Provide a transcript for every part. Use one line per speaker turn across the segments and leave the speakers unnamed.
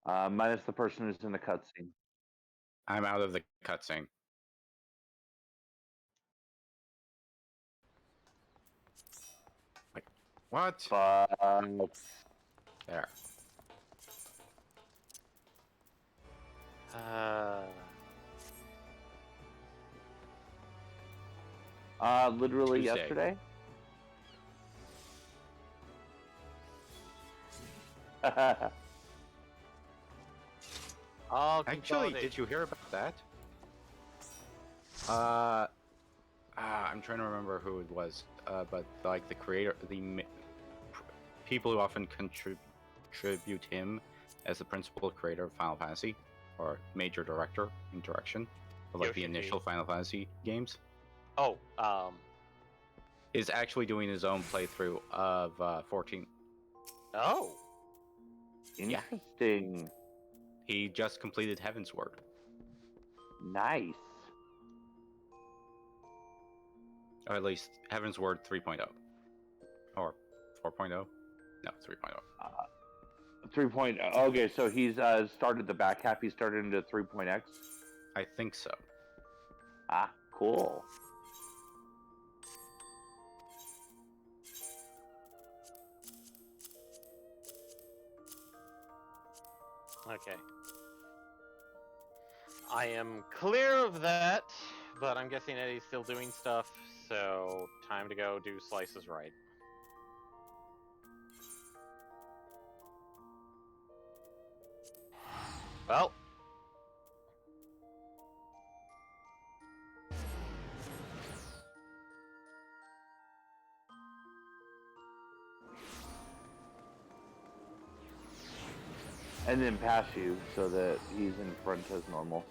Minus the person who's in the cutscene.
I'm out of the cutscene. Like, what? There.
Literally
Tuesday.
yesterday.
Oh,
Actually, did you hear about that? I'm trying to remember who it was. But like the creator, people who often contribute him as the principal creator of Final Fantasy, or major director in direction of like the
Yoshi P.
initial Final Fantasy games,
Oh,
is actually doing his own playthrough of 14.
Oh.
Interesting.
He just completed Heaven's Word.
Nice.
Or at least Heaven's Word 3.0. Or 4.0? No, 3.0.
3.0. Okay, so he's started the back half. He started into 3.x.
I think so.
Ah, cool.
Okay. I am clear of that, but I'm guessing Eddie's still doing stuff, so time to go do slices right. Well.
And then pass you so that he's in front as normal.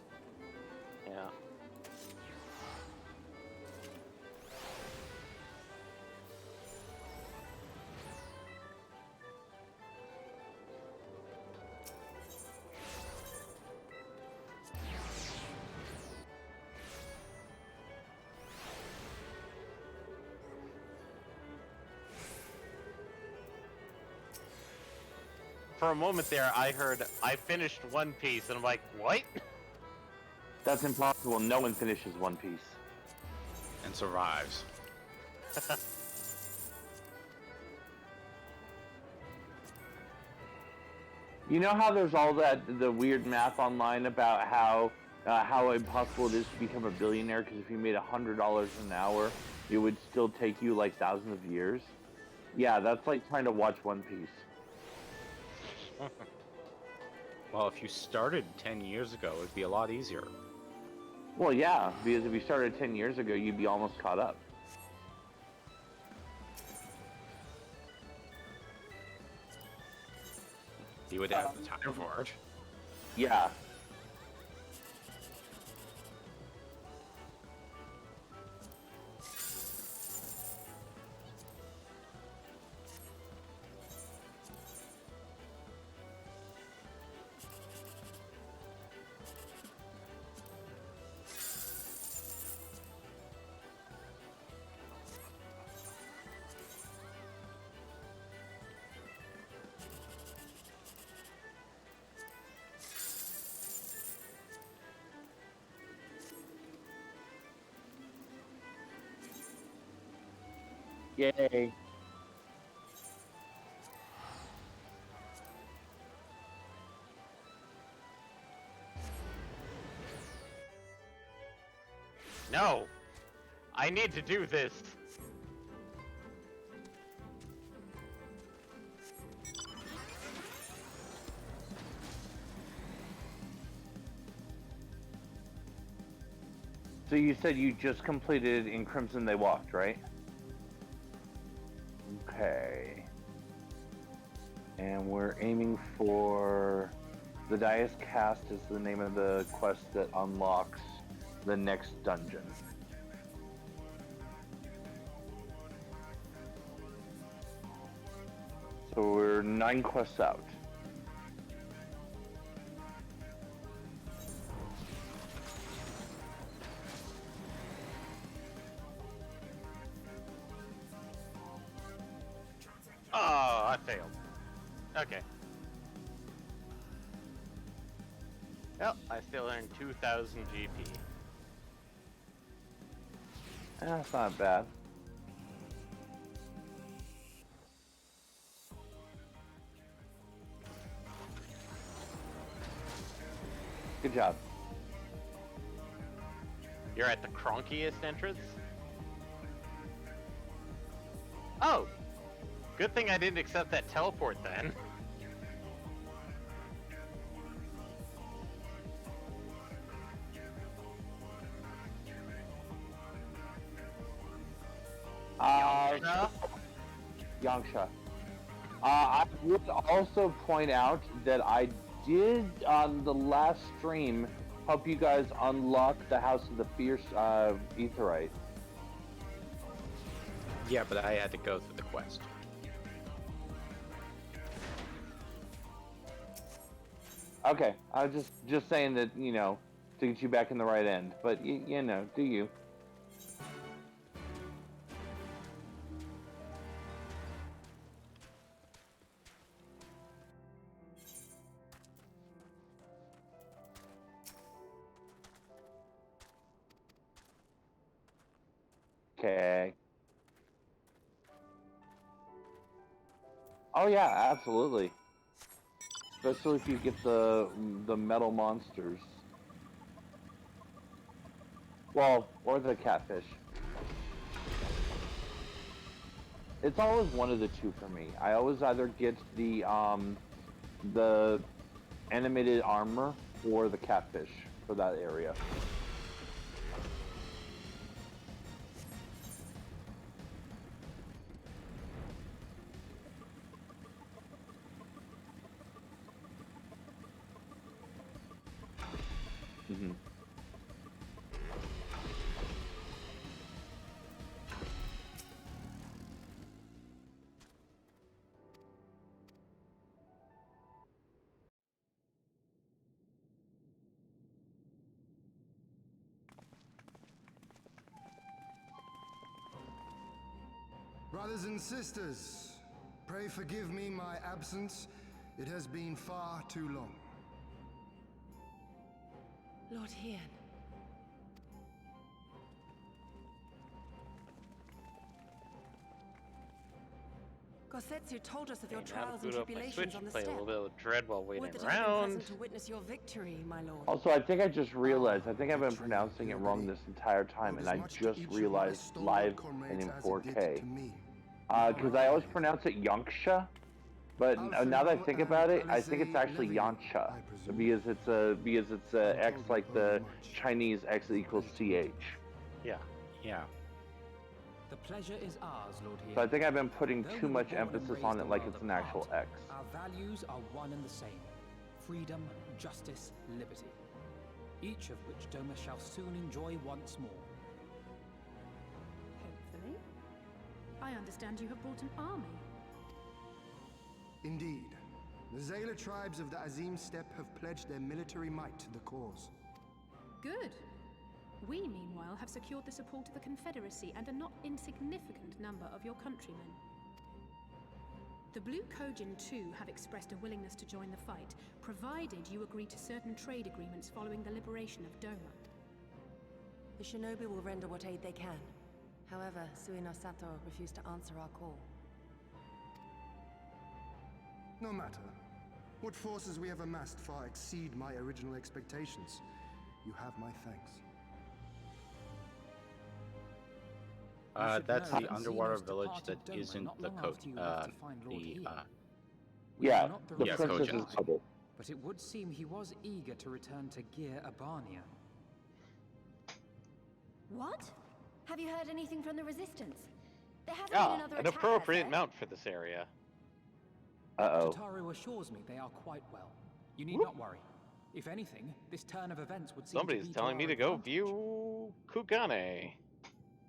Yeah. For a moment there, I heard I finished One Piece, and I'm like, what?
That's impossible. No one finishes One Piece.
And survives.
You know how there's all the weird math online about how impossible it is to become a billionaire because if you made $100 an hour, it would still take you like thousands of years. Yeah, that's like trying to watch One Piece.
Well, if you started 10 years ago, it'd be a lot easier.
Well, yeah, because if you started 10 years ago, you'd be almost caught up.
You would have the time for it.
Yeah. Yay.
No! I need to do this!
So you said you just completed In Crimson They Walked, right? Okay. And we're aiming for... The Dias Cast is the name of the quest that unlocks the next dungeon. So we're 9 quests out.
Oh, I failed. Okay. Well, I still earn 2,000 GP.
That's not bad. Good job.
You're at the cronkiest entrance? Oh! Good thing I didn't accept that teleport then. Yangsha?
Yangsha. I would also point out that I did on the last stream help you guys unlock the House of the Fierce Aetheryte.
Yeah, but I had to go through the quest.
Okay, I was just saying that, you know, to get you back in the right end. But you know, do you? Okay. Oh yeah, absolutely. Especially if you get the metal monsters. Well, or the catfish. It's always one of the two for me. I always either get the animated armor or the catfish for that area. Mm-hmm.
Brothers and sisters, pray forgive me my absence. It has been far too long.
Lord Hien. Gosetsu told us of your
Okay, now to
trials and
boot up my
tribulations
Switch
on
and
the
play a
steppe.
little bit of Dread while waiting
Would that I had been
around.
present to witness your victory, my lord.
Also, I think I just realized, I think I've been pronouncing it wrong this entire time, and I just realized live and in 4K. Because I always pronounce it Yanksha, but now that I think about it, I think it's actually Yansha, because it's a X like the Chinese X equals CH.
Yeah.
Yeah.
The pleasure is ours, Lord Hien.
So I think I've been putting
Though
too
we were
much
born and
emphasis
raised
on
a
it like
world
it's an actual
apart,
X.
Our values are one and the same. Freedom, justice, liberty. Each of which Doma shall soon enjoy once more.
Hopefully. I understand you have brought an army.
Indeed. The Zayla tribes of the Azim Steppe have pledged their military might to the cause.
Good. We, meanwhile, have secured the support of the Confederacy and a not insignificant number of your countrymen. The Blue Kojin, too, have expressed a willingness to join the fight, provided you agree to certain trade agreements following the liberation of Doma.
The shinobi will render what aid they can. However, Suino Sato refused to answer our call.
No matter. What forces we have amassed far exceed my original expectations. You have my thanks.
That's
know
the
that
underwater
Xenos
village
departed
that
Doma
isn't
not
the
long
coach.
after you left to find Lord Hien. We
Yeah,
are not
the
Yeah,
princess
Kojin.
is bubble.
But it would seem he was eager to return to Gear Abania.
What? Have you heard anything from the Resistance? There hasn't been
Ah,
another
an
attack, has
appropriate
there?
mount for this area.
Uh-oh.
Tataru assures me they are quite well. You need
Whoop.
not worry. If anything, this turn of events would seem
Somebody's
to be
telling me
our
to go
advantage.
view Kugane.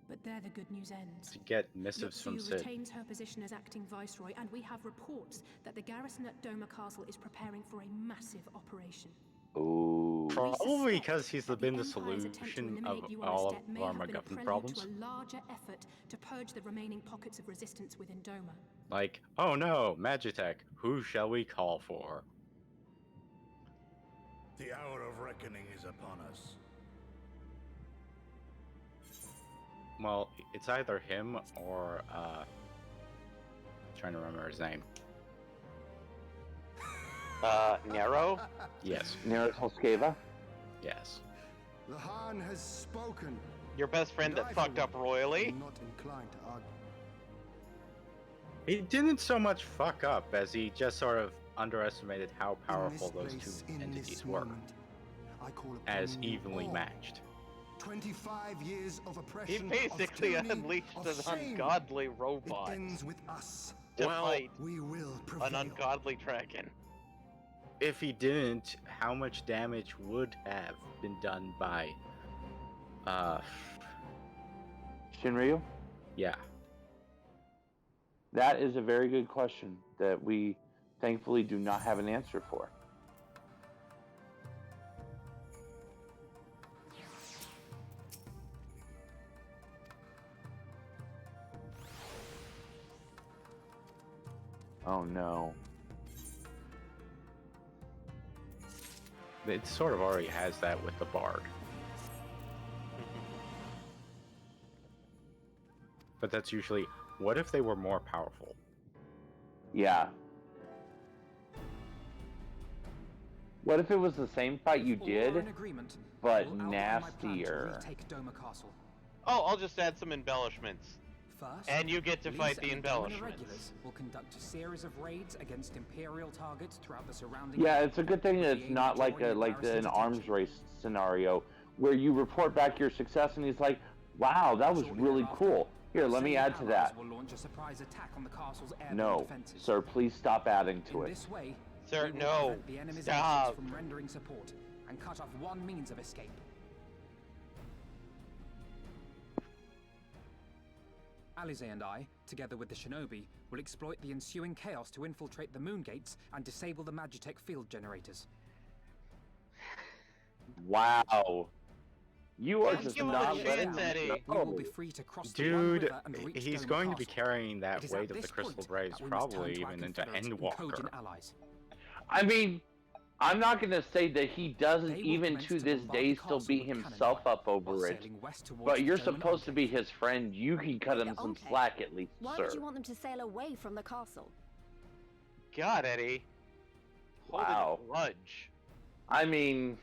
But there the good news ends.
To get missives from
Yotsuyu
Sid.
retains her position as acting viceroy, and we have reports that the garrison at Doma Castle is preparing for a massive operation.
Ooh.
Probably because he's
that
been the
Empire's attempt to
solution of
eliminate you on
all
the
of
steppe may
our
have been a
MacGuffin
prelude
problems.
to a larger effort to purge the remaining pockets of resistance within Doma.
Like, oh no, Magitech, who shall we call for?
The hour of reckoning is upon us.
Well, it's either him or trying to remember his name.
Nero?
Yes.
Naratoskeva?
Yes.
The Han has spoken.
Your best friend
And I,
that
for
fucked up
one,
royally?
am not inclined to argue.
He didn't so much fuck up as he just sort of underestimated how powerful
In
those
this place,
two
in
entities
this
were,
moment, I call upon
as
you
evenly
all.
matched.
25 years of
He
oppression,
basically
of tyranny,
unleashed
of
an
shame.
ungodly
It
robot
ends with us.
to
Well,
fight
We will prevail.
an ungodly dragon.
If he didn't, how much damage would have been done by,
Shinryu?
yeah.
That is a very good question that we thankfully do not have an answer for. Oh no.
It sort of already has that with the Bard. But that's usually, what if they were more powerful?
Yeah. What if it was the same fight you
If all are
did,
in agreement,
but
I will outline my plan to
nastier?
retake Doma Castle.
Oh, I'll just add some embellishments.
First,
And you get to
police
fight the
and Doman
embellishments.
irregulars will conduct a series of raids against Imperial targets throughout the surrounding
Yeah,
area,
it's a good thing that
with the
it's
aim
not
of
like
drawing
an
Garrison's
arms
attention.
race scenario where you report back your success and he's like, "Wow, that was
Shortly
really
thereafter,
cool. Here, let me
Assyrian
add to
allies
that."
will launch a surprise attack on the castle's airborne
No,
defenses.
sir, please stop adding to
In
it.
this way,
Sir,
we will
no.
prevent the enemy's
Stop.
actions from rendering support and cut off one means of escape. Alize and I, together with the shinobi, will exploit the ensuing chaos to infiltrate the moon gates and disable the Magitech field generators.
Wow. You are
Let's
just
give him a
not
chance,
letting me
Eddie.
We will
go.
be free to cross the One
Dude,
River and reach
he's
Doma
going to be
Castle.
carrying
It
that
is
weight
at
of the
this
Crystal
point
Braves
that we must turn
probably
to our
even into
Confederates and
Endwalker.
Kojin allies.
I mean, I'm not going to say that he doesn't
They will
even
commence
to
to
this
bombard
day
the
still
castle
beat
with cannon
himself
fire,
up over
while
it.
sailing west towards
But
the
you're
Doman
supposed to be
Enclave.
his friend. You can cut him
The
some
Enclave?
slack at least,
Why
sir.
would you want them to sail away from the castle?
God, Eddie. Holding
Wow.
a grudge.
I mean,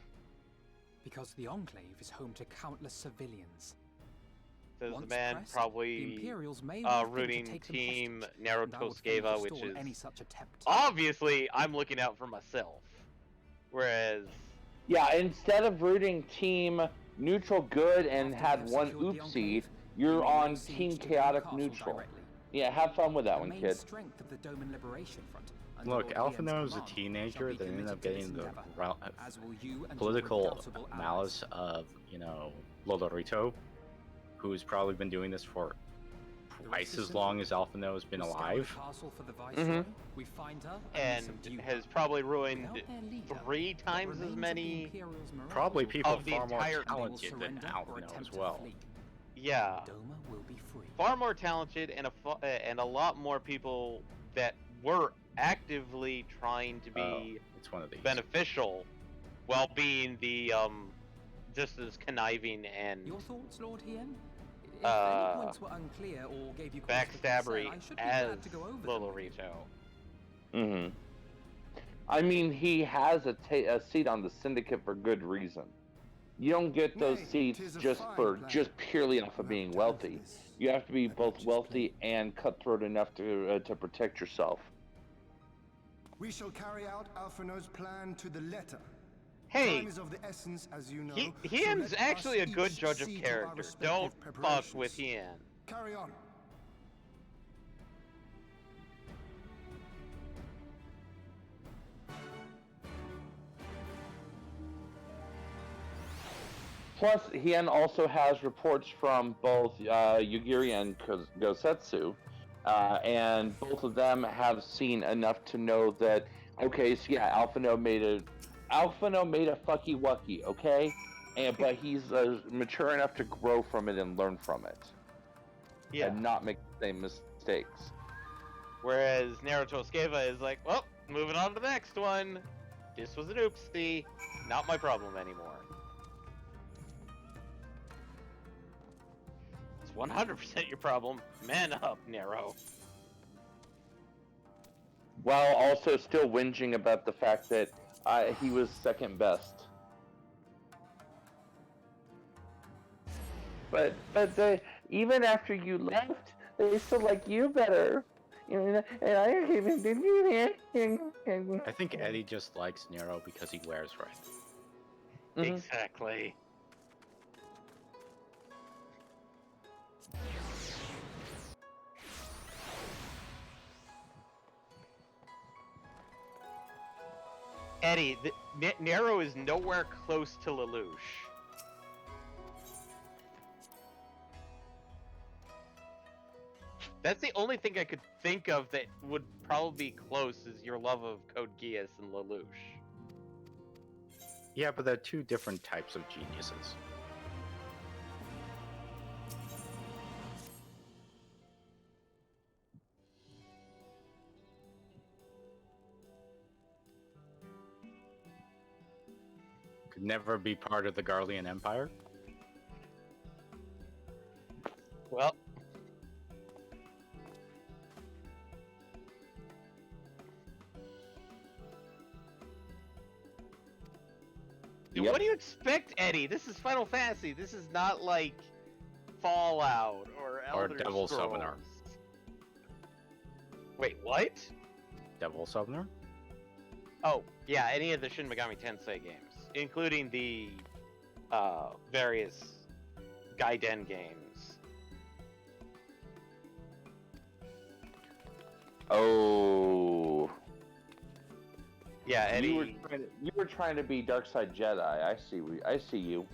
Because the Enclave is home to countless civilians.
Says the
Once
man
pressed, the
probably
Imperials may well think to
rooting
take them
team
hostage, and I would fully
Naruto-Skeva, which
forestall
is
any such attempt.
obviously I'm looking out for myself. Whereas
yeah, instead of rooting team neutral good and
After
had
we have
one
secured the
oopsie,
Enclave,
you're
we may
on
lay siege
team
to Doma
chaotic
Castle
neutral.
directly.
Yeah, have fun with that
The
one,
main
kid.
strength of the Doman Liberation Front under
Look,
Lord
Alpha
Ian's
Noah is a
command
teenager
shall be
that ended
committed
up
to this
getting the
endeavor, as will you and your
political
redoubtable allies.
malice of, Lolorito, who's probably been doing this for
The
twice as
resistance
long as Alpha Noah has been
will scour the
alive.
castle for the Viceroy. We find her
and
subdue her.
has probably ruined
Without their leader,
3
what
times
remains
as
of the
many.
Imperial's morale
Probably
will
people
Of the
far more
entire-
they will
talented than
surrender
Alpha
or
Noah
attempt
as
to
well.
flee.
Yeah,
Doma will be free.
far more talented and a lot more people that were actively trying to be
It's one of these.
beneficial, while being the just as conniving and
Your thoughts, Lord Hien? If
Uh,
any points were unclear or gave you cause for concern,
backstabbery
I should be
as
glad to go over them with you.
Lolorito.
I mean, he has a seat on the syndicate for good reason. You don't get those
Nay,
seats
'tis a
just
fine
for
plan.
just purely off of
You
being
have done
wealthy.
this.
You have to be
That
both
much is
wealthy
plain.
and cutthroat enough to protect yourself.
We shall carry out Alphino's plan to the letter.
Hey,
Time is of the essence, as you know.
Hien's
so let
actually a
us
good
each
judge of
see to our
character.
respective
Don't fuck
preparations.
with Hien.
Carry on.
Plus, Hien also has reports from both Yugiri and Gosetsu, and both of them have seen enough to know that, okay, so yeah, Alphino made a fucky wucky, okay, but he's mature enough to grow from it and learn from it,
Yeah.
and not make the same mistakes.
Whereas Naruto-Skeva is like, well, moving on to the next one. This was an oopsie. Not my problem anymore. It's 100% your problem. Man up, Nero.
While also still whinging about the fact that he was second best. But even after you left, they still like you better. And I
I think Eddie just likes Nero because he wears red.
Mhm.
Exactly. Eddie, Nero is nowhere close to Lelouch. That's the only thing I could think of that would probably be close is your love of Code Geass and Lelouch.
Yeah, but they're two different types of geniuses. Could never be part of the Garlean Empire.
Well,
Yep.
what do you expect, Eddie? This is Final Fantasy. This is not like Fallout or Elder
Devil
Scrolls.
Summoner.
Wait, what?
Devil Summoner?
Oh, yeah, any of the Shin Megami Tensei games, including the various Gaiden games.
Oh.
Yeah, Eddie.
You were trying to be Dark Side Jedi. I see you.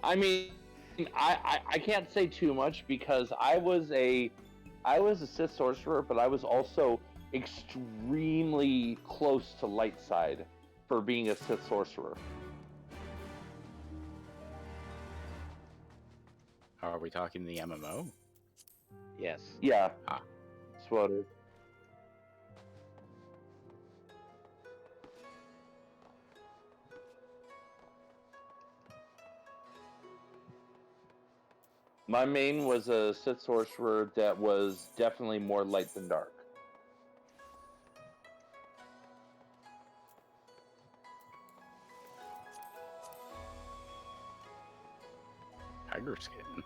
I mean, I can't say too much because I was a Sith sorcerer, but I was also extremely close to light side for being a Sith sorcerer.
Are we talking the MMO?
Yes.
Yeah.
Ah.
Sweater. My main was a Sith sorcerer that was definitely more light than dark.
Tiger skin.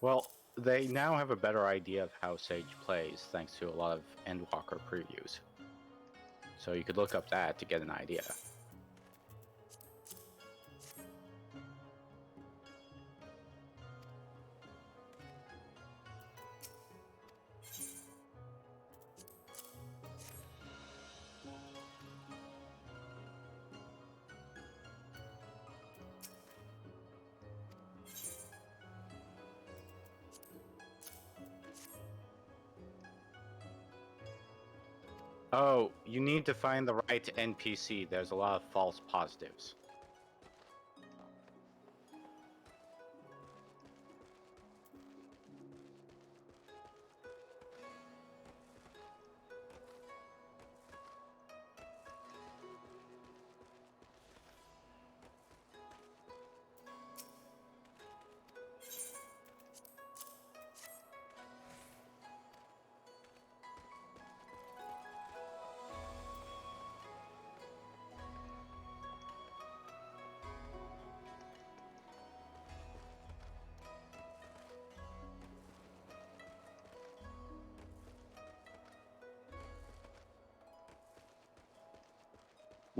Well, they now have a better idea of how Sage plays thanks to a lot of Endwalker previews. So you could look up that to get an idea. Oh, you need to find the right NPC. There's a lot of false positives.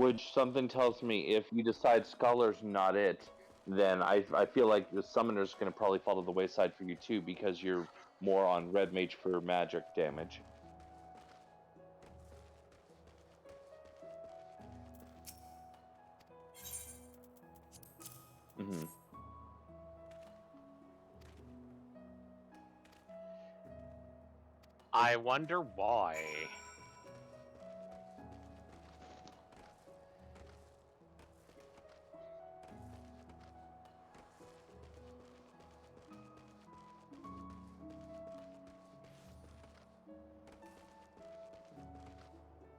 Which something tells me if you decide Scholar's not it, then I feel like the Summoner's going to probably fall to the wayside for you too, because you're more on Red Mage for magic damage. Mm-hmm.
I wonder why.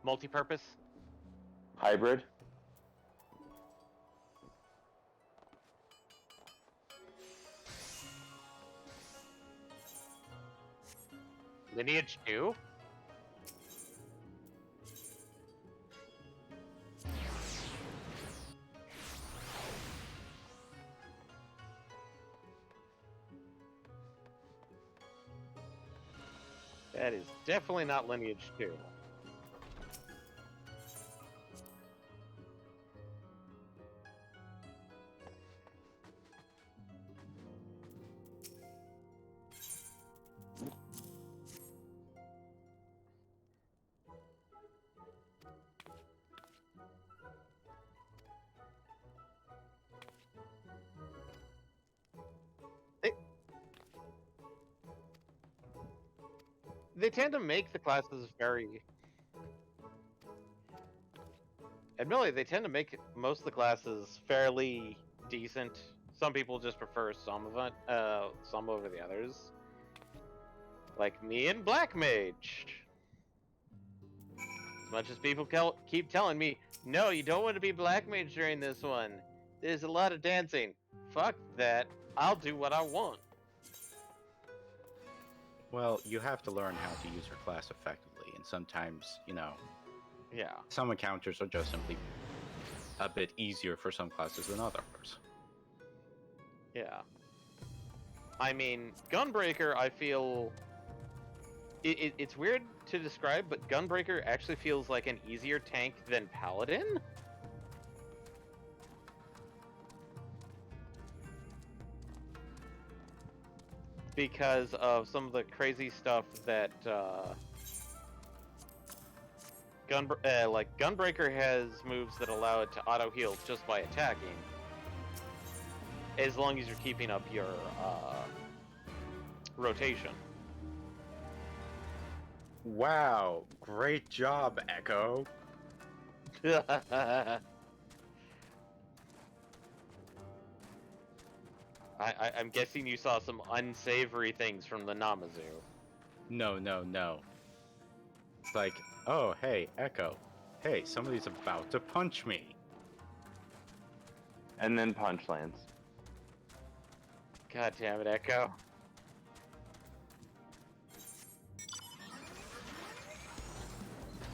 Multi-purpose?
Hybrid?
Lineage 2? That is definitely not Lineage 2. They tend to make the classes very... Admittedly, they tend to make most of the classes fairly decent. Some people just prefer some of it, some over the others. Like me and Black Mage. As much as people keep telling me, no, you don't want to be Black Mage during this one. There's a lot of dancing. Fuck that. I'll do what I want.
Well, you have to learn how to use your class effectively, and sometimes, you know,
Yeah.
some encounters are just simply a bit easier for some classes than others.
Yeah. I mean, Gunbreaker, I feel... It's weird to describe, but Gunbreaker actually feels like an easier tank than Paladin. Because of some of the crazy stuff that, Gunbreaker has moves that allow it to auto-heal just by attacking. As long as you're keeping up your, rotation.
Wow, great job, Echo.
I'm guessing you saw some unsavory things from the Namazu.
No, no, no. It's like, oh, hey, Echo. Hey, somebody's about to punch me.
And then punch lands.
God damn it, Echo.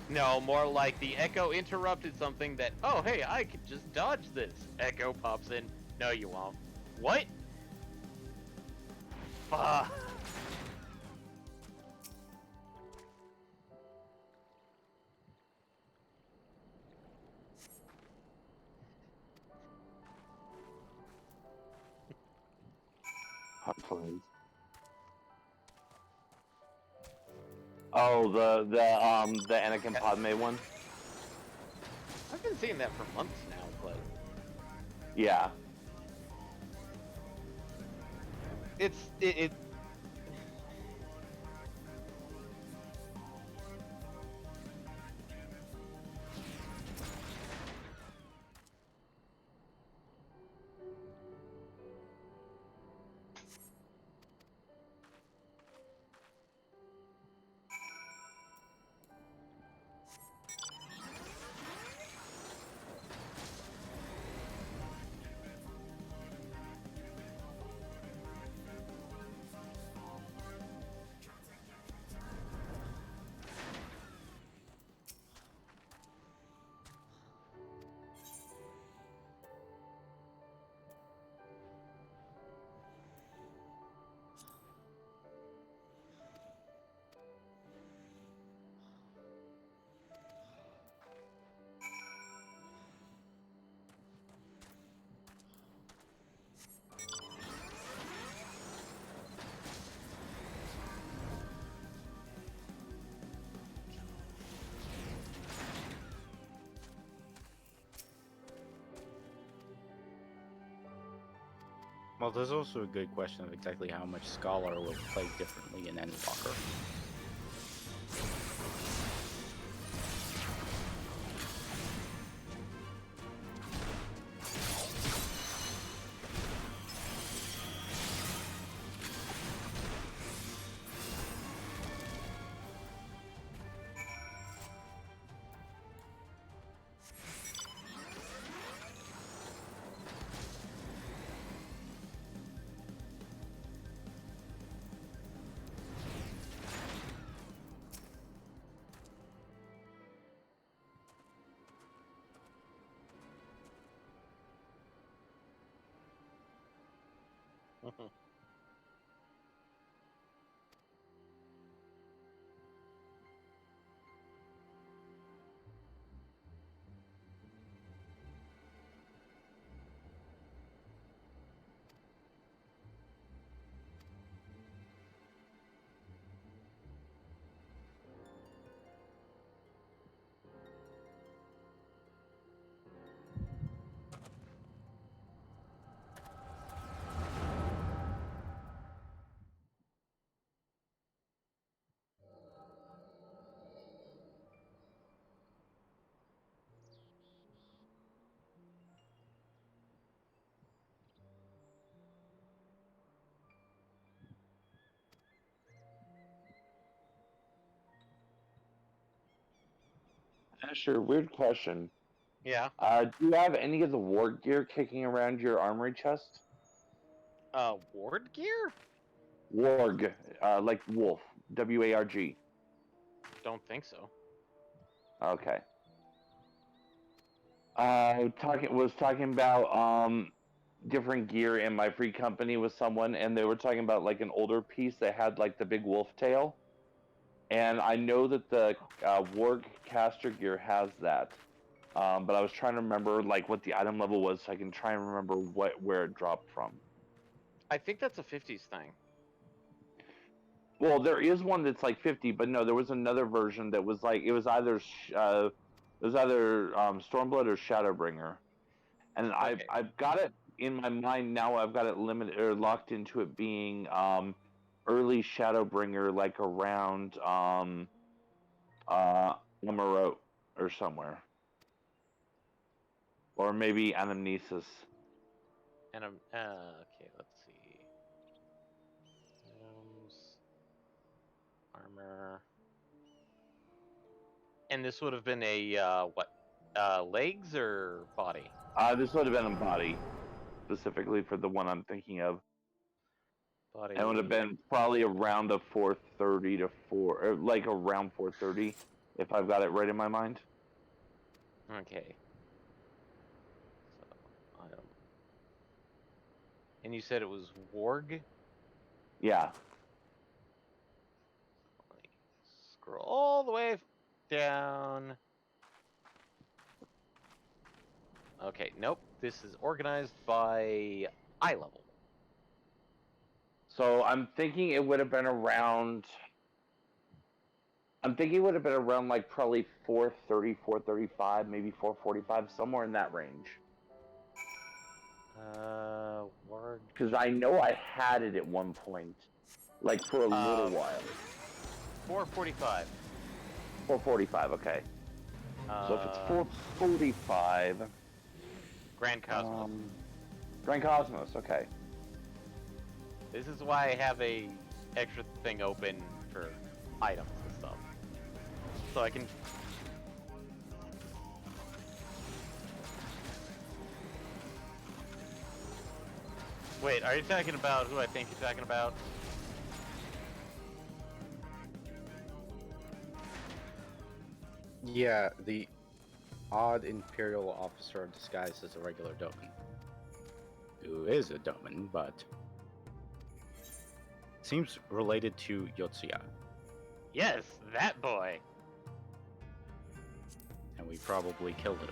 No, more like the Echo interrupted something that, oh hey, I could just dodge this. Echo pops in. No, you won't. What? Fuck.
Punch lands. Oh, the Anakin Padme one?
I've been seeing that for months now, but
Yeah.
it
Well, there's also a good question of exactly how much Scholar will play differently in Endwalker.
Asher, weird question.
Yeah.
Do you have any of the ward gear kicking around your armory chest?
Ward gear?
Warg, like wolf, WARG.
Don't think so.
Okay. Was talking about different gear in my free company with someone, and they were talking about like an older piece that had like the big wolf tail, and I know that the Warg caster gear has that, but I was trying to remember like what the item level was, so I can try and remember where it dropped from.
I think that's a 50s thing.
Well, there is one that's like 50, but no, there was another version that was like it was either Stormblood or Shadowbringer, and
Okay.
I've got it in my mind now. I've got it limited or locked into it being early Shadowbringer, like around Amarot or somewhere, or maybe Anamnesis.
And I'm okay. Let's see. Items, armor, and this would have been a what? Legs or body?
This would have been a body, specifically for the one I'm thinking of.
Body.
It would have been probably around a 430 to 4, or like around 430, if I've got it right in my mind.
Okay. So item. And you said it was Warg?
Yeah.
Let me scroll all the way down. Okay, nope. This is organized by eye level.
So I'm thinking it would have been around. I'm thinking it would have been around like probably 430, 435, maybe 445, somewhere in that range.
Warg.
Because I know I had it at one point, like for a little while.
445.
445, okay. So if it's 445.
Grand Cosmos.
Grand Cosmos, okay.
This is why I have a extra thing open for items and stuff. So I can... Wait, are you talking about who I think you're talking about?
Yeah, the odd Imperial officer disguised as a regular Doman. Who is a Doman, but seems related to Yotsuya.
Yes, that boy.
And we probably killed him.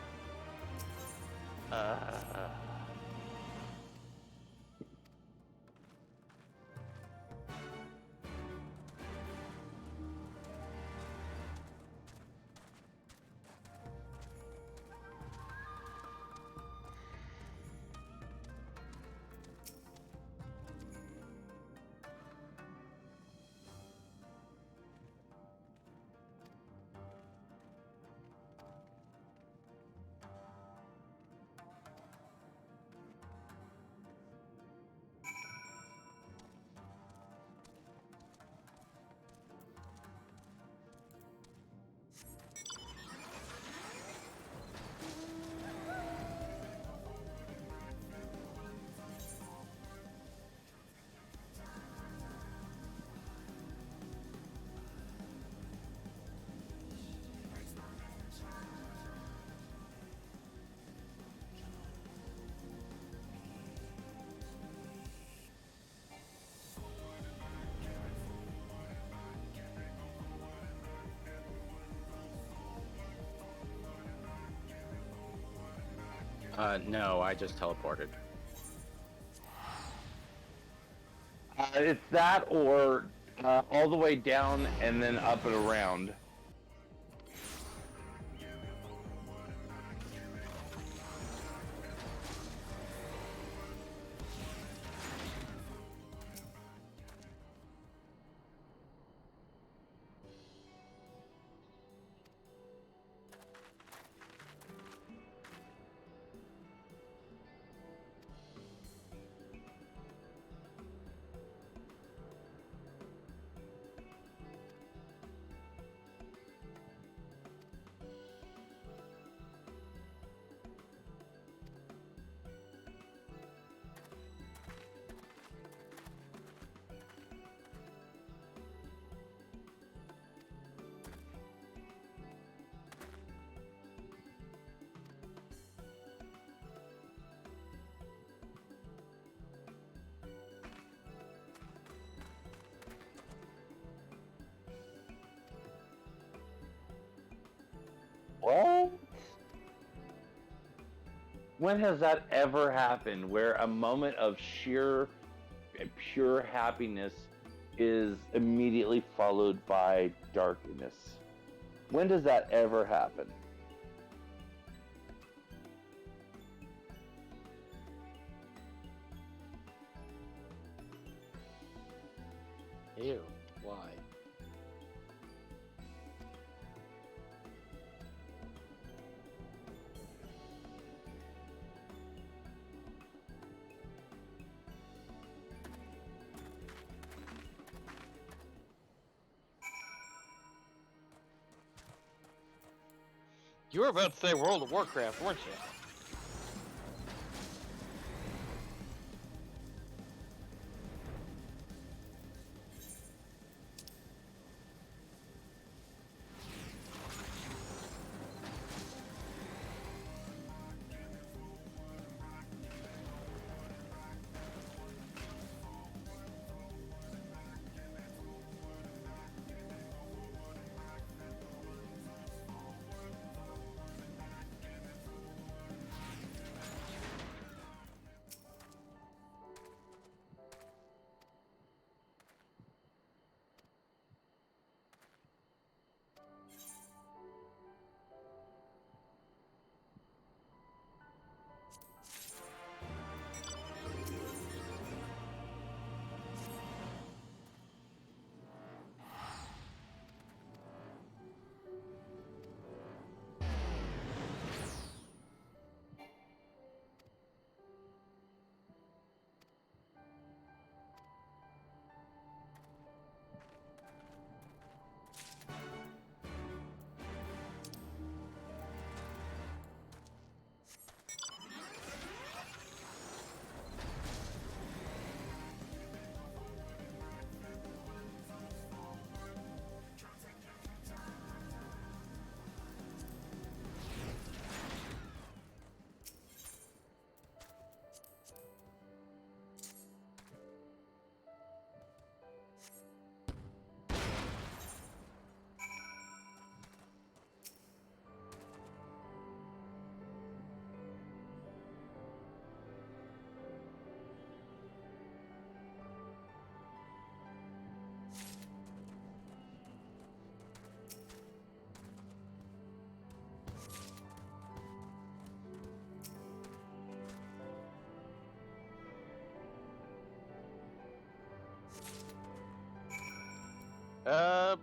No, I just teleported.
It's that or all the way down and then up and around. What? When has that ever happened where a moment of sheer, pure happiness is immediately followed by darkness? When does that ever happen?
Ew. Why? You were about to say World of Warcraft, weren't you?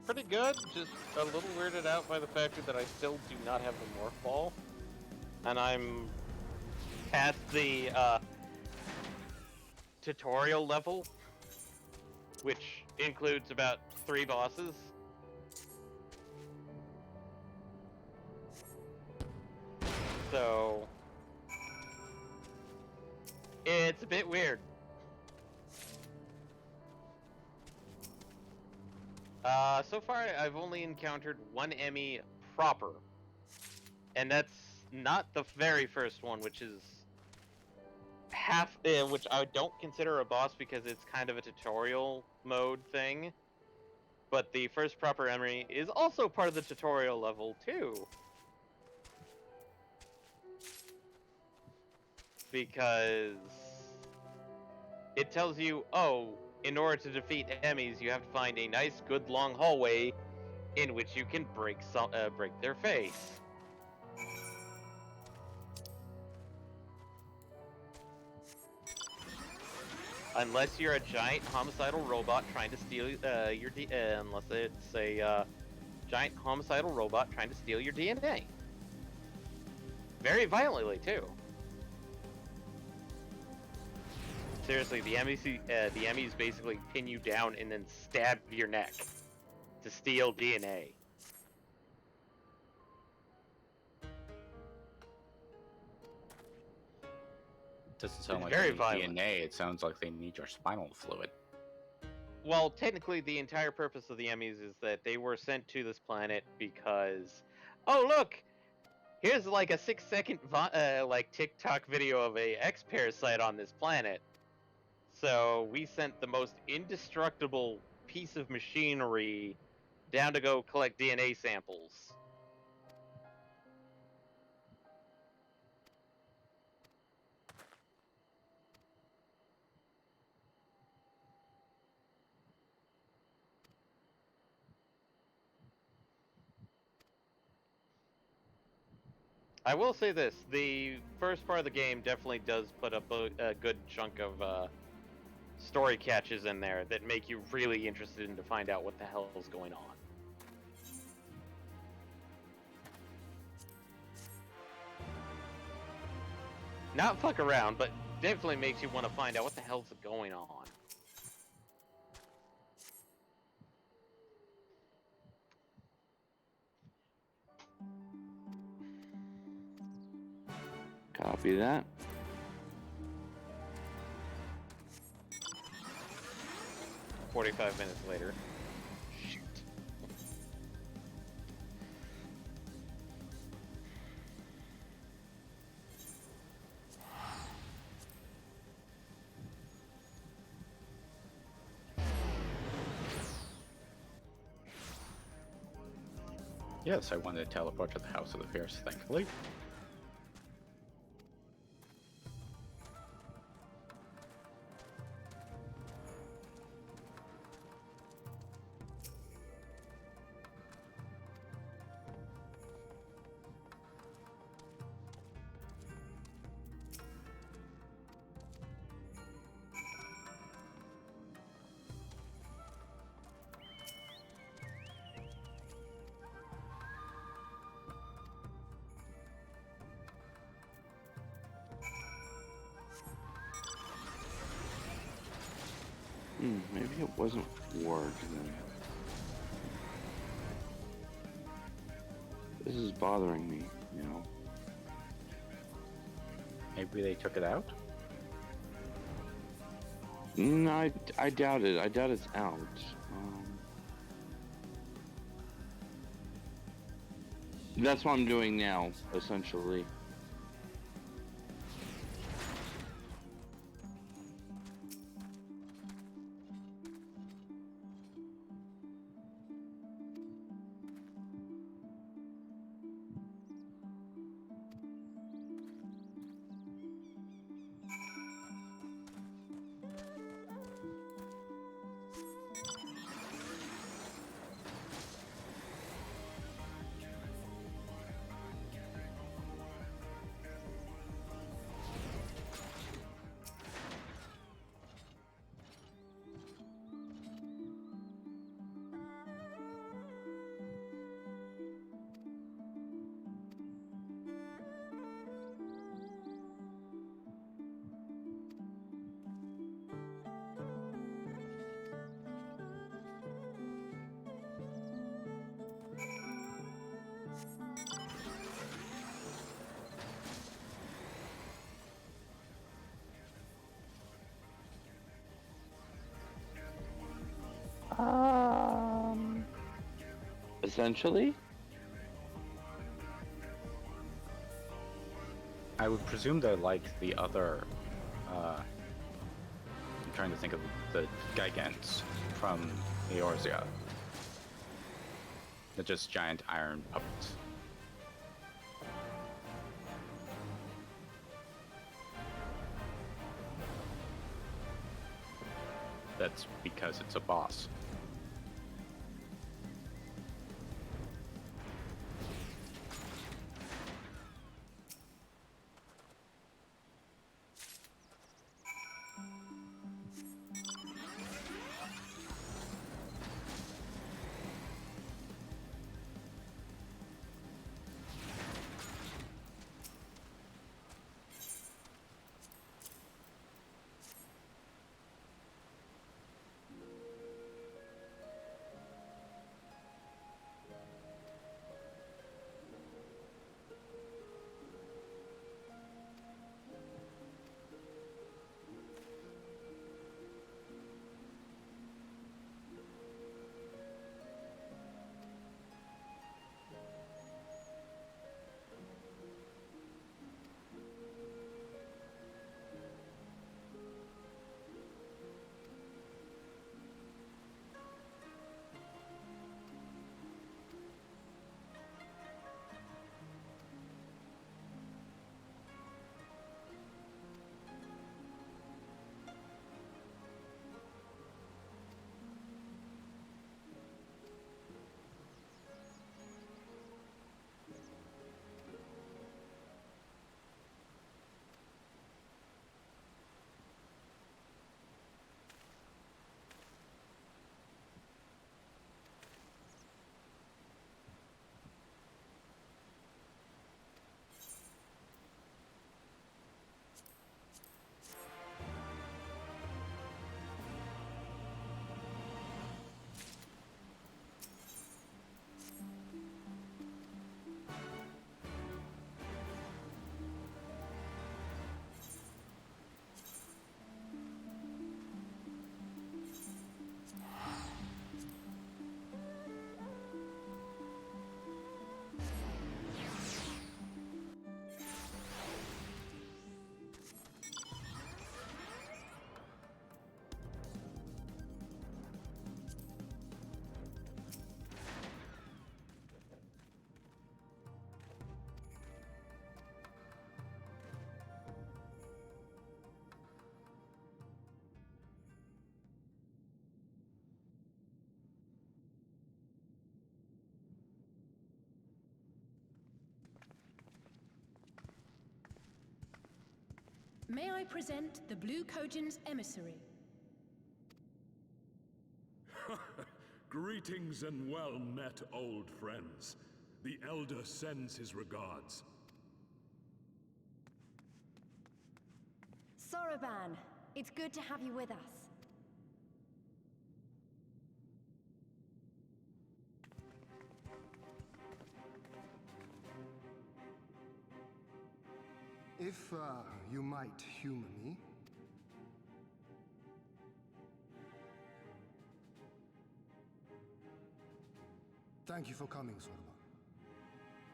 Pretty good. Just a little weirded out by the fact that I still do not have the morph ball. And I'm past the, tutorial level, which includes about 3 bosses. So, it's a bit weird. So far I've only encountered one Emmy proper. And that's not the very first one, which is which I don't consider a boss because it's kind of a tutorial mode thing. But the first proper Emmy is also part of the tutorial level too. because it tells you, oh, in order to defeat enemies, you have to find a nice, good long hallway in which you can break their face. Unless you're a giant homicidal robot trying to steal unless it's a giant homicidal robot trying to steal your DNA. Very violently too. Seriously, the enemies basically pin you down and then stab your neck to steal DNA.
Doesn't sound
It's
like
very
they need
violent.
DNA. It sounds like they need your spinal fluid.
Well, technically, the entire purpose of the enemies is that they were sent to this planet because, oh look, here's like a 6-second like TikTok video of a X parasite on this planet. So we sent the most indestructible piece of machinery down to go collect DNA samples. I will say this, the first part of the game definitely does put up a good chunk of story catches in there that make you really interested in to find out what the hell is going on. Not fuck around, but definitely makes you want to find out what the hell's going on.
Copy that.
"45 minutes later. Shoot.
Yes, I wanted to teleport to the House of the Fierce, thankfully.
Maybe it wasn't Warg then. This is bothering me, you know.
Maybe they took it out?
No, I doubt it. I doubt it's out. That's what I'm doing now, essentially. Essentially?
I would presume they're like the other, I'm trying to think of the Gigants from Eorzea. They're just giant iron puppets. that's because it's a boss.
May I present the Blue Kojin's emissary?
Greetings and well met, old friends. The Elder sends his regards.
Soroban, it's good to have you with us.
If, you might humor me. Thank you for coming, Soroban.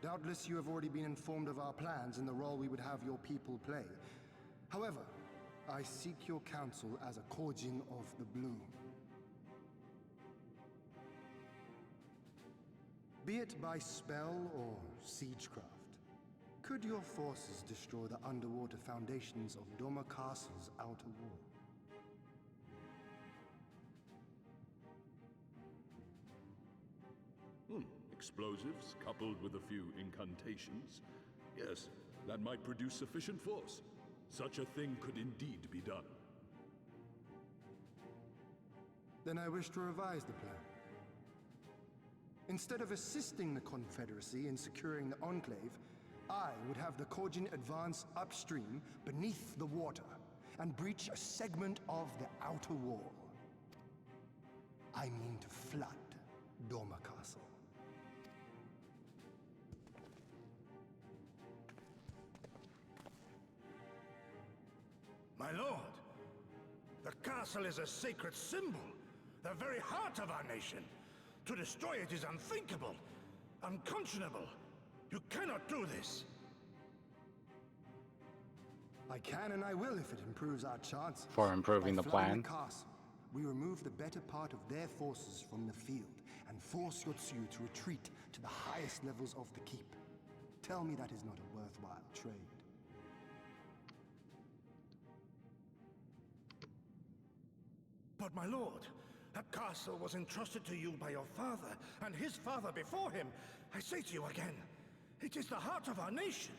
Doubtless you have already been informed of our plans and the role we would have your people play. However, I seek your counsel as a Kojin of the Blue. Be it by spell or siegecraft, could your forces destroy the underwater foundations of Doma Castle's outer wall?
Explosives coupled with a few incantations. Yes, that might produce sufficient force. Such a thing could indeed be done.
Then I wish to revise the plan. Instead of assisting the Confederacy in securing the Enclave, I would have the Kojin advance upstream beneath the water and breach a segment of the outer wall. I mean to flood Doma Castle.
My lord, the castle is a sacred symbol, the very heart of our nation. To destroy it is unthinkable, unconscionable. You cannot do this.
I can and I will if it improves our chances.
For improving
By
the
flooding
plan.
the castle, we remove the better part of their forces from the field and force Yotsuyu to retreat to the highest levels of the keep. Tell me that is not a worthwhile trade.
But my lord, that castle was entrusted to you by your father, and his father before him. I say to you again, it is the heart of our nation.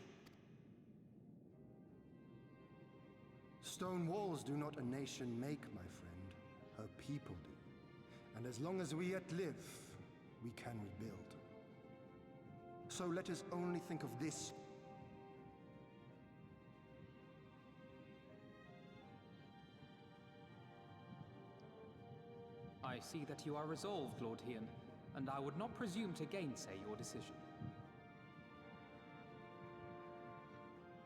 Stone walls do not a nation make, my friend. Her people do. And as long as we yet live, we can rebuild. So let us only think of this.
I see that you are resolved, Lord Hian, and I would not presume to gainsay your decision.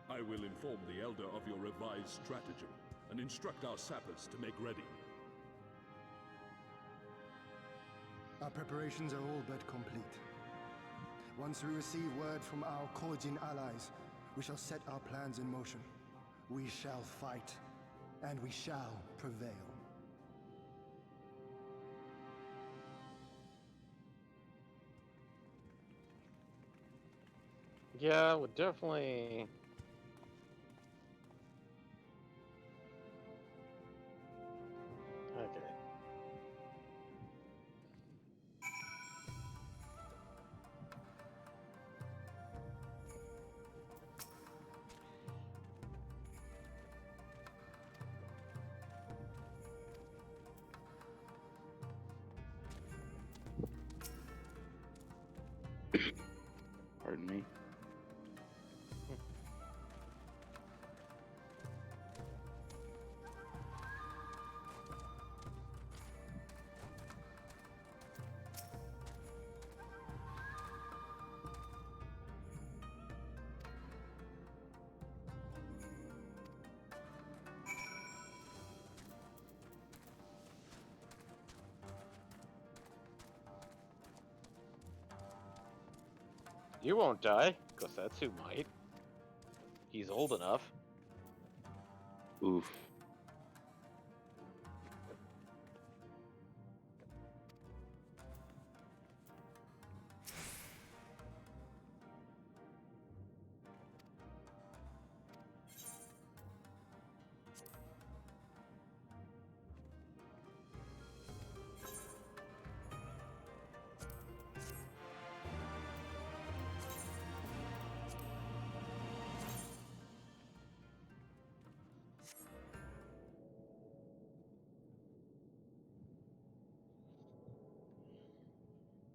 I will inform the Elder of your revised stratagem, and instruct our sappers to make ready.
Our preparations are all but complete. Once we receive word from our Korjin allies, we shall set our plans in motion. We shall fight, and we shall prevail.
Yeah, would definitely. Okay.
Pardon me.
You won't die, Kosetsu might. He's old enough.
Oof.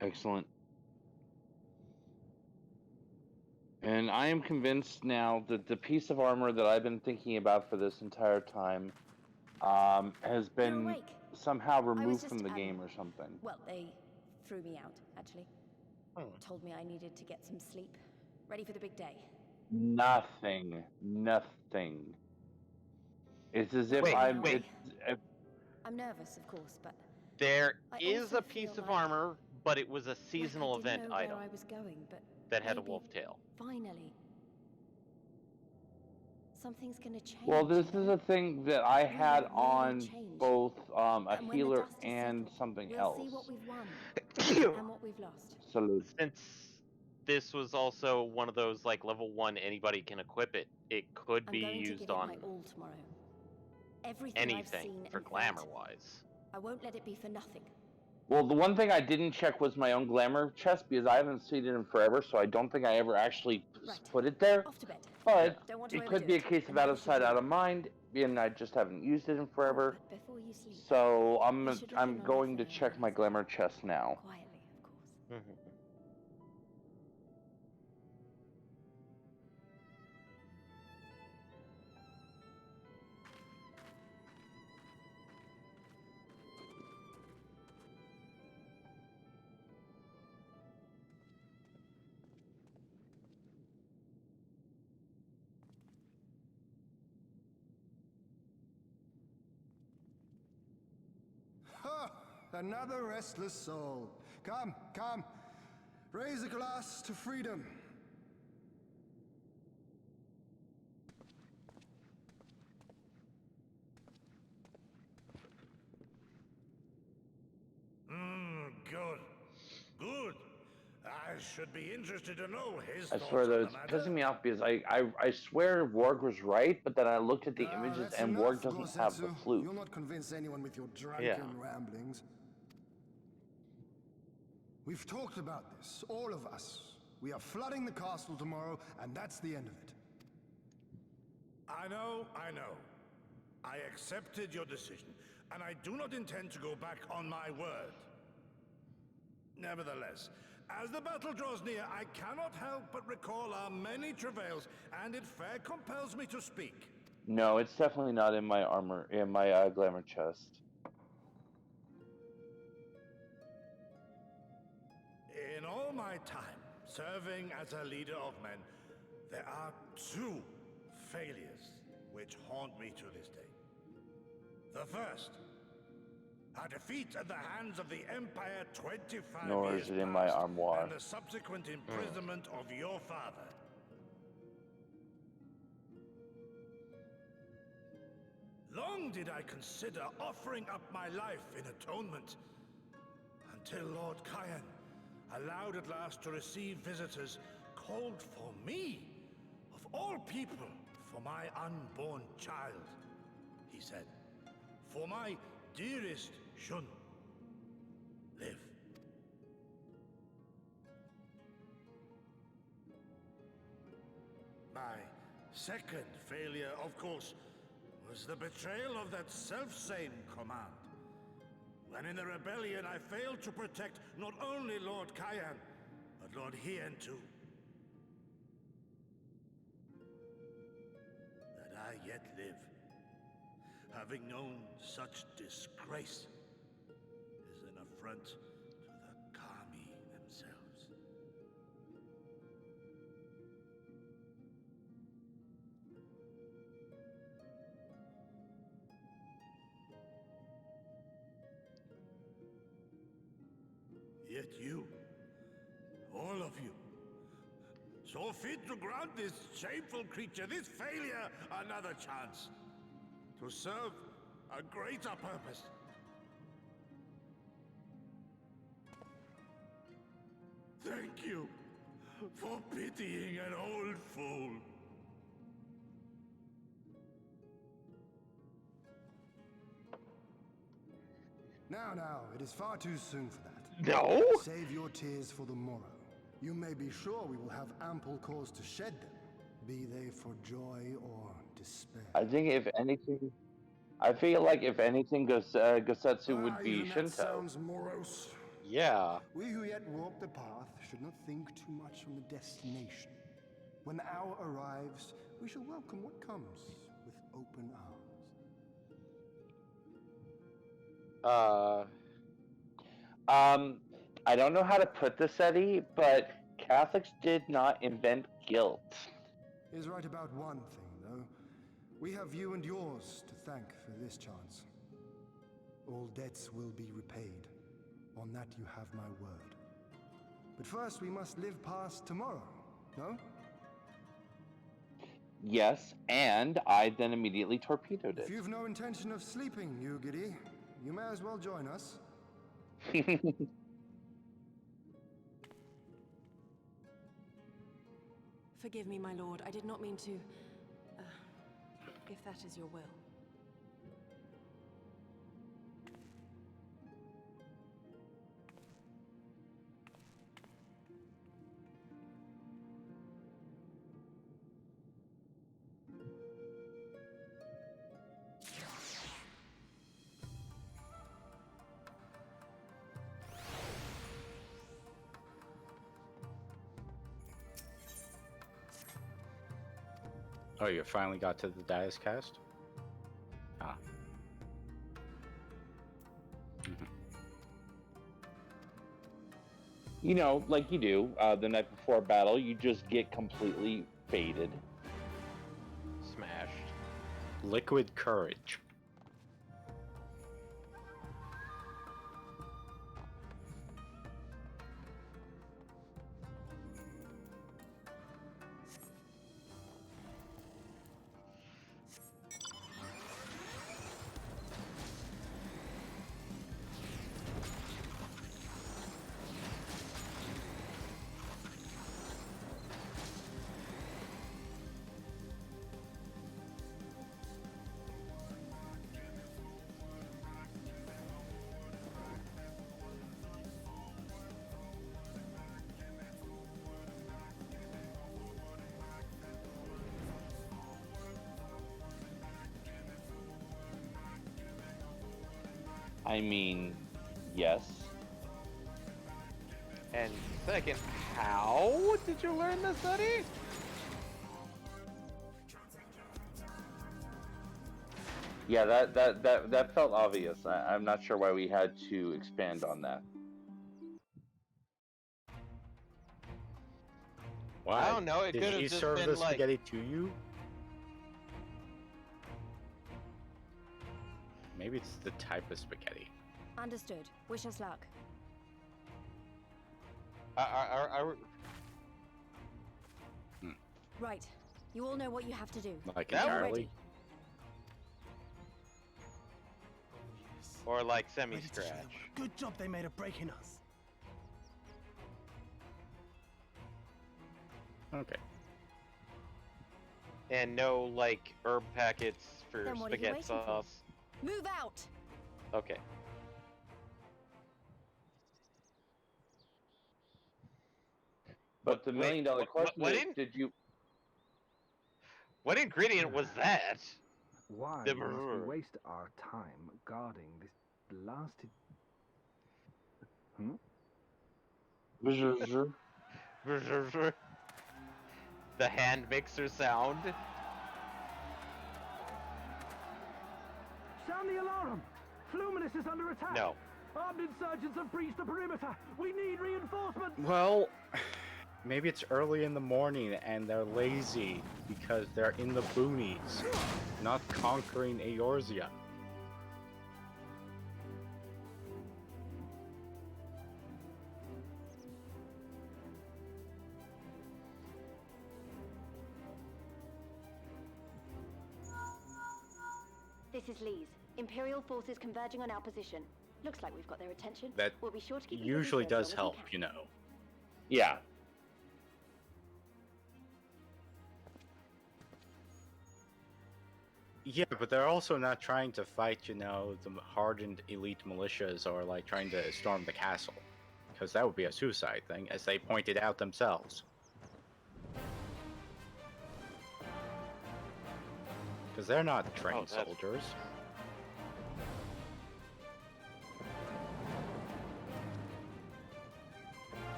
Excellent. And I am convinced now that the piece of armor that I've been thinking about for this entire time has
You're
been
awake.
somehow
I was
removed
just,
from the game or something.
Well, they threw me out, actually.
Hmm.
Told me I needed to get some sleep. Ready for the big day.
Nothing. Nothing. It's as if
Wait,
I'm.
wait.
I'm nervous, of course, but
There
I
is
also
a piece
feel
of
like-
armor, but it was a
like
seasonal
I didn't
event
know
item
where I was going, but
that had a
maybe
wolf tail.
finally, something's gonna change.
Well, this
you
is
know?
a thing that I
Really,
had
really
on
change.
both a
And when the
healer
dust is
and
settled,
something
we'll
else.
see what we've won and what we've lost.
Salute.
Since this was also one of those like level 1 anybody can equip it, it could
I'm
be
going to
used
give it
on
my all tomorrow. Everything I've
anything
seen
for
and
glamour
felt,
wise.
I won't let it be for nothing.
Well, the one thing I didn't check was my own glamour chest because I haven't seen it in forever, so I don't think I ever actually
Right.
put it there.
Off to bed.
But
Don't want to
it could
overdo
be a
it.
case of
and
out
neither
of
should
sight,
you.
out of mind, and I just haven't used it in forever.
Oh, but before you sleep,
So
you should look in
I'm
on
going to
Nathaniel
check my
and
glamour chest now.
quietly, of course.
Ha! Another restless soul. Come, come. Raise a glass to freedom.
Good. Good. As should be interested to know his
I
thoughts
swear
on
though,
the
it's
matter.
pissing me off because I swear Warg was right, but then I looked at the images
That's
and
enough,
Warg doesn't have the
Gosetsu.
flute.
You'll not convince anyone with your drunken
Yeah.
ramblings. We've talked about this, all of us. We are flooding the castle tomorrow, and that's the end of it.
I know. I accepted your decision, and I do not intend to go back on my word. Nevertheless, as the battle draws near, I cannot help but recall our many travails, and it fair compels me to speak.
No, it's definitely not in my armor, in my glamour chest.
In all my time serving as a leader of men, there are two failures which haunt me to this day. The first, a defeat at the hands of the Empire 25
Nor
years
is it in my
past,
armoire.
and the subsequent imprisonment of your father. Long did I consider offering up my life in atonement, until Lord Kyan allowed at last to receive visitors called for me, of all people, for my unborn child, he said. For my dearest Shun, live. My second failure, of course, was the betrayal of that self-same command. When in the rebellion I failed to protect not only Lord Kyan, but Lord Hien too. That I yet live, having known such disgrace, is an affront to the Kami themselves. Yet you, all of you, saw fit to grant this shameful creature, this failure, another chance to serve a greater purpose. Thank you for pitying an old fool.
Now, it is far too soon for that.
No?
Save your tears for the morrow. You may be sure we will have ample cause to shed them, be they for joy or despair.
I think if anything, I feel like if anything, Gosetsu would be
Even that
Shinto.
sounds morose.
Yeah.
We who yet walk the path should not think too much on the destination. When the hour arrives, we shall welcome what comes with open arms.
I don't know how to put this, Eddie, but Catholics did not invent guilt.
Is right about one thing, though. We have you and yours to thank for this chance. All debts will be repaid. On that you have my word. But first we must live past tomorrow, no?
Yes, and I then immediately torpedoed
If
it.
you've no intention of sleeping, Yugiri, you may as well join us.
Forgive me, my lord. I did not mean to... if that is your will.
Oh, you finally got to the Dias cast? Ah.
You know, like you do, the night before battle, you just get completely faded.
Smashed.
Liquid courage.
I mean, yes.
And second, how did you learn the study?
Yeah, that felt obvious. I'm not sure why we had to expand on that.
Why?
I don't know. It
Did
could
she
have just
serve
been
the
like.
spaghetti to you? Maybe it's the type of spaghetti.
Understood. Wish us luck. Right. You all know what you have to do.
Like
That
entirely?
ready.
Or like
Ready to show
semi-scratch.
them what a good job they made of breaking us.
Okay.
And no like herb packets for
Then what are you
spaghetti
waiting for?
sauce.
Move out.
Okay.
But the million-dollar question
what
is, did you?
What ingredient was that?
Why
The
must we
brr.
waste our time guarding this blasted...
The hand mixer sound.
Sound the alarm! Fluminous is under attack!
No.
Armed insurgents have breached the perimeter! We need reinforcements!
Well, maybe it's early in the morning and they're lazy because they're in the boonies, not conquering Eorzea.
This is Lee's. Imperial forces converging on our position. Looks like we've got their attention.
That
We'll be sure to keep you
usually
busy for as
does
long as we
help,
can.
you know.
Yeah.
Yeah, but they're also not trying to fight, you know, the hardened elite militias or like trying to storm the castle. Because that would be a suicide thing, as they pointed out themselves. Because they're not trained
that's-
soldiers.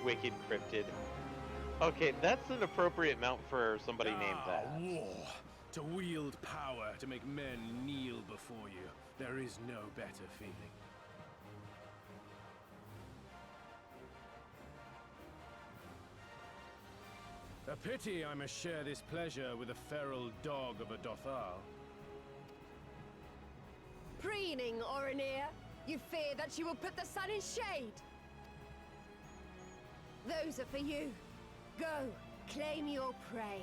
Wicked cryptid. Okay, that's an appropriate mount for somebody named that.
War. To wield power to make men kneel before you. There is no better feeling. A pity I must share this pleasure with a feral dog of a Dothal.
Preening, Oronir. You fear that she will put the sun in shade. Those are for you. Go, claim your prey.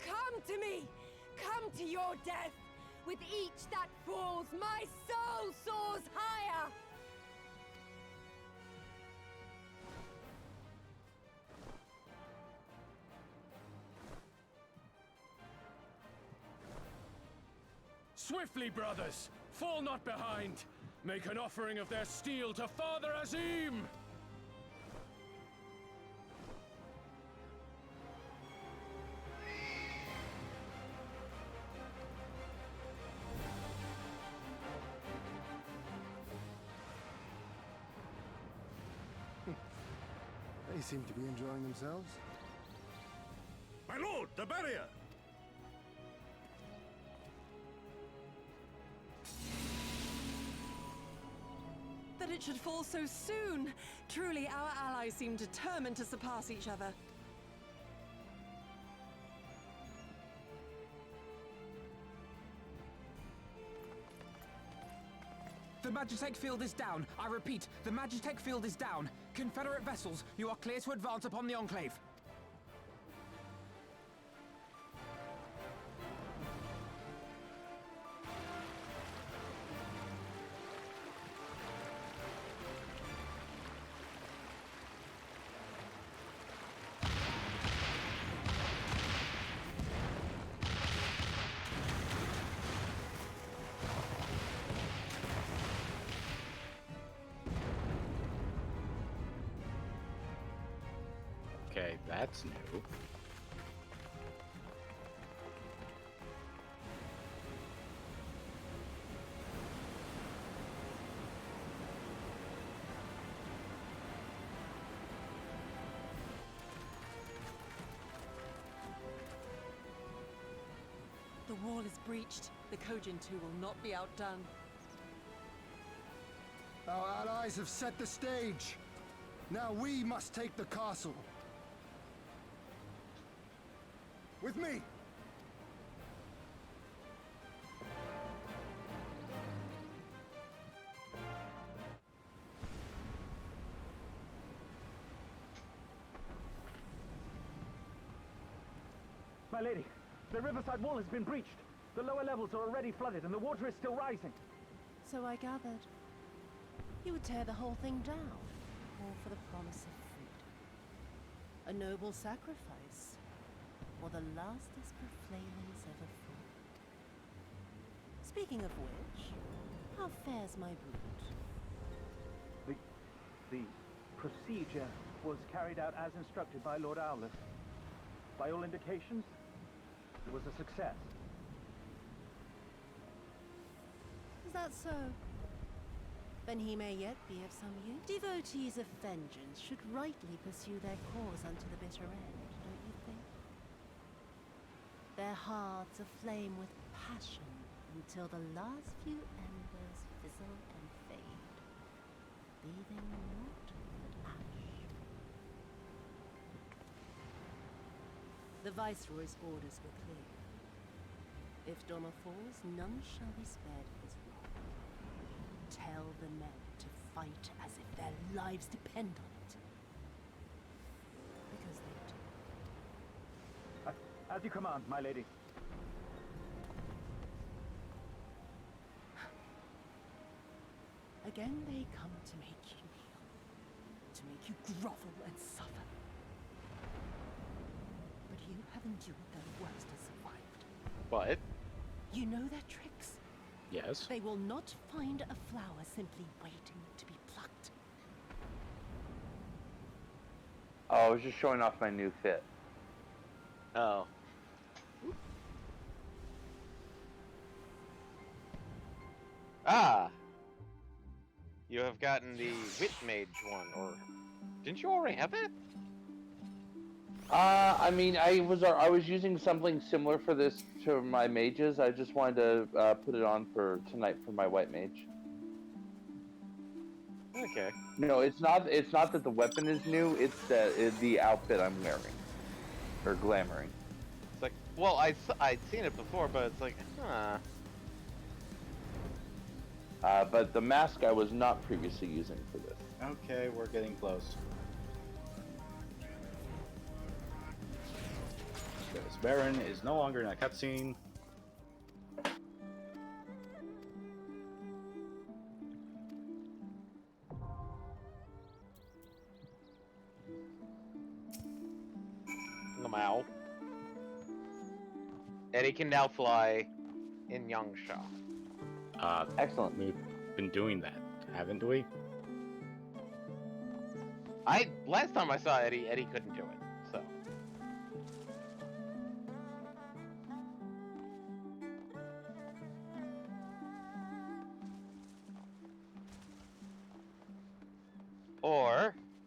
Come to me! Come to your death! With each that falls, my soul soars higher!
Swiftly, brothers! Fall not behind! Make an offering of their steel to Father Azim!
They seem to be enjoying themselves.
My lord, the barrier!
it should fall so soon. Truly, our allies seem determined to surpass each other.
The Magitech field is down. I repeat, the Magitech field is down. Confederate vessels, you are clear to advance upon the Enclave.
Okay, that's new.
The wall is breached. The Kojin 2 will not be outdone.
Our allies have set the stage. Now we must take the castle. With me!
My lady, the riverside wall has been breached. The lower levels are already flooded and the water is still rising.
So I gathered. You would tear the whole thing down, all for the promise of freedom. A noble sacrifice, or the last desperate flamings ever fought. Speaking of which, how fares my brood?
The procedure was carried out as instructed by Lord Owlet. By all indications, it was a success.
Is that so? Then he may yet be of some use. Devotees of vengeance should rightly pursue their cause unto the bitter end, don't you think? Their hearts aflame with passion until the last few embers fizzle and fade, leaving naught but ash. The Viceroy's orders were clear. If Doma falls, none shall be spared his wrath. Tell the men to fight as if their lives depend on it. Because they do.
As you command, my lady.
Again they come to make you kneel. To make you grovel and suffer. But you have endured their worst and survived.
What?
You know their tricks.
Yes.
They will not find a flower simply waiting to be plucked.
Oh, I was just showing off my new fit.
Oh. Ah! You have gotten the Wit Mage one, or didn't you already have it?
I mean, I was using something similar for this to my mages. I just wanted to put it on for tonight for my white mage.
Okay.
No, it's not that the weapon is new. It's the outfit I'm wearing or glamoring.
It's like, well, I'd seen it before, but it's like, huh.
But the mask I was not previously using for this.
Okay, we're getting close. Because Baron is no longer in a cutscene.
Lamau. Eddie can now fly in Yangsha.
Excellent.
We've been doing that, haven't we?
Last time I saw Eddie couldn't do it, so.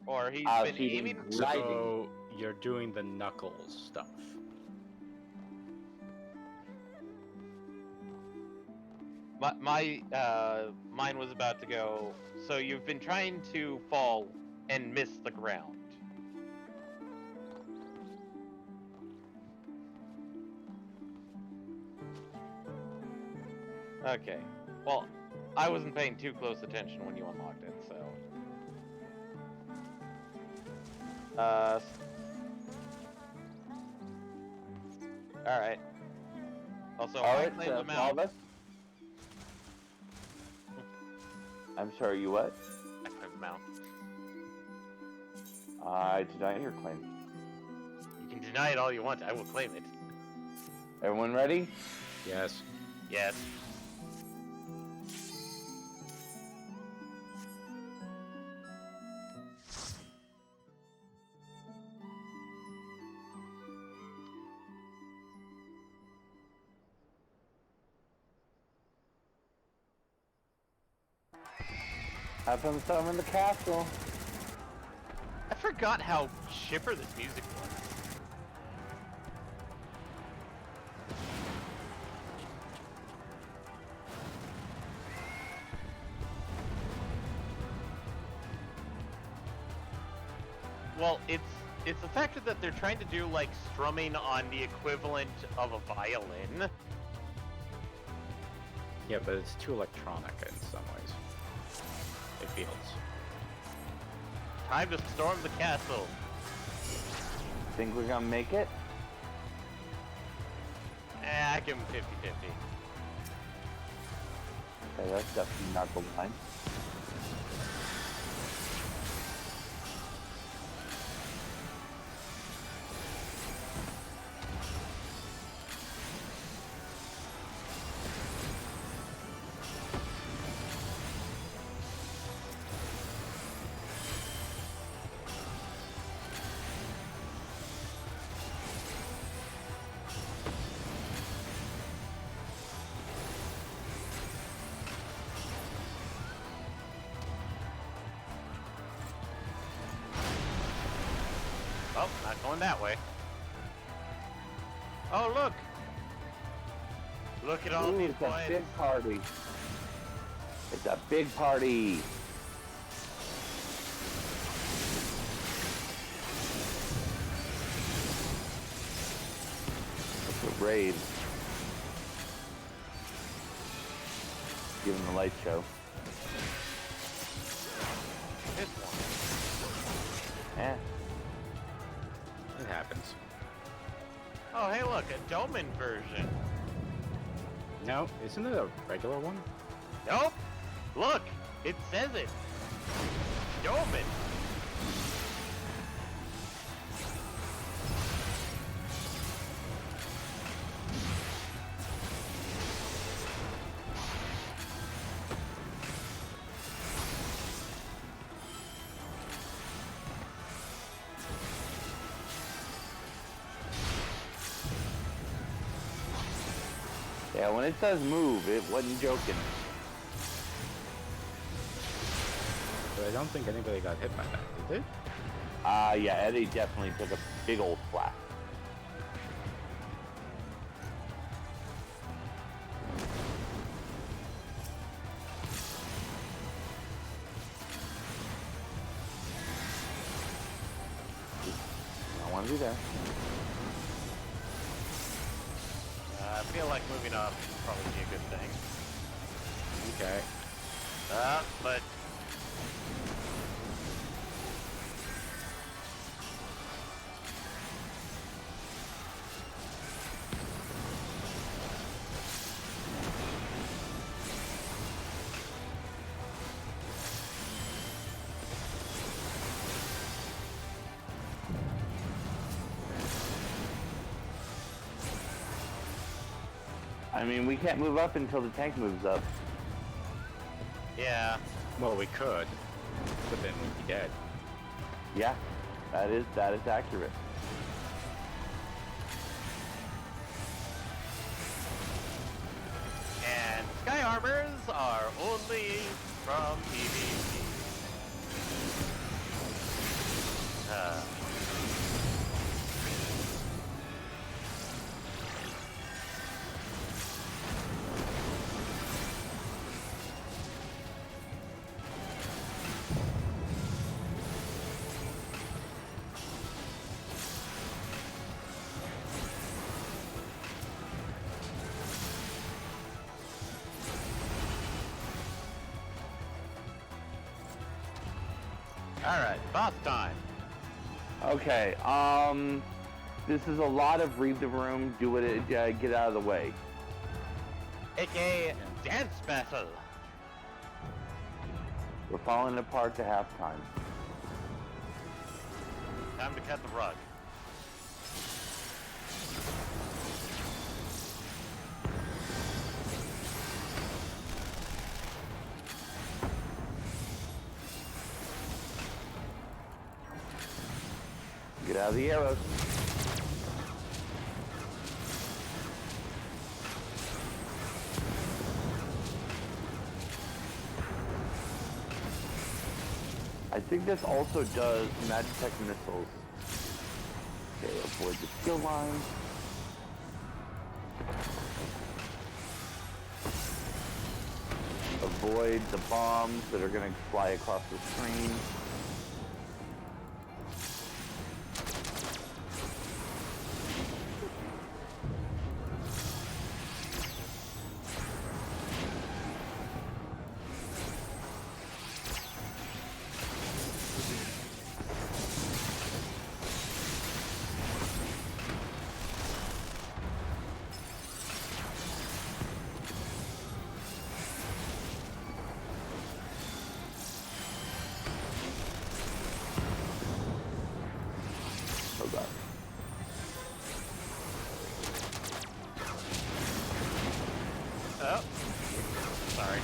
Or he's been aiming.
So you're doing the Knuckles stuff.
mine was about to go. So you've been trying to fall and miss the ground. Okay. Well, I wasn't paying too close attention when you unlocked it, so. All right. Also, I claimed them out.
I'm sorry, you what?
I claimed them out.
I deny your claim.
You can deny it all you want. I will claim it.
Everyone ready?
Yes.
Yes.
Have fun storming the castle.
I forgot how chipper this music was. Well, it's the fact that they're trying to do like strumming on the equivalent of a violin.
Yeah, but it's too electronic in some ways. It feels.
Time to storm the castle.
Think we're gonna make it?
I give him 50-50.
Okay, that's definitely not the line.
Oh, not going that way. Oh, look! Look at all these
it's a
coins.
big party. It's a big party. It's a raid. Give them the light show.
This one.
Eh.
It happens.
Oh, hey, look, a Doman version.
No, isn't it a regular one?
Nope. Look, it says it. Doman.
Yeah, when it says move, it wasn't joking.
But I don't think anybody got hit by that, did they?
Yeah, Eddie definitely took a big old flap. I want to be there.
I feel like moving up would probably be a good thing.
Okay.
But...
I mean, we can't move up until the tank moves up.
Yeah.
Well, we could, but then we'd be dead.
Yeah, that is accurate.
And sky armors are only from PvP. Alright, boss time.
Okay, this is a lot of read the room, do it, get out of the way.
AKA dance battle.
We're falling apart to halftime.
Time to cut the rug.
Get out of the arrows. I think this also does Magitech missiles. Okay, avoid the skill line. Avoid the bombs that are going to fly across the screen.
Oh, sorry.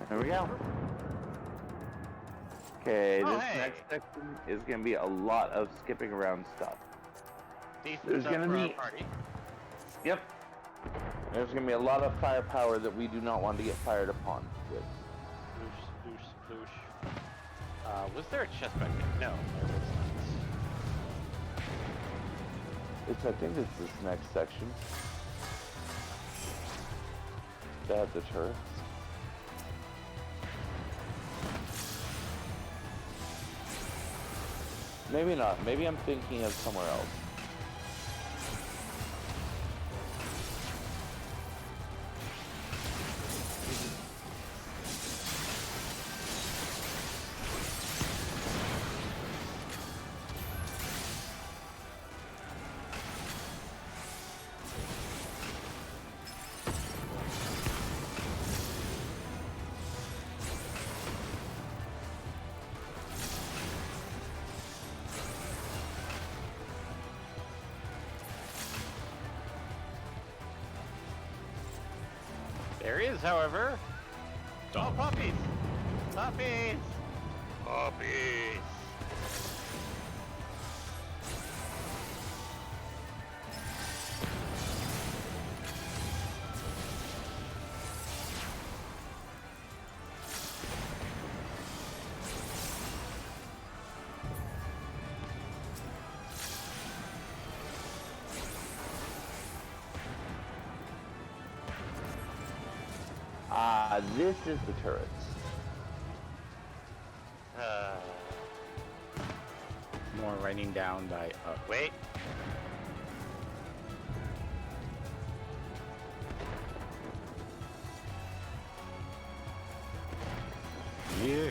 There we go. Okay,
Oh,
this
hey.
next section is going to be a lot of skipping around stuff.
Decent
There's
stuff
gonna
for our
be-
party.
Yep. There's going to be a lot of firepower that we do not want to get fired upon with.
Sploosh, sploosh, sploosh. Was there a chest back there? No, there was not.
I think it's this next section. They have the turrets. Maybe not. Maybe I'm thinking of somewhere else.
There is, however. Oh, puppies! Puppies! Puppies!
This is the turrets.
More writing down by.
Wait.
Yeah.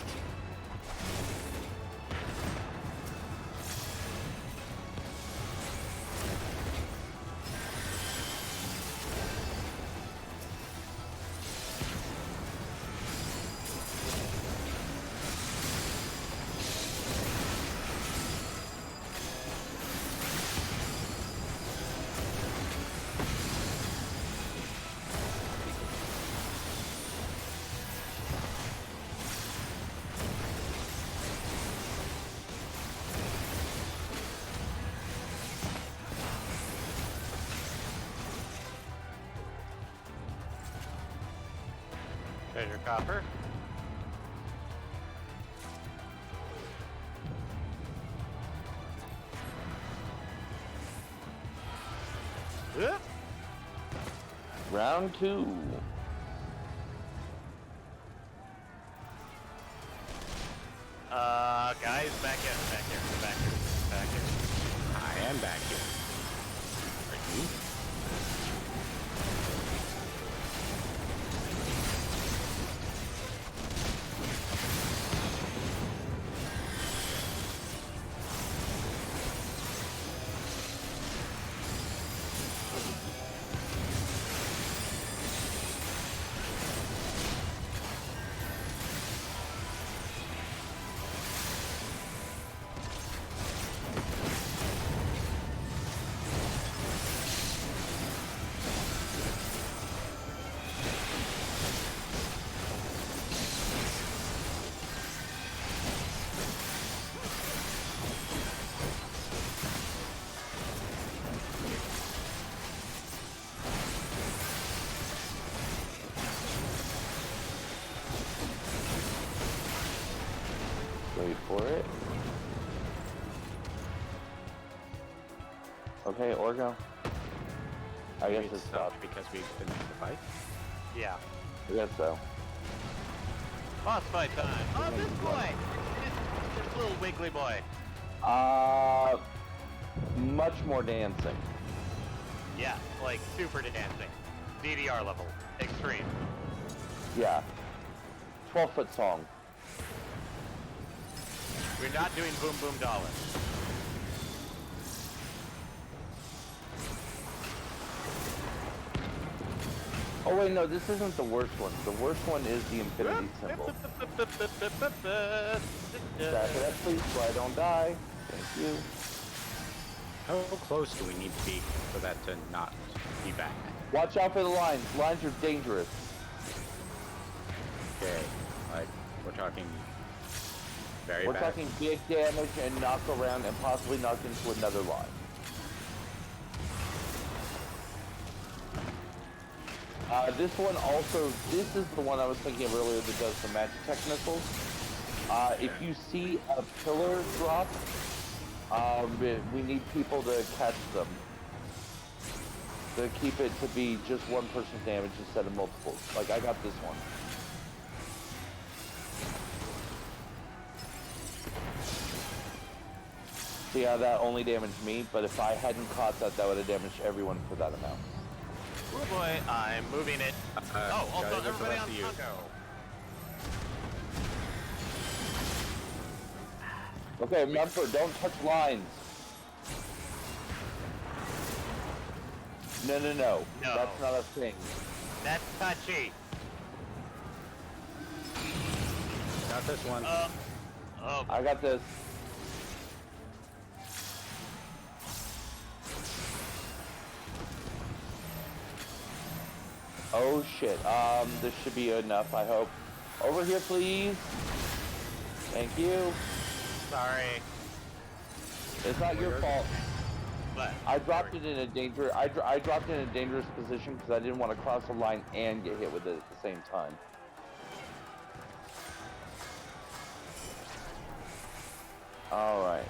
Treasure copper.
Round 2.
Guys, back here.
I am back here. Are you?
Wait for it. Okay, Orgo. I guess it's stopped.
Because we finished the fight?
Yeah.
I guess so.
Boss fight time. Oh, this boy! This little wiggly boy.
Much more dancing.
Yeah, like super dancing. DDR level. Extreme.
Yeah. 12-foot song.
We're not doing Boom Boom Dollar.
Oh wait, no, this isn't the worst one. The worst one is the infinity symbol. Back it up, please, so I don't die. Thank you.
How close do we need to be for that to not be back?
Watch out for the lines. Lines are dangerous.
Okay, like, we're talking very
We're
bad.
talking big damage and knock around and possibly knock into another line. This one also, this is the one I was thinking of earlier that does the Magitech missiles. If you see a pillar drop, we need people to catch them. To keep it to be just one person's damage instead of multiples. Like, I got this one. See how that only damaged me, but if I hadn't caught that, that would have damaged everyone for that amount.
Oh boy, I'm moving it. Also everybody on Funko.
Okay, remember, don't touch lines. No.
No.
That's not a thing.
That's touchy.
Got this one.
I got this. Oh shit. This should be enough, I hope. Over here, please. Thank you.
Sorry.
It's not your fault.
But
I dropped it in a I dropped it in a dangerous position because I didn't want to cross the line and get hit with it at the same time. Alright,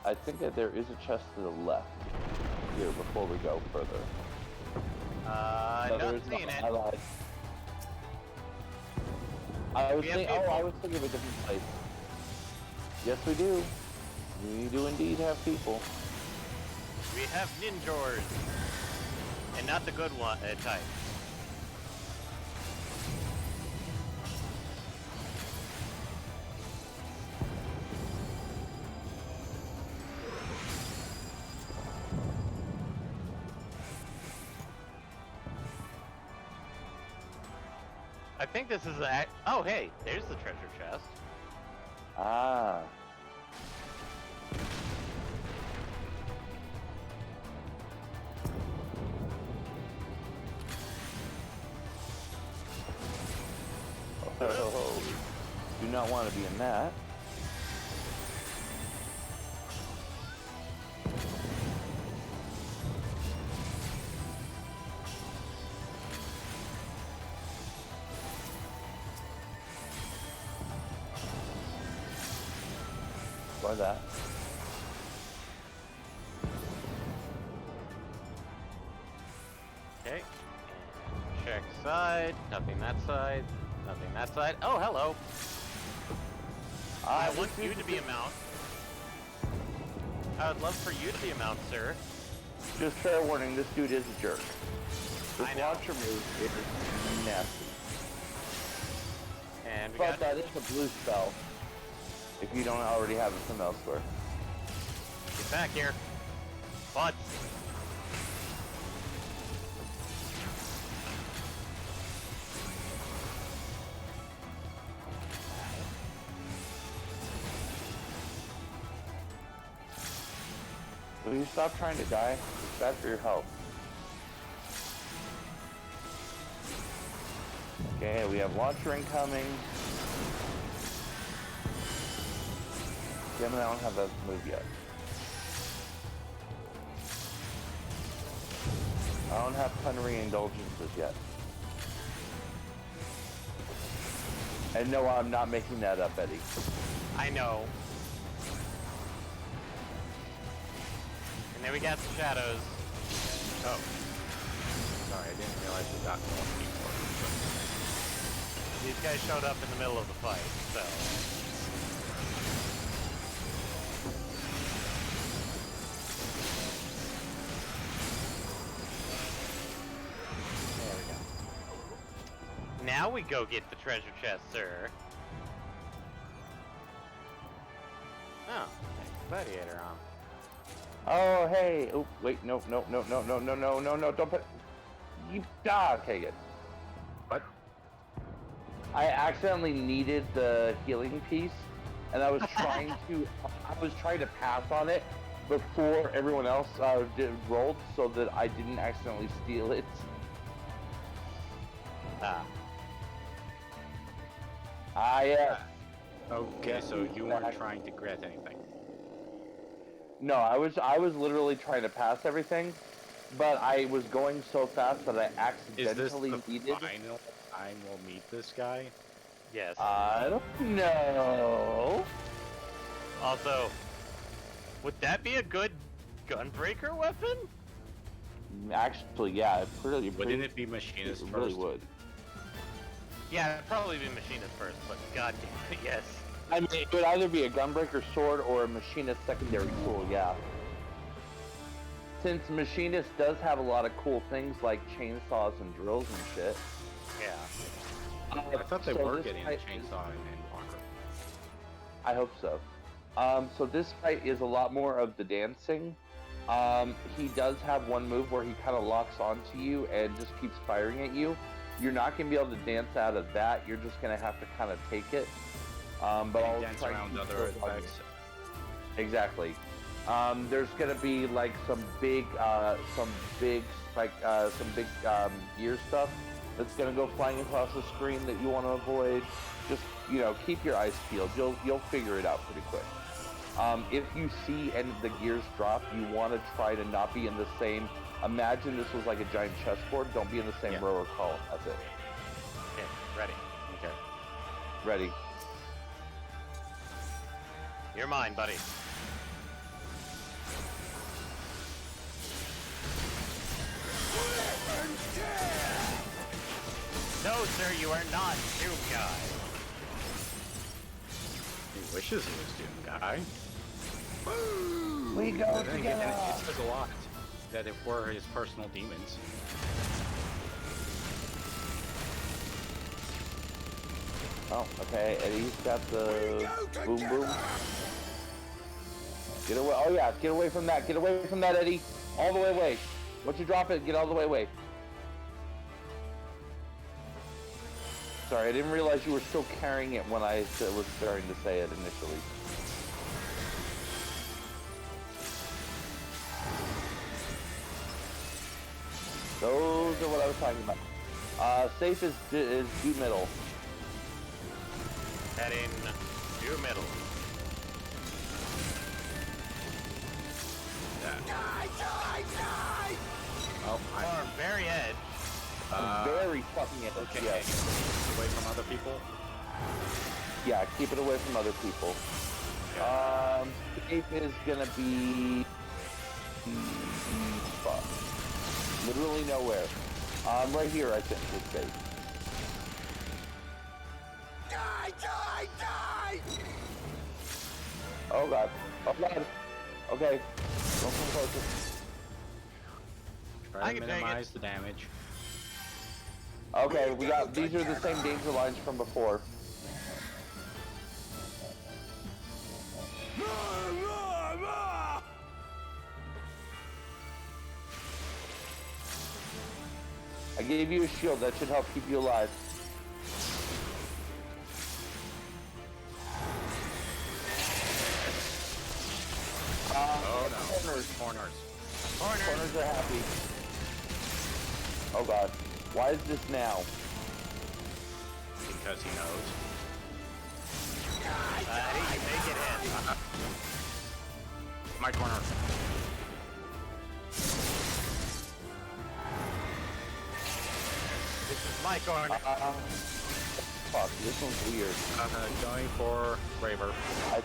I think that there is a chest to the left here before we go further.
Not seeing it.
I was thinking of a different place. Yes, we do. We do indeed have people.
We have ninjors. And not the good one type. I think this is oh hey, there's the treasure chest.
Ah. Oh, do not want to be in that. Why that?
Nothing that side. Nothing that side. Oh, hello. I want you to be a mount. I would love for you to be a mount, sir.
Just fair warning, this dude is a jerk. This
I know.
launcher move is nasty.
And we
But
got...
that is a blue spell. If you don't already have it from elsewhere.
Get back here. Butts.
Will you stop trying to die? It's bad for your health. Okay, we have launcher incoming. Damn it, I don't have that move yet. I don't have Thundering Indulgences yet. And no, I'm not making that up, Eddie.
I know. And then we got the shadows.
Oh. Sorry, I didn't realize we got more people.
These guys showed up in the middle of the fight, so... There we go. Now we go get the treasure chest, sir. Oh, gladiator on.
Oh, hey. Oh, wait, no, no, no, no, no, no, no, no, no, don't put... You... Ah, okay, good.
What?
I accidentally needed the healing piece, and I was trying to pass on it before everyone else rolled, so that I didn't accidentally steal it. Yes.
Okay,
Yes,
so you weren't
exactly.
trying to get anything.
No, I was literally trying to pass everything, but I was going so fast that I accidentally
Is this the
needed...
final time we'll meet this guy?
Yes.
I don't know.
Also, would that be a good gunbreaker weapon?
Actually, yeah,
Wouldn't it be machinist
it
first?
really would.
Yeah, it'd probably be machinist first, but goddamn it, yes.
I mean, it would either be a gunbreaker sword or a machinist secondary tool, yeah. Since machinist does have a lot of cool things like chainsaws and drills and shit.
Yeah.
I thought they
so
were
this
getting a
fight
chainsaw in Walker.
I hope so. So this fight is a lot more of the dancing. He does have one move where he kind of locks onto you and just keeps firing at you. You're not going to be able to dance out of that. You're just going to have to kind of take it. But I'll
Dance
try
around
to
other effects.
Exactly. There's going to be like some big spike, some big gear stuff that's going to go flying across the screen that you want to avoid. Just, you know, keep your eyes peeled. You'll figure it out pretty quick. If you see any of the gears drop, you want to try to not be in the same... Imagine this was like a giant chessboard. Don't be in the same row or column. That's it.
Okay, ready.
Okay.
Ready.
You're mine, buddy. No, sir, you are not Doom Guy.
He wishes he was Doom Guy.
We go
But then again,
together.
it says a lot that it were his personal demons.
Oh, okay. Eddie's got the boom boom. Get away. Oh yeah, get away from that. Get away from that, Eddie. All the way away. Once you drop it, get all the way away. Sorry, I didn't realize you were still carrying it when I was starting to say it initially. Those are what I was talking about. Safe is due middle.
Heading due middle.
Oh,
Or very edge.
Very fucking edge,
Okay,
yes.
away from other people.
Yeah, keep it away from other people. Safe is gonna be... fuck. Literally nowhere. Right here, I think, is safe.
Die! Die! Die!
Oh god. Oh god. Okay. Don't come closer.
Try
I
to
can take it.
minimize the damage.
Okay, we got. These are the same danger lines from before. I gave you a shield that should help keep you alive.
Oh no.
Corners.
Corners.
Corners are happy. Oh god. Why is this now?
Because he knows.
He can make it in.
My corner.
This is my corner.
Fuck, this one's weird.
Going for Raver.
I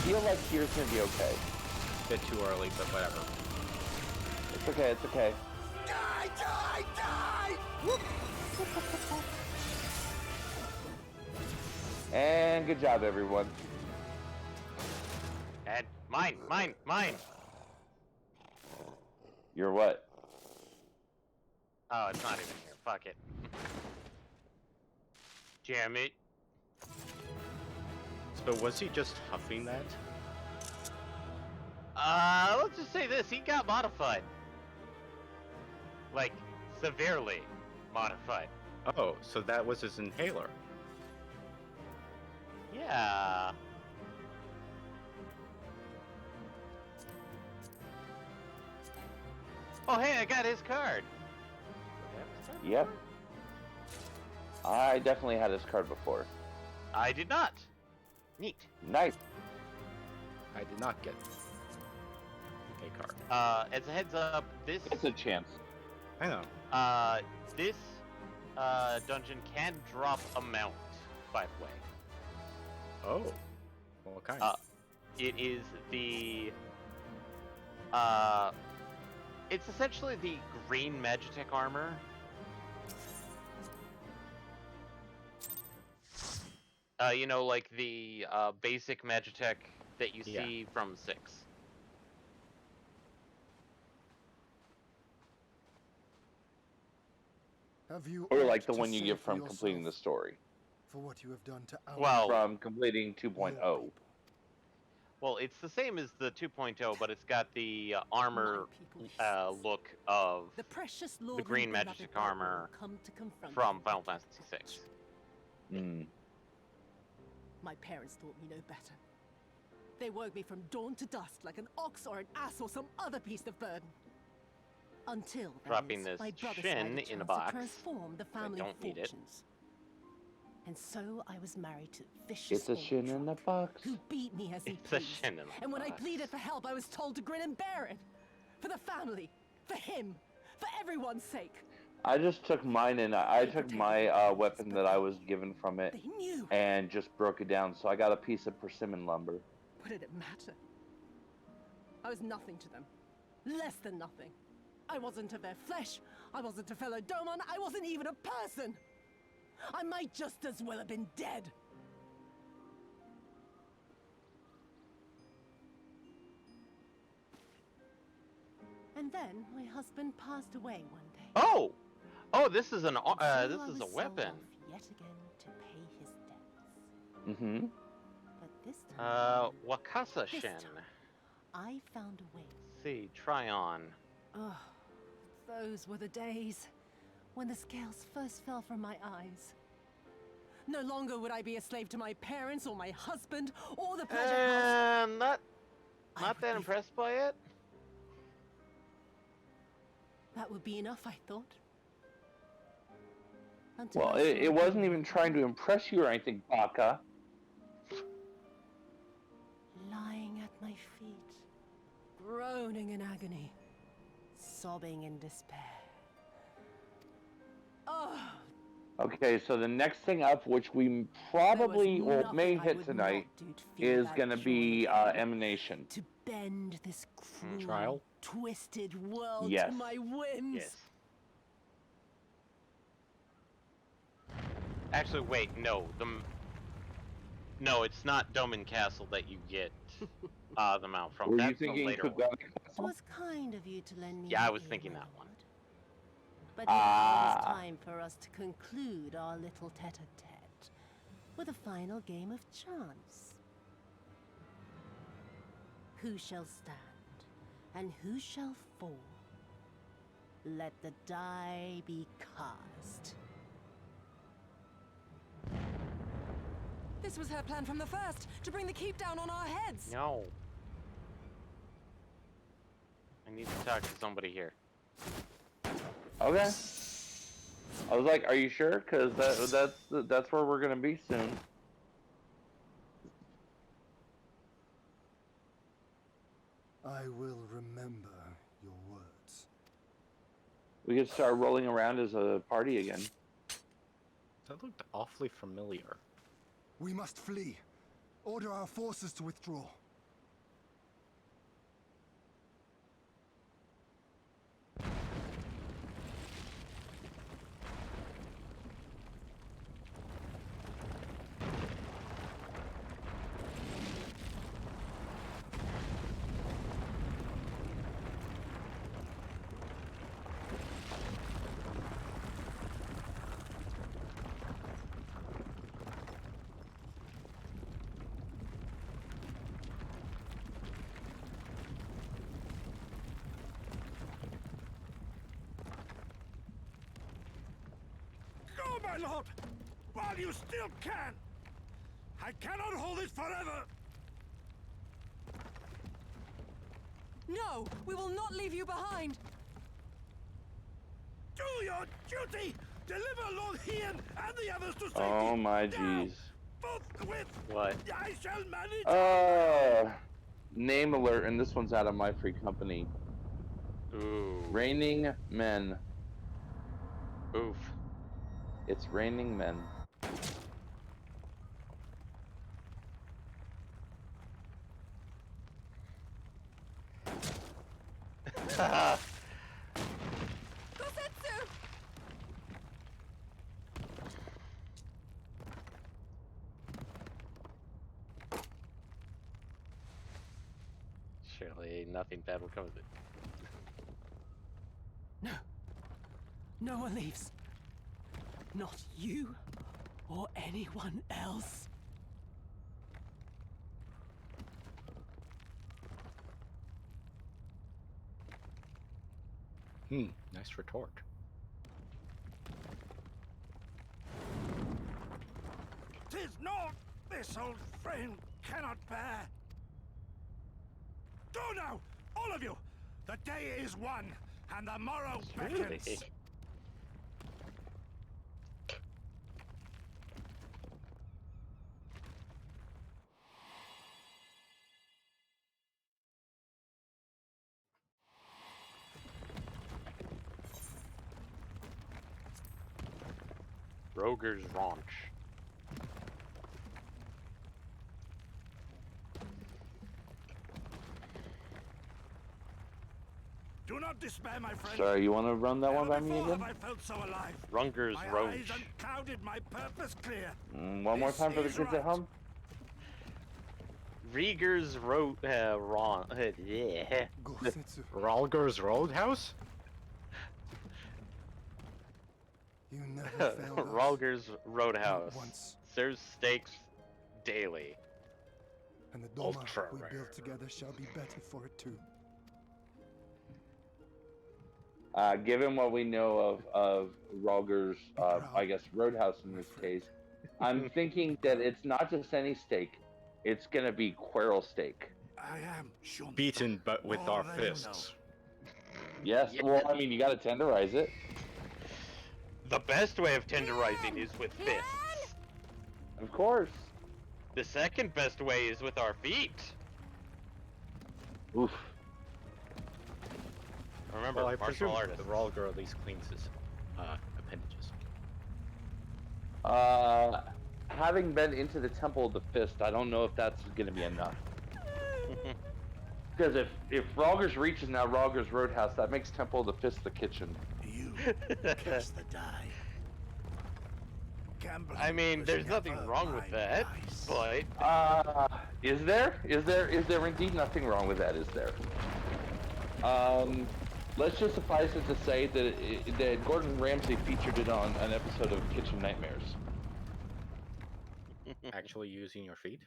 feel like here's gonna be okay.
Bit too early, but whatever.
It's okay, it's okay.
Die! Die! Die!
And good job, everyone.
And mine.
You're what?
Oh, it's not even here. Fuck it. Damn it.
So was he just huffing that?
Let's just say this. He got modified. Like, severely modified.
Oh, so that was his inhaler.
Yeah. Oh, hey, I got his card.
Yep. I definitely had this card before.
I did not. Neat.
Nice.
I did not get a card.
As a heads up, this
It's a chance.
I know.
this dungeon can drop a mount, by the way.
Oh. Well, what kind?
It is the it's essentially the green Magitech armor. You know, like the basic Magitech that you see from 6.
Have you
Or like
ought
the
to
one you
say
get
for
from completing the
yourself
story.
For what you have done to our
Well,
From completing 2.0.
well, it's the same as the 2.0, but it's got the armor look of
The precious
the
Lord
green
and beloved
Magitech
Lord
armor
will come to confront
from
you.
Final Fantasy 6.
Mm.
My parents taught me no better. They worked me from dawn to dusk like an ox or an ass or some other beast of burden. Until that
Dropping
is,
this
my brother
shin
had a
in a
chance
box.
to transform the family
don't need it.
fortunes. And so I was married to vicious
It's a
old
shin in the box.
who beat me as he
It's a
pleased.
shin in the
And when I
box.
pleaded for help, I was told to grin and bear it. For the family, for him, for everyone's sake.
I just took mine and I took my weapon that I was given from it
They knew.
and just broke it down. So I got a piece of persimmon lumber.
What did it matter? I was nothing to them. Less than nothing. I wasn't of their flesh. I wasn't a fellow Domon. I wasn't even a person. I might just as well have been dead. And then my husband passed away one day.
Oh! Oh, this is an
And so
this
I
is
was
a
sold
weapon.
off yet again to pay his debts.
Mm-hmm.
But this time,
Wakasa
this
Shin.
time, I found a way.
Let's see, try on.
Oh, those were the days when the scales first fell from my eyes. No longer would I be a slave to my parents or my husband or the pleasure house.
Not that impressed by it.
That would be enough, I thought. Until
Well,
I
it
saw
wasn't
you
even trying to impress you or anything, Baka.
lying at my feet, groaning in agony, sobbing in despair. Oh,
Okay, so the next thing up, which we probably or may hit tonight, is going to be Emanation.
to bend this cruel,
Trial?
twisted world
Yes.
to my whims.
Yes. Actually, wait, no. No, it's not Dome and Castle that you get the mount from.
Were
That's
you thinking
the later one.
Kugana
It
Castle?
was kind of you to lend me
Yeah,
your
I was
ear,
thinking
my
that one.
lord. But now it is
Ah.
time for us to conclude our little tete-a-tete with a final game of chance. Who shall stand and who shall fall? Let the die be cast.
This was her plan from the first, to bring the keep down on our heads.
No. I need to talk to somebody here.
Okay. I was like, are you sure? Because that's where we're gonna be soon.
I will remember your words.
We could start rolling around as a party again.
That looked awfully familiar.
We must flee. Order our forces to withdraw.
Go, my lord! While you still can! I cannot hold it forever!
No, we will not leave you behind.
Do your duty! Deliver Lord Hien and the others to safety!
Oh my
Now,
jeez.
forthwith!
What?
I shall manage!
Name alert, and this one's out of my free company.
Ooh.
Raining Men.
Oof.
It's Raining Men.
Gosetsu!
Surely nothing bad will come of it.
No. No one leaves. Not you or anyone else.
Nice retort.
Tis naught this old frame cannot bear. Go now, all of you! The day is won, and the morrow beckons.
Roger's Ranch.
Do not despair, my friend.
Sorry, you want to run that one by
Never
me
before
again?
have I felt so alive.
Runger's
My
Roach.
eyes unclouded, my purpose clear.
One more
This
time for the
is
kids at
right.
home.
Rieger's yeah.
Gosetsu,
Ralger's Roadhouse?
you never failed us.
Ralger's Roadhouse.
once.
Serves steaks daily.
And the Doma
Ultra
we
rare.
build together shall be better for it too.
Given what we know of Ralger's, I guess, Roadhouse in this case, I'm thinking that it's not just any steak. It's going to be Querl steak.
I am Shun.
Beaten, but with
More
our
than you know.
fists.
Yes, well, I mean, you got to tenderize it.
The best way of tenderizing is with fists.
Of course.
The second best way is with our feet.
Oof.
Remember,
Well, I presume
martial artist.
the Ralger at least cleans his appendages.
Having been into the Temple of the Fist, I don't know if that's going to be enough. Because if Ralger's Reach is now Ralger's Roadhouse, that makes Temple of the Fist the kitchen.
You cast the die. gambling
I mean,
was
there's nothing
never
wrong
my
with that,
vice.
but
Is there? Is there indeed nothing wrong with that? Is there? Let's just suffice it to say that Gordon Ramsay featured it on an episode of Kitchen Nightmares.
Actually using your feet?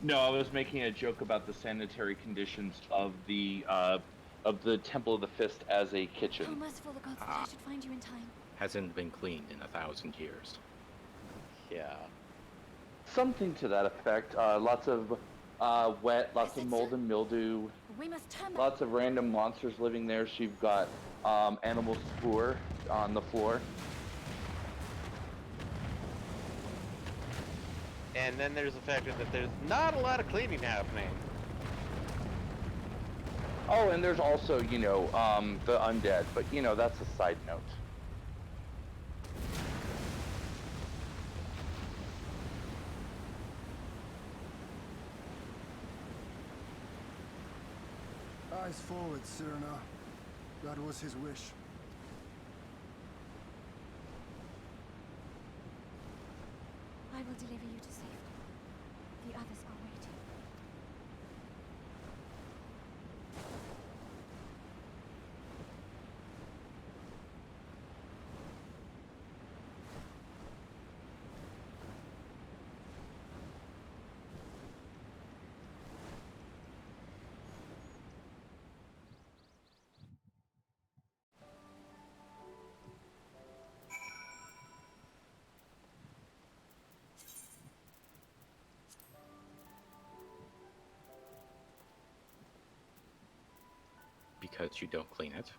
No, I was making a joke about the sanitary conditions of the Temple of the Fist as a
How
kitchen.
merciful the gods that I should find you in time.
Hasn't been cleaned in 1,000 years.
yeah.
Something to that effect. Lots of wet, lots of mold and mildew,
We must turn back.
lots of random monsters living there. So you've got animal spoor on the floor.
And then there's the factor that there's not a lot of cleaning happening.
Oh, and there's also, you know, the undead, but you know, that's a side note.
Eyes forward, Cyrano. That was his wish.
I will deliver you to safety. The others are waiting.
Because you don't clean it.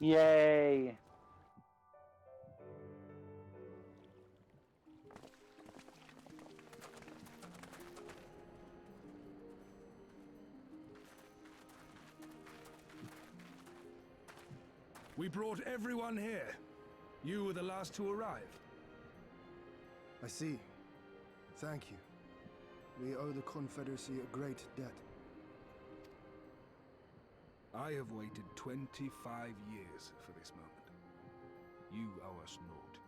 Yay!
We brought everyone here. You were the last to arrive.
I see. Thank you. We owe the Confederacy a great debt.
I have waited 25 years for this moment. You owe us naught.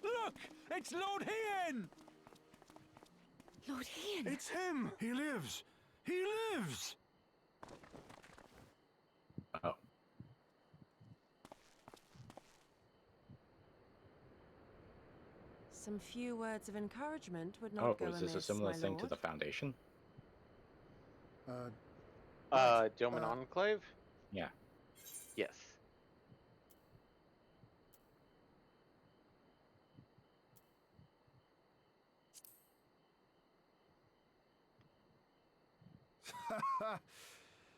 Look! It's Lord Hien!
Lord Hien!
It's him! He lives! He lives!
Oh.
Some few words of encouragement would
Oh,
not go
was this a
amiss,
similar
my
thing to
lord.
the Foundation?
Doman Enclave?
Yeah.
Yes.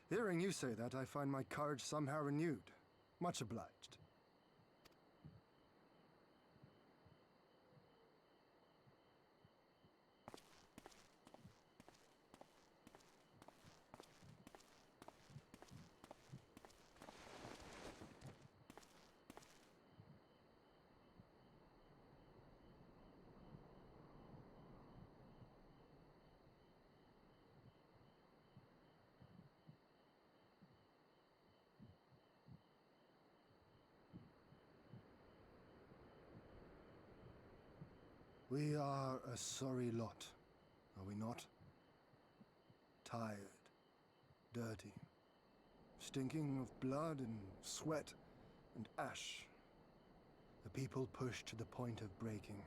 Hearing you say that, I find my courage somehow renewed. Much obliged. We are a sorry lot, are we not? Tired, dirty, stinking of blood and sweat and ash. The people pushed to the point of breaking.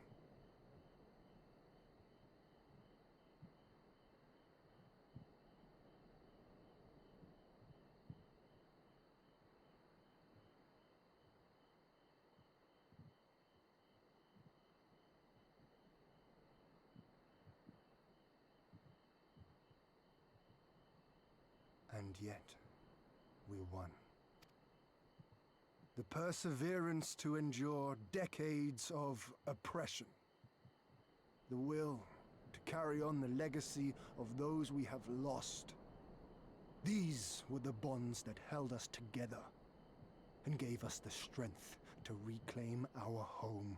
And yet, we won. The perseverance to endure decades of oppression. The will to carry on the legacy of those we have lost. These were the bonds that held us together and gave us the strength to reclaim our home.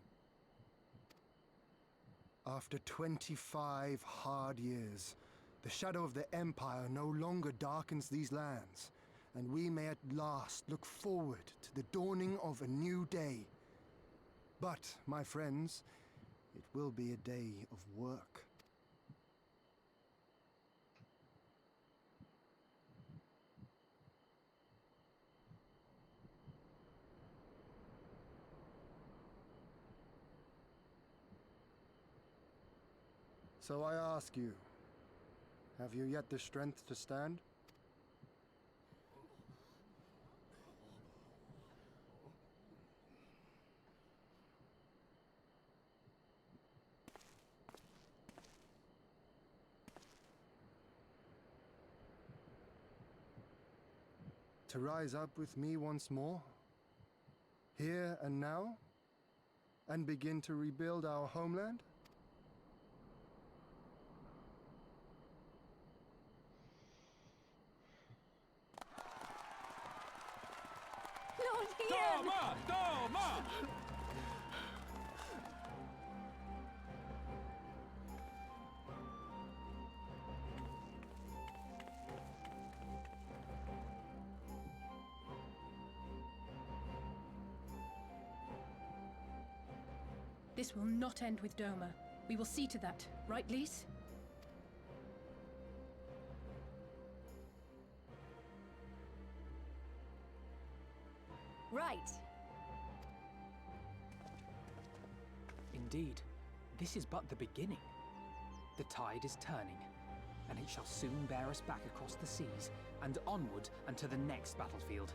After 25 hard years, the shadow of the Empire no longer darkens these lands, and we may at last look forward to the dawning of a new day. But, my friends, it will be a day of work. So I ask you, have you yet the strength to stand? To rise up with me once more? Here and now? And begin to rebuild our homeland?
Lord Hien!
Doma! Doma!
This will not end with Doma. We will see to that, right, Lise?
Right.
Indeed, this is but the beginning. The tide is turning, and it shall soon bear us back across the seas and onward and to the next battlefield.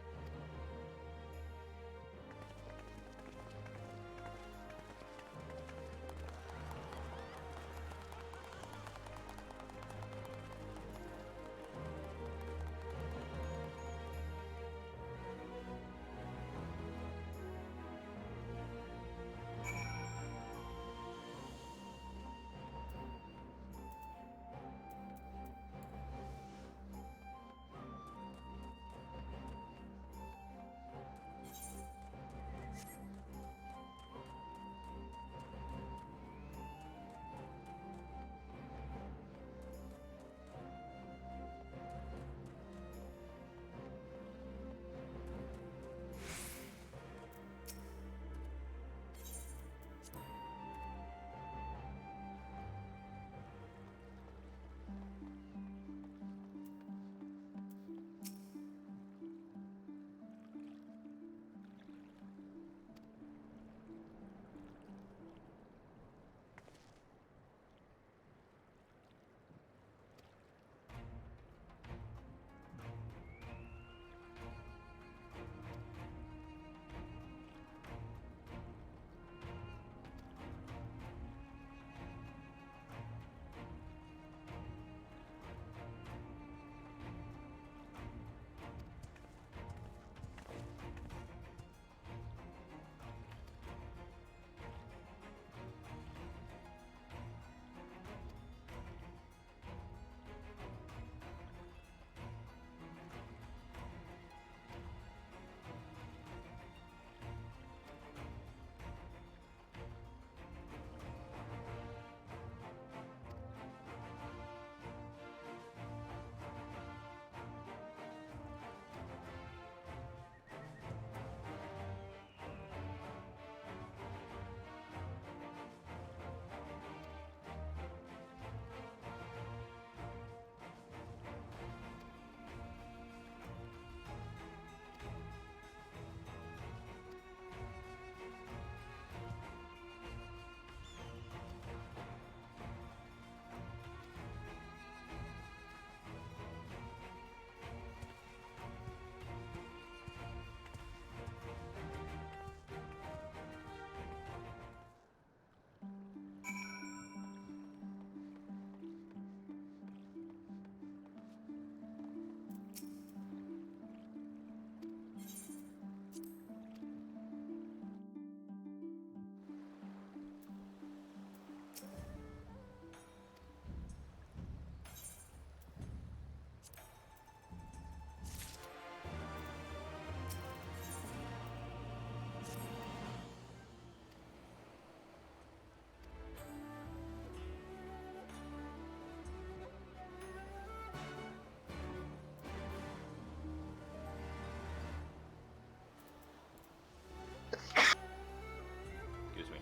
Excuse me.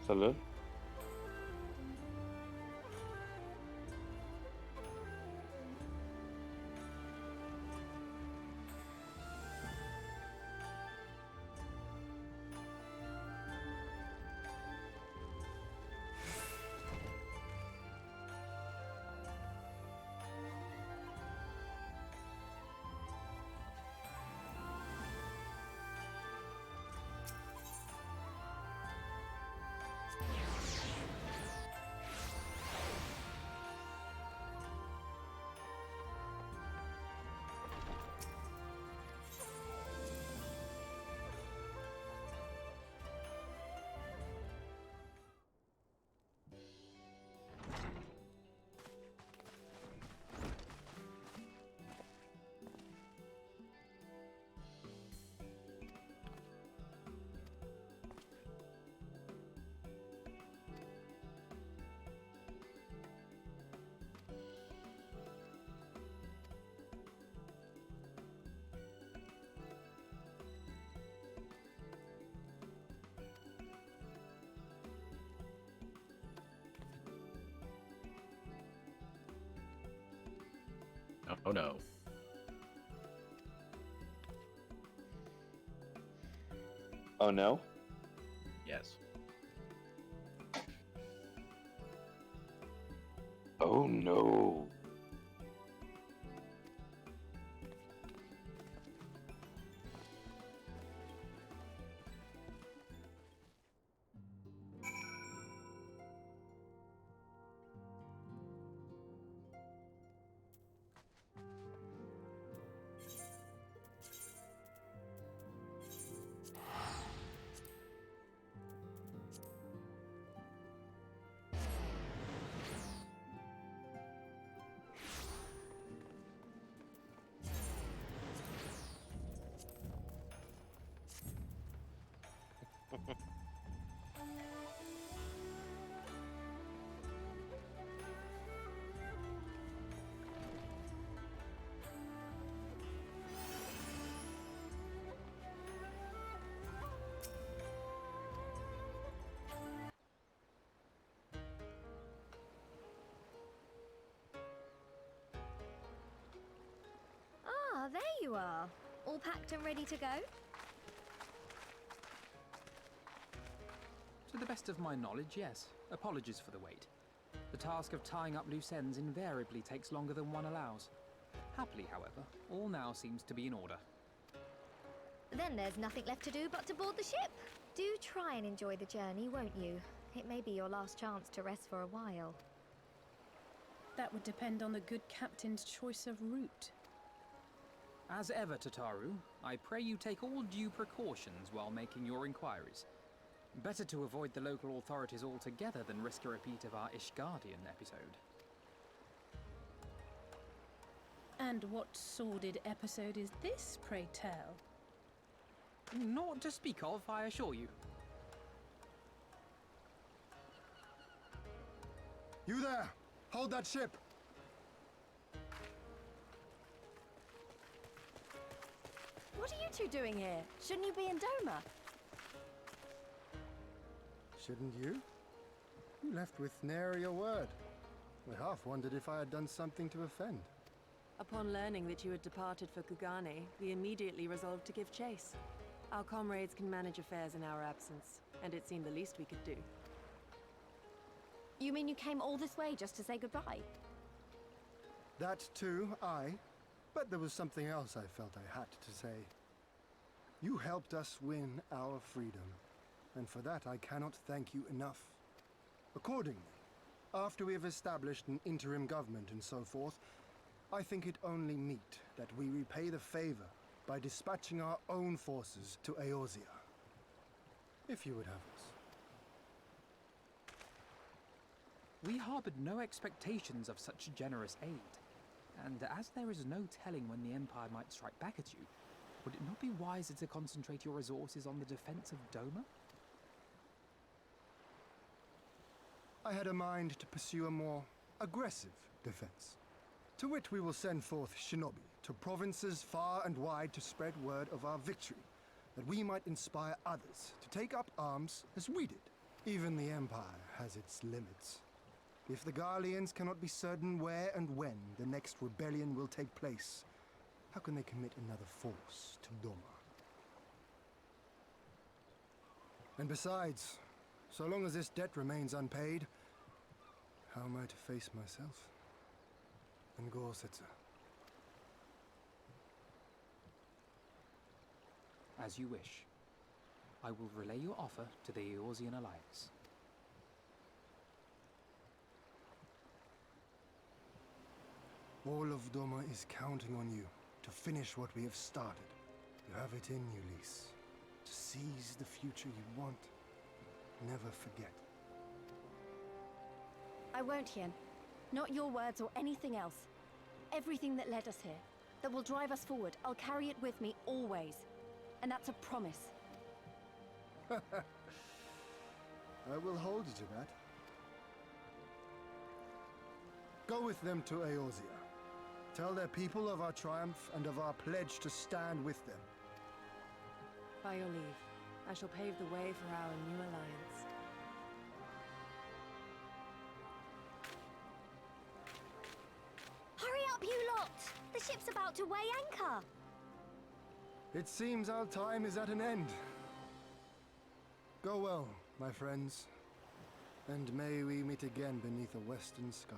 Salud.
Oh no.
Oh no?
Yes.
Oh no.
Ah, there you are. All packed and ready to go?
To the best of my knowledge, yes. Apologies for the wait. The task of tying up loose ends invariably takes longer than one allows. Happily, however, all now seems to be in order.
Then there's nothing left to do but to board the ship. Do try and enjoy the journey, won't you? It may be your last chance to rest for a while.
That would depend on the good captain's choice of route.
As ever, Tataru, I pray you take all due precautions while making your inquiries. Better to avoid the local authorities altogether than risk a repeat of our Ishgardian episode.
And what sordid episode is this, pray tell?
Naught to speak of, I assure you.
You there! Hold that ship!
What are you two doing here? Shouldn't you be in Doma?
Shouldn't you? You left with nary a word. I half wondered if I had done something to offend.
Upon learning that you had departed for Kugane, we immediately resolved to give chase. Our comrades can manage affairs in our absence, and it seemed the least we could do.
You mean you came all this way just to say goodbye?
That too, aye. But there was something else I felt I had to say. You helped us win our freedom, and for that I cannot thank you enough. Accordingly, after we have established an interim government and so forth, I think it only meet that we repay the favor by dispatching our own forces to Eorzea. If you would have us.
We harbored no expectations of such generous aid, and as there is no telling when the Empire might strike back at you, would it not be wiser to concentrate your resources on the defense of Doma?
I had a mind to pursue a more aggressive defense, to which we will send forth shinobi to provinces far and wide to spread word of our victory, that we might inspire others to take up arms as we did. Even the Empire has its limits. If the Garleans cannot be certain where and when the next rebellion will take place, how can they commit another force to Doma? And besides, so long as this debt remains unpaid, how am I to face myself and Gorsetzer?
As you wish. I will relay your offer to the Eorzean Alliance.
All of Doma is counting on you to finish what we have started. You have it in you, Lise. To seize the future you want. Never forget.
I won't, Hien. Not your words or anything else. Everything that led us here, that will drive us forward, I'll carry it with me always. And that's a promise.
I will hold you to that. Go with them to Eorzea. Tell their people of our triumph and of our pledge to stand with them.
By your leave, I shall pave the way for our new alliance.
Hurry up, you lot! The ship's about to weigh anchor!
It seems our time is at an end. Go well, my friends, and may we meet again beneath a western sky.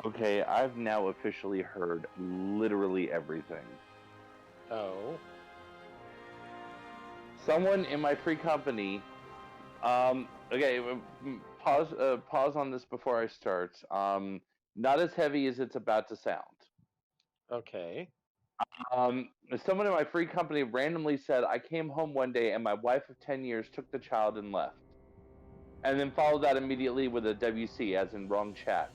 Okay, I've now officially heard literally everything.
Oh.
Someone in my free company. Okay, pause on this before I start. Not as heavy as it's about to sound.
Okay.
Someone in my free company randomly said, I came home one day and my wife of 10 years took the child and left. And then followed that immediately with a WC, as in wrong chat.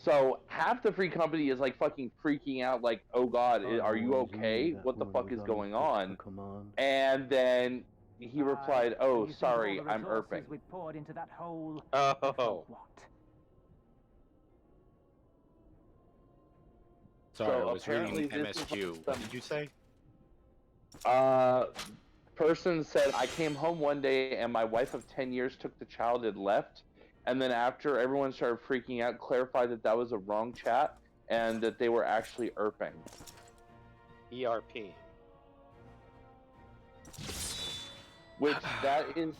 So half the free company is like fucking freaking out, like, oh god, are you okay? What the fuck is going on? And then he replied, oh, sorry, I'm irping.
We poured into that hole.
Oh.
What?
Sorry,
So
I was reading
apparently this is
MSQ. What did you say?
Person said, I came home one day and my wife of 10 years took the child and left. And then after everyone started freaking out, clarified that that was a wrong chat and that they were actually irping.
ERP.
Which that is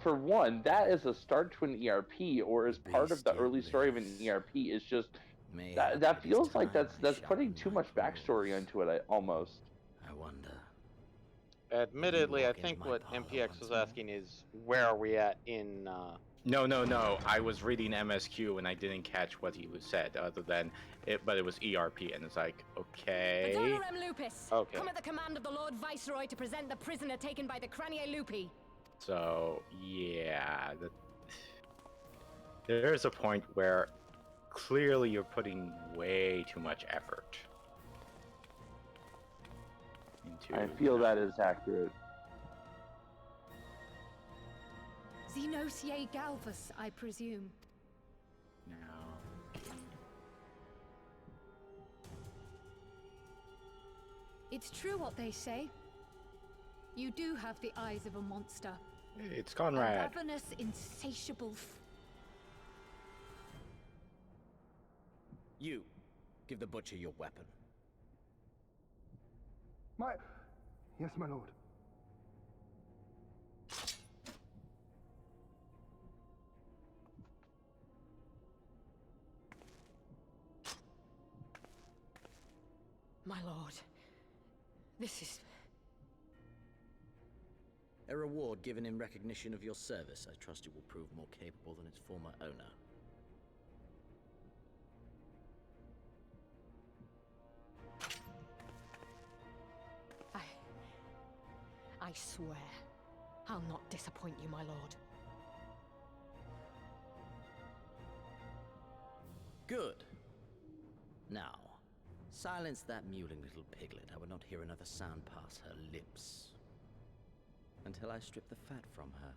for one, that is a start to an ERP or as part of the early story of an ERP is just that feels like that's putting too much backstory into it almost.
I wonder.
Admittedly, I think what MPX was asking is where are we at in
No. I was reading MSQ and I didn't catch what he said other than it, but it was ERP, and it's like, okay.
Adonorem Lupus.
Okay.
Come at the command of the Lord Viceroy to present the prisoner taken by the Cranie Lupi.
So yeah, there's a point where clearly you're putting way too much effort into.
I feel that is accurate.
Xenosier Galvus, I presume.
No.
It's true what they say. You do have the eyes of a monster.
It's
A
Conrad.
ravenous, insatiable.
You, give the butcher your weapon.
Yes, my lord.
My lord, this is...
A reward given in recognition of your service. I trust it will prove more capable than its former owner.
I swear, I'll not disappoint you, my lord.
Good. Now, silence that mewling little piglet. I would not hear another sound pass her lips. Until I strip the fat from her.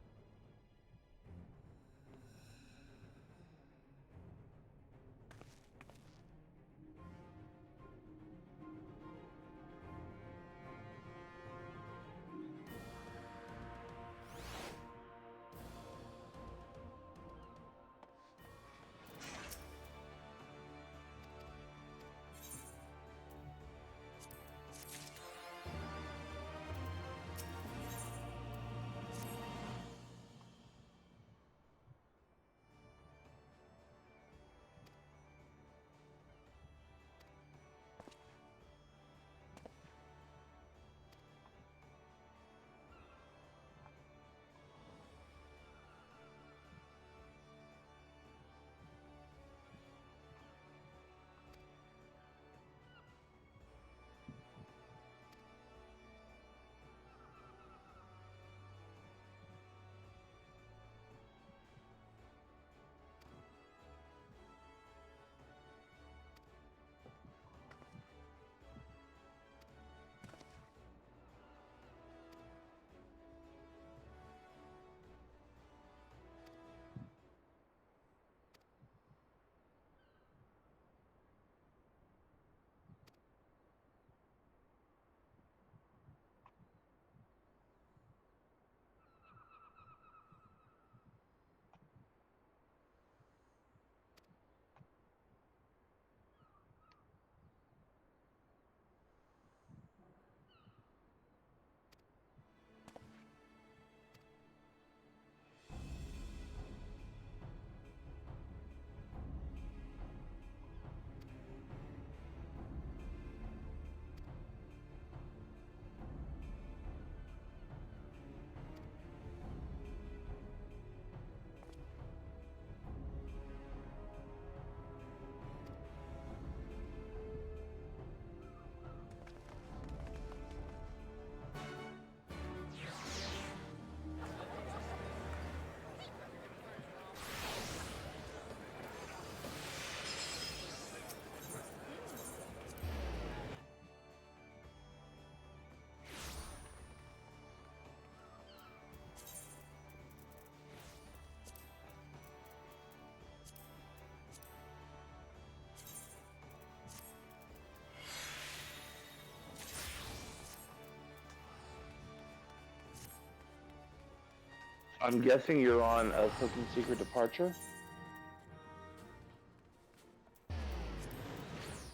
I'm guessing you're on a Cooking Secret Departure?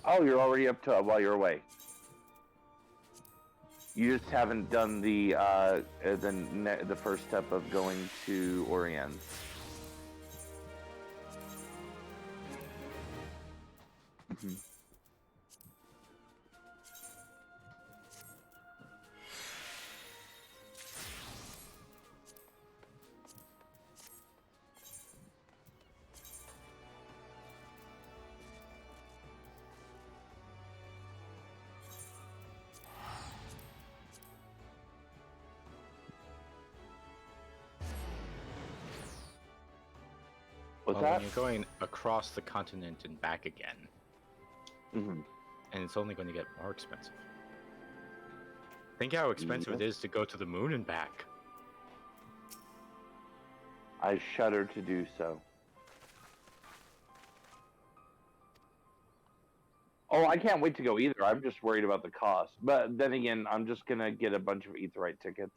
Oh, you're already up to it while you're away. You just haven't done the first step of going to Orion. Mm-hmm. What's
Well,
that?
when you're going across the continent and back again, and it's only going to get more expensive. Think how expensive it is to go to the moon and back.
I shudder to do so. Oh, I can't wait to go either. I'm just worried about the cost. But then again, I'm just going to get a bunch of Aetheryte tickets,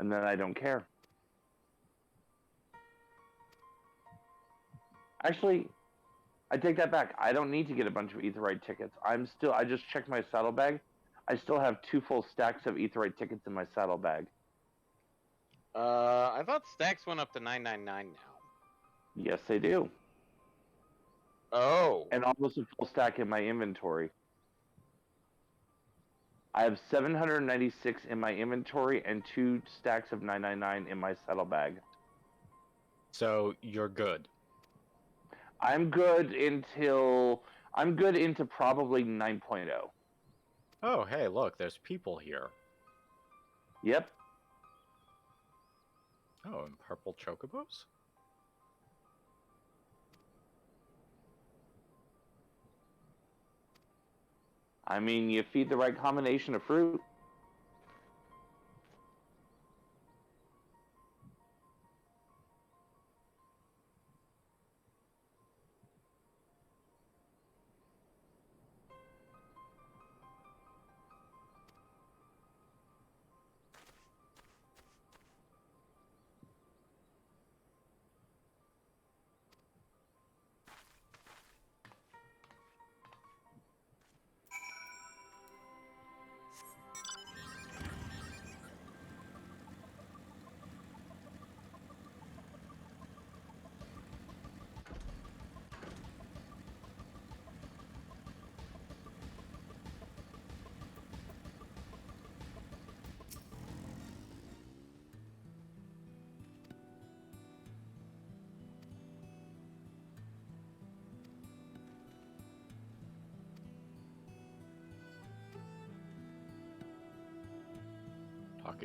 and then I don't care. Actually, I take that back. I don't need to get a bunch of Aetheryte tickets. I just checked my saddlebag. I still have 2 full stacks of Aetheryte tickets in my saddlebag.
I thought stacks went up to 999 now.
Yes, they do.
Oh.
And almost a full stack in my inventory. I have 796 in my inventory and 2 stacks of 999 in my saddlebag.
So you're good.
I'm good into probably 9.0.
Oh, hey, look, there's people here.
Yep.
Oh, and purple chocobos?
I mean, you feed the right combination of fruit.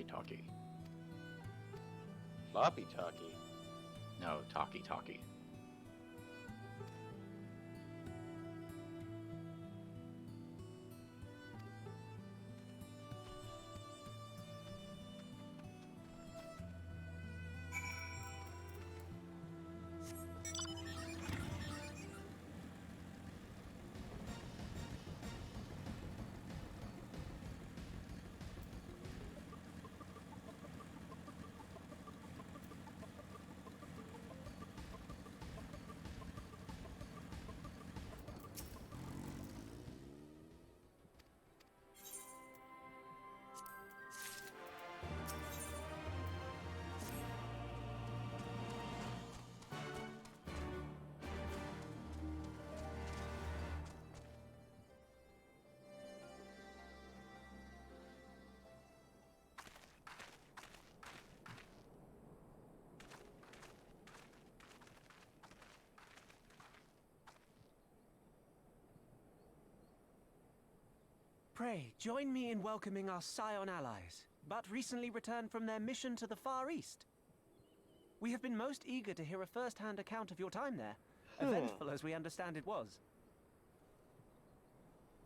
Talkie.
Floppy talkie.
No, talkie.
Pray, join me in welcoming our Scion allies, but recently returned from their mission to the Far East. We have been most eager to hear a first-hand account of your time there, eventful as we understand it was.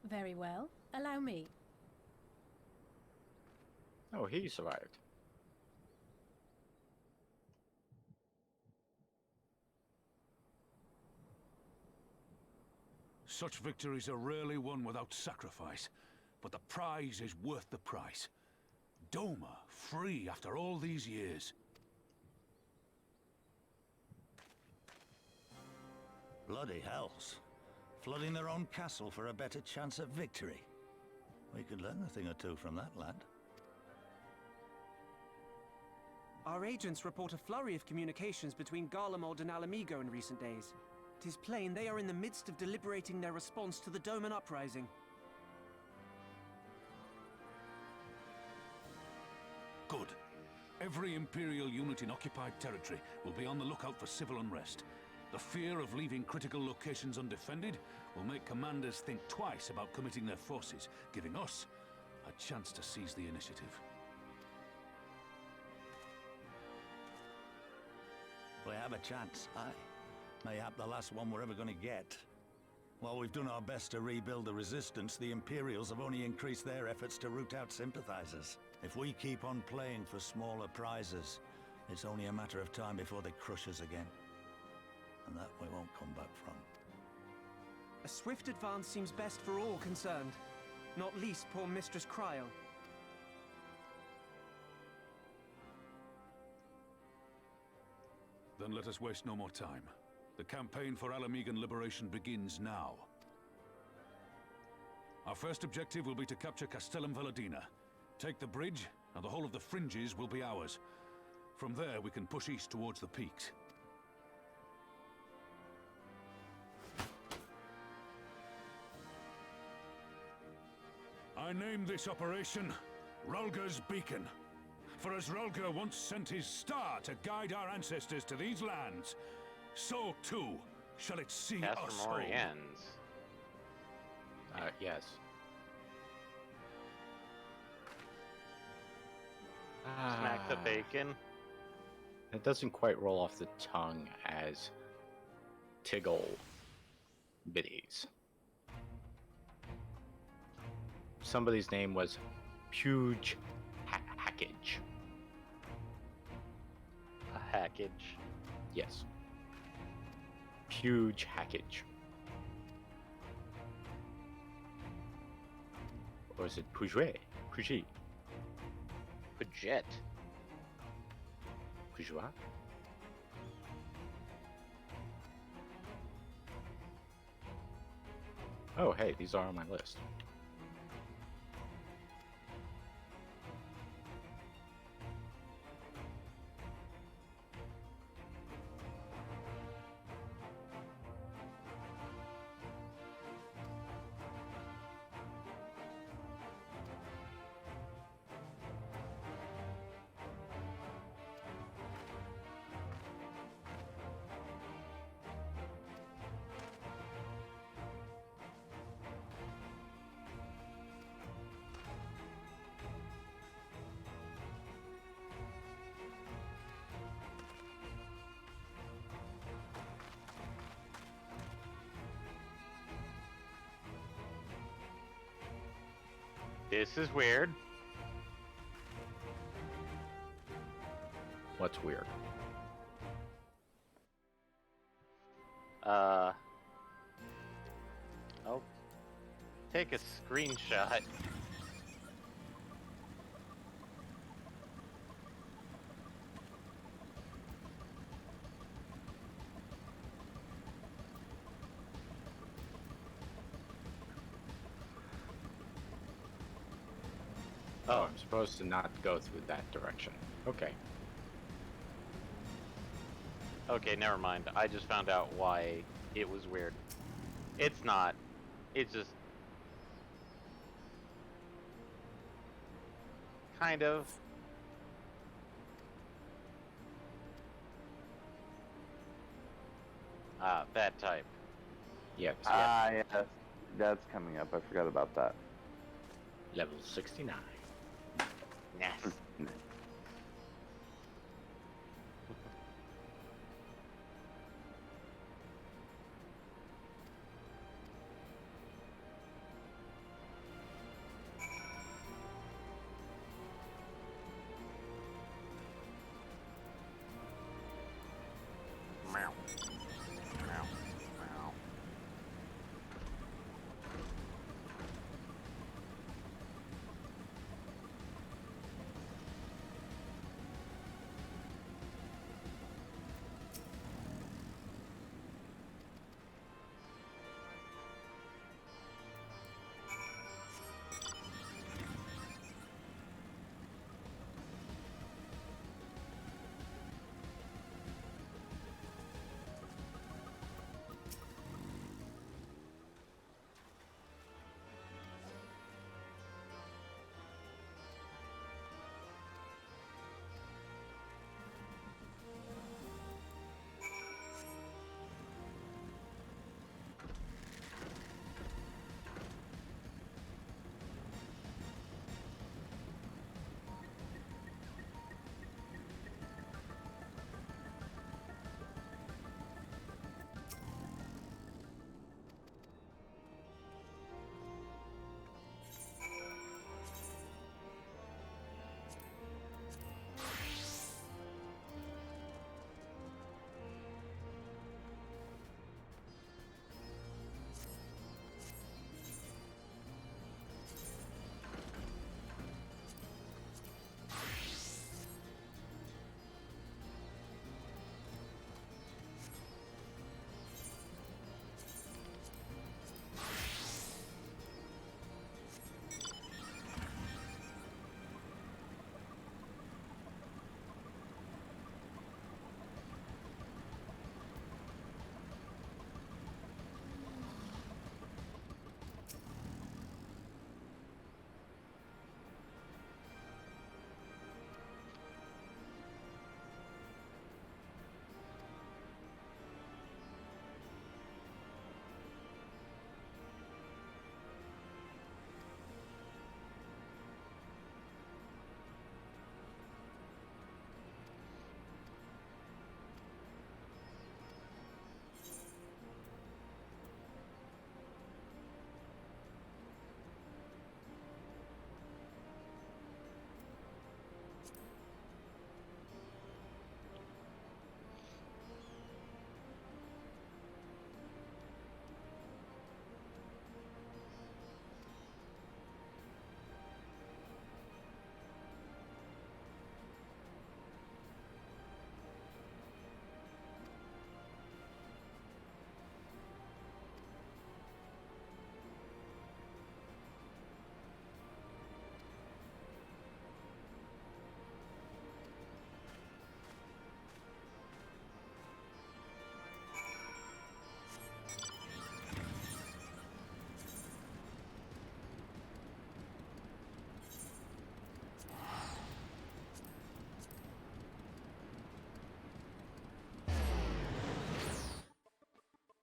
Very well. Allow me.
Oh, he survived.
Such victories are rarely won without sacrifice, but the prize is worth the price. Doma, free after all these years.
Bloody hells. Flooding their own castle for a better chance at victory. We could learn a thing or two from that lad.
Our agents report a flurry of communications between Garlemald and Alamigo in recent days. 'Tis plain they are in the midst of deliberating their response to the Doman uprising.
Good. Every Imperial unit in occupied territory will be on the lookout for civil unrest. The fear of leaving critical locations undefended will make commanders think twice about committing their forces, giving us a chance to seize the initiative.
We have a chance, aye. Mayhap the last one we're ever going to get. While we've done our best to rebuild the resistance, the Imperials have only increased their efforts to root out sympathizers. If we keep on playing for smaller prizes, it's only a matter of time before they crush us again. And that we won't come back from.
A swift advance seems best for all concerned, not least poor Mistress Kryl.
Then let us waste no more time. The campaign for Alamigan liberation begins now. Our first objective will be to capture Castellum Valadina. Take the bridge, and the whole of the fringes will be ours. From there, we can push east towards the peaks. I name this operation Rulga's Beacon. For as Rulga once sent his star to guide our ancestors to these lands, so too shall it see us home.
Yes.
Smack the bacon.
It doesn't quite roll off the tongue as Tiggle Biddies. Somebody's name was Huge Hackage.
A hackage?
Yes. Huge Hackage. Or is it Pouget? Pouget?
Puget.
Pougeois? Oh, hey, these are on my list.
This is weird.
What's weird?
I'll take a screenshot.
Oh, I'm supposed to not go through that direction. Okay.
Okay, never mind. I just found out why it was weird. It's not. It's just kind of. That type.
Yes.
Yes. That's coming up. I forgot about that.
Level 69.
Yes. Meow. Meow. Meow.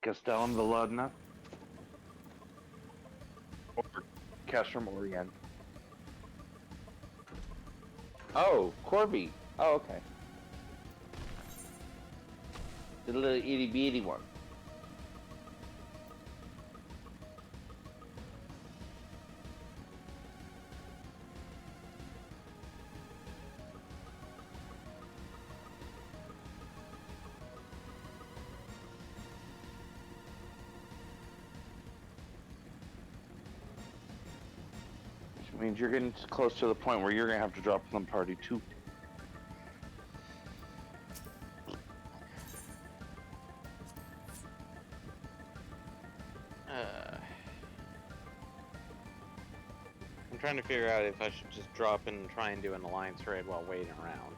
Castellum Volodna. Or Castrum Orient. Oh, Corby. Oh, okay. The little itty bitty one. Which means you're getting close to the point where you're gonna have to drop them party too.
I'm trying to figure out if I should just drop and try and do an alliance raid while waiting around.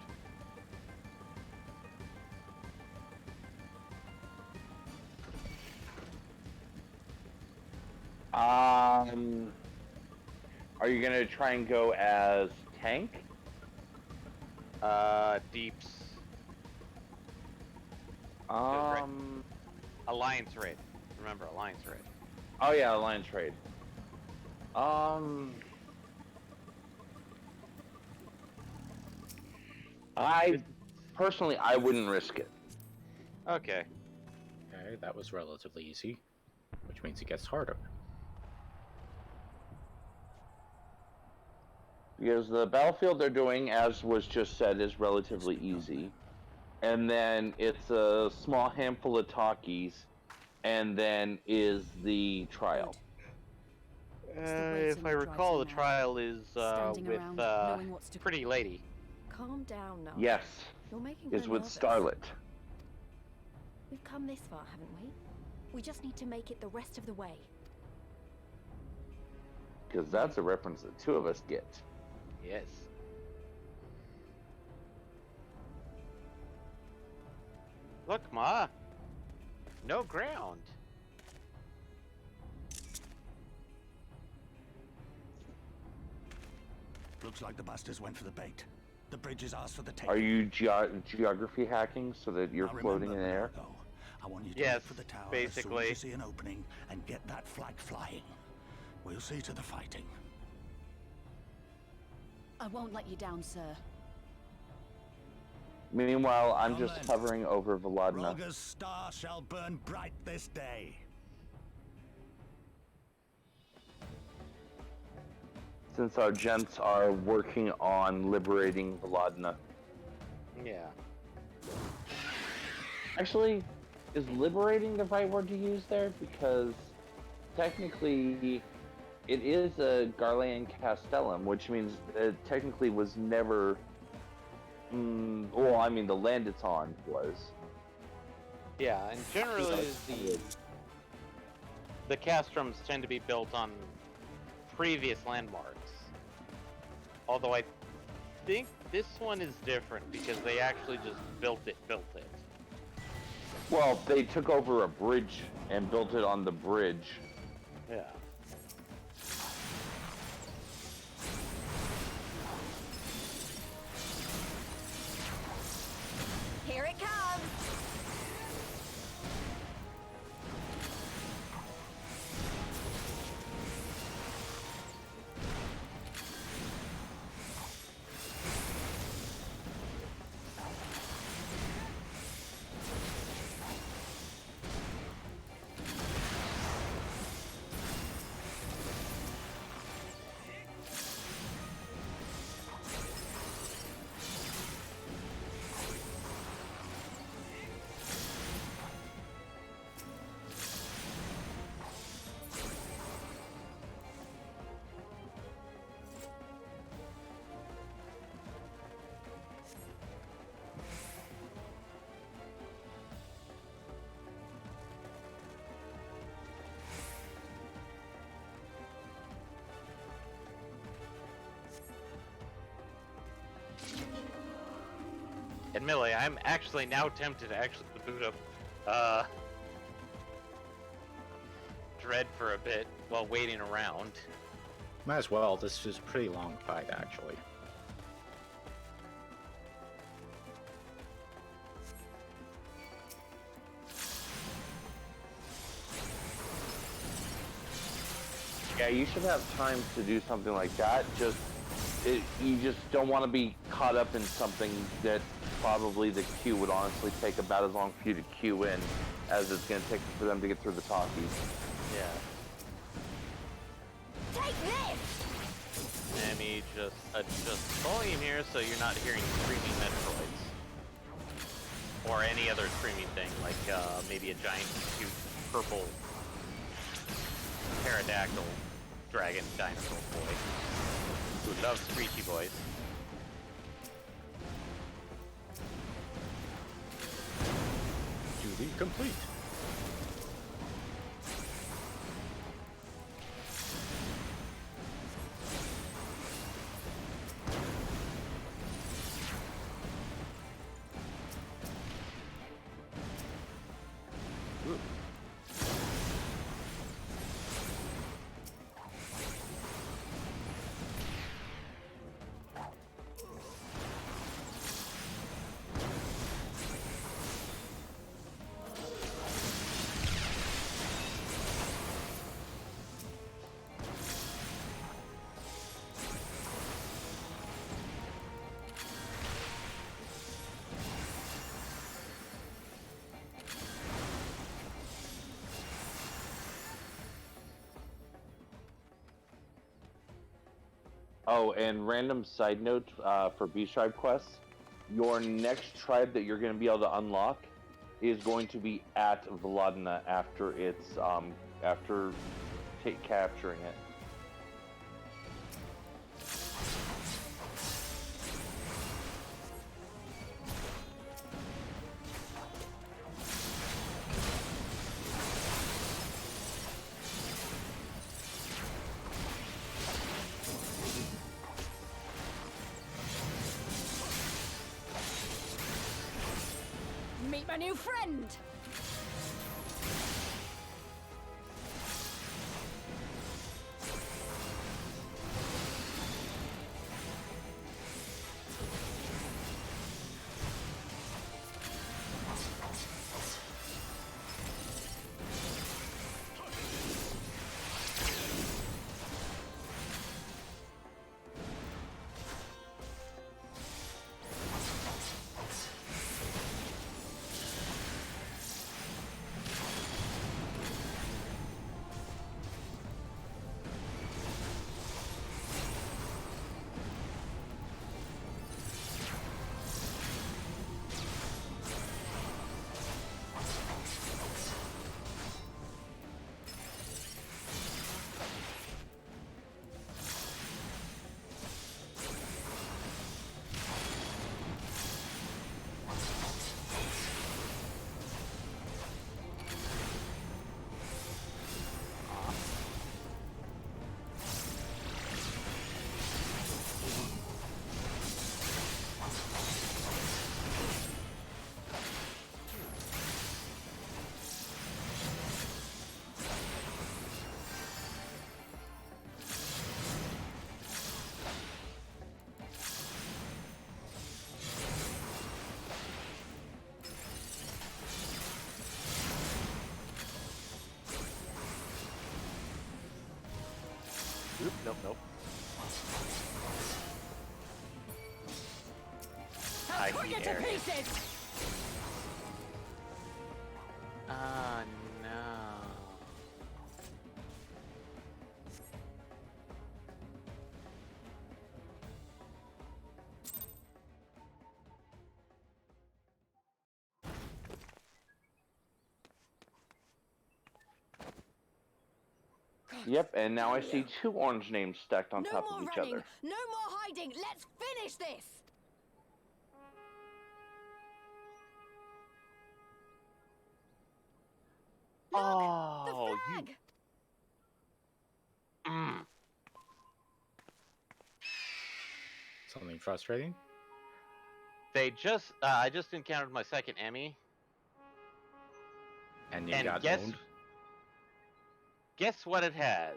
Are you gonna try and go as tank?
Deeps.
Um.
Alliance raid. Remember, alliance raid.
Oh yeah, alliance raid. I personally, I wouldn't risk it.
Okay.
Okay, that was relatively easy, which means it gets harder.
Because the battlefield they're doing, as was just said, is relatively easy. And then it's a small handful of talkies, and then is the trial.
If I recall, the trial is with Pretty Lady.
Calm down now.
Yes,
You're making
is
her
with
nervous.
Starlet.
We've come this far, haven't we? We just need to make it the rest of the way.
Because that's a reference that two of us get.
Yes. Look, Ma. No ground.
Looks like the bastards went for the bait. The bridge is ours for the taking.
Are you geography hacking so that you're
Now
floating in
remember,
the air?
Margot, I want you to
Yes,
look for the tower as soon
basically.
as you see an opening and get that flag flying. We'll see to the fighting.
I won't let you down, sir.
Meanwhile, I'm
Come
just
then.
hovering over Volodna.
Roga's star shall burn bright this day.
Since our gents are working on liberating Volodna.
Yeah.
Actually, is liberating the right word to use there? Because technically, it is a Garlean Castellum, which means it technically was never. Well, I mean, the land it's on was.
Yeah, and generally the castrums tend to be built on previous landmarks. Although I think this one is different because they actually just built it.
Well, they took over a bridge and built it on the bridge.
Yeah.
Here it comes!
Admittedly, I'm actually now tempted to actually boot up Dread for a bit while waiting around.
Might as well. This is a pretty long fight, actually.
Yeah, you should have time to do something like that. You just don't want to be caught up in something that probably the queue would honestly take about as long for you to queue in as it's going to take for them to get through the talkies.
Yeah.
Take this!
Emmy, just adjust volume here so you're not hearing screaming Metroids. Or any other screaming thing, like maybe a giant, cute, purple pterodactyl dragon dinosaur boy who loves screechy boys.
Duty complete.
Oh, and random side note for Beast Tribe quests, your next tribe that you're going to be able to unlock is going to be at Vladina after it's after capturing it.
Meet my new friend!
Oop, nope.
I'll cut you to pieces!
Ah, no.
Yep, and now I see two orange names stacked on
No
top
more
of each
running,
other.
no more hiding. Let's finish this.
Oh,
Flag!
Something frustrating?
I just encountered my second Emmy.
And you got
guess,
owned?
Guess what it has?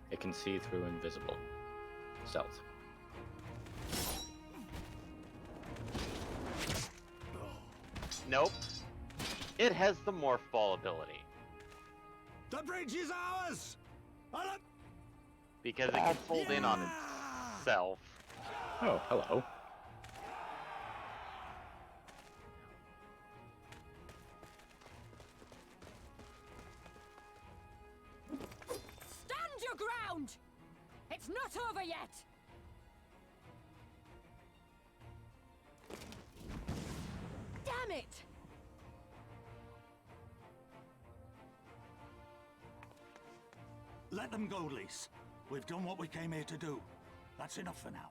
It can see through invisible. Stealth.
Nope. It has the Morph Ball ability.
The bridge is ours!
Because it can hold in on itself.
Oh, hello.
Stand your ground! It's not over yet! Damn it!
Let them go, Lise. We've done what we came here to do. That's enough for now.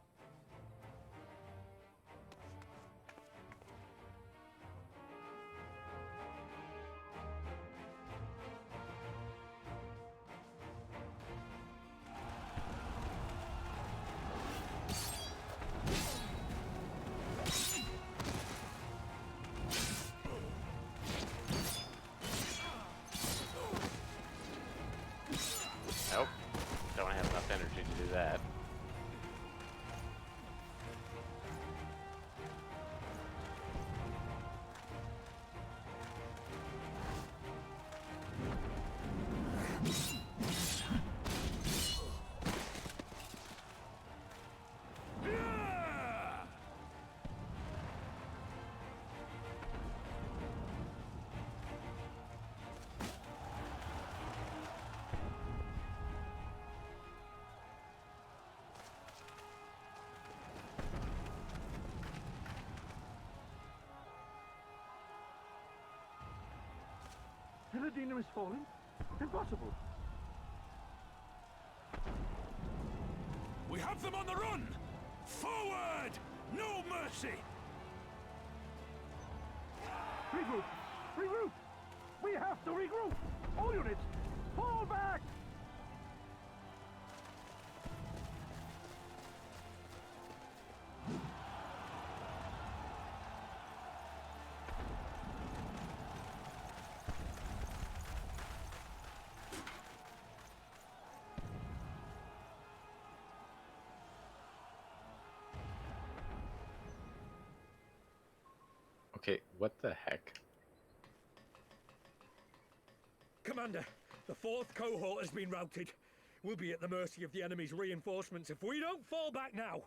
Nope. Don't have enough energy to do that.
Hilladina is falling? Impossible.
We have them on the run! Forward! No mercy!
Regroup! Regroup! We have to regroup! All units, fall back!
Okay, what the heck?
Commander, the 4th cohort has been routed. We'll be at the mercy of the enemy's reinforcements if we don't fall back now.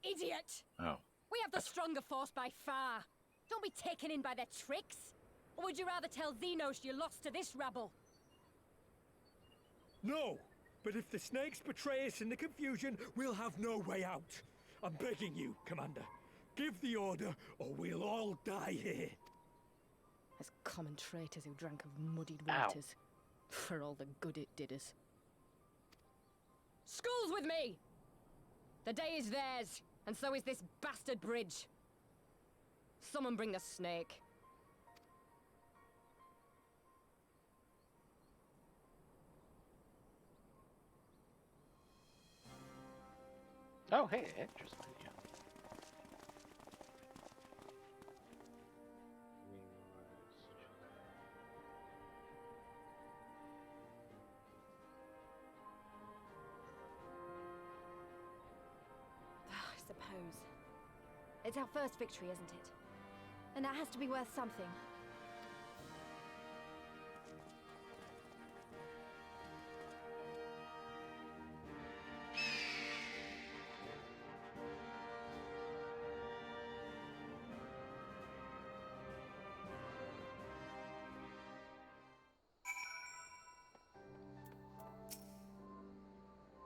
Idiot!
Oh.
We have the stronger force by far. Don't be taken in by their tricks. Or would you rather tell Xenos you lost to this rabble?
No, but if the snakes betray us in the confusion, we'll have no way out. I'm begging you, Commander. Give the order, or we'll all die here.
As common traitors who drank of muddied waters. For all the good it did us. School's with me! The day is theirs, and so is this bastard bridge. Someone bring the snake.
Oh, hey, interesting.
I suppose. It's our first victory, isn't it? And that has to be worth something.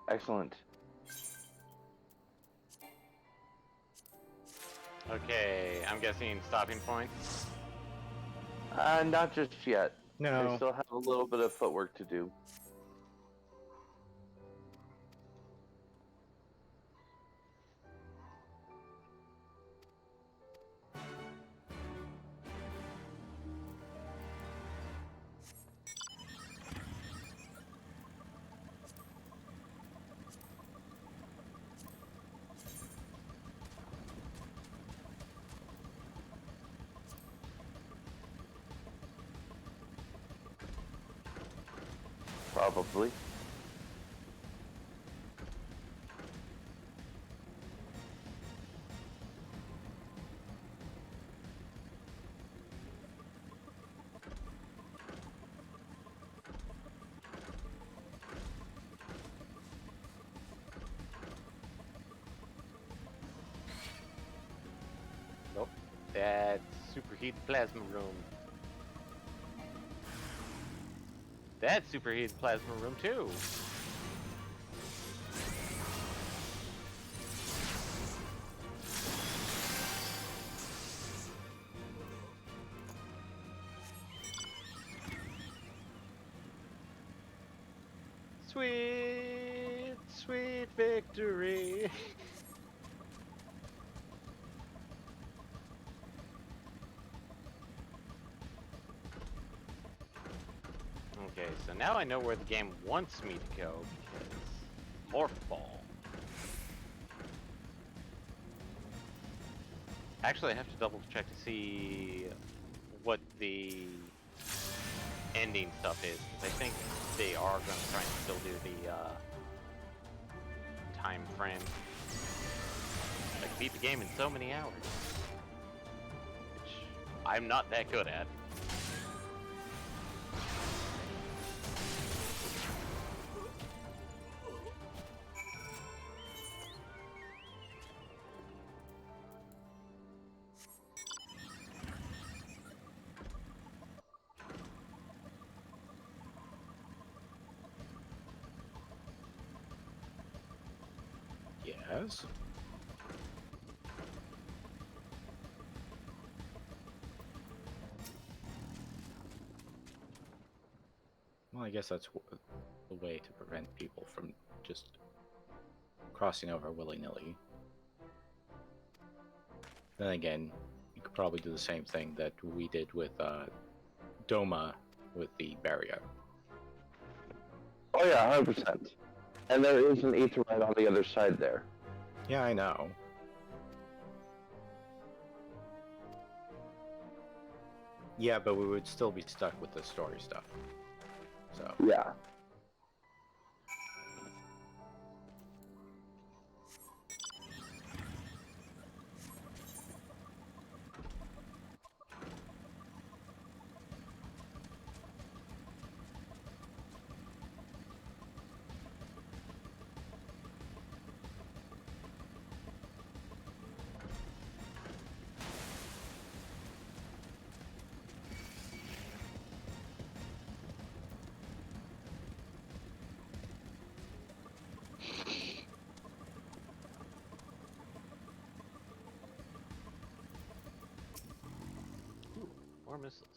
Excellent.
Okay, I'm guessing stopping point.
Not just yet.
No.
They still have a little bit of footwork to do. Probably.
superheated plasma room. That's superheated plasma room too. Sweet, sweet victory. Okay, so now I know where the game wants me to go, because Morph Ball. Actually, I have to double check to see what the ending stuff is, because I think they are going to try and still do the time frame. Like, beat the game in so many hours. Which I'm not that good at.
Yes. Well, I guess that's the way to prevent people from just crossing over willy-nilly. Then again, you could probably do the same thing that we did with Doma with the barrier.
Oh yeah, 100%. And there is an Aetheryte on the other side there.
Yeah, I know. Yeah, but we would still be stuck with the story stuff. So.
Yeah.
More missiles.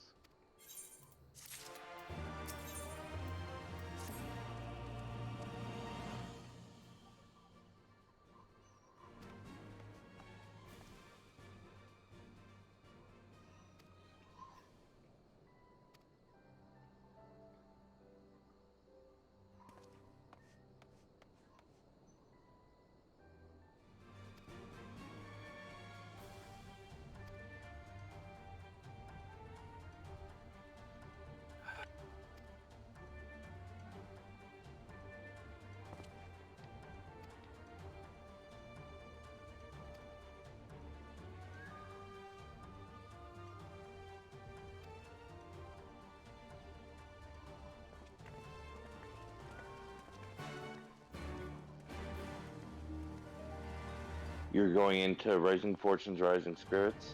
You're going into Rising Fortunes, Rising Spirits?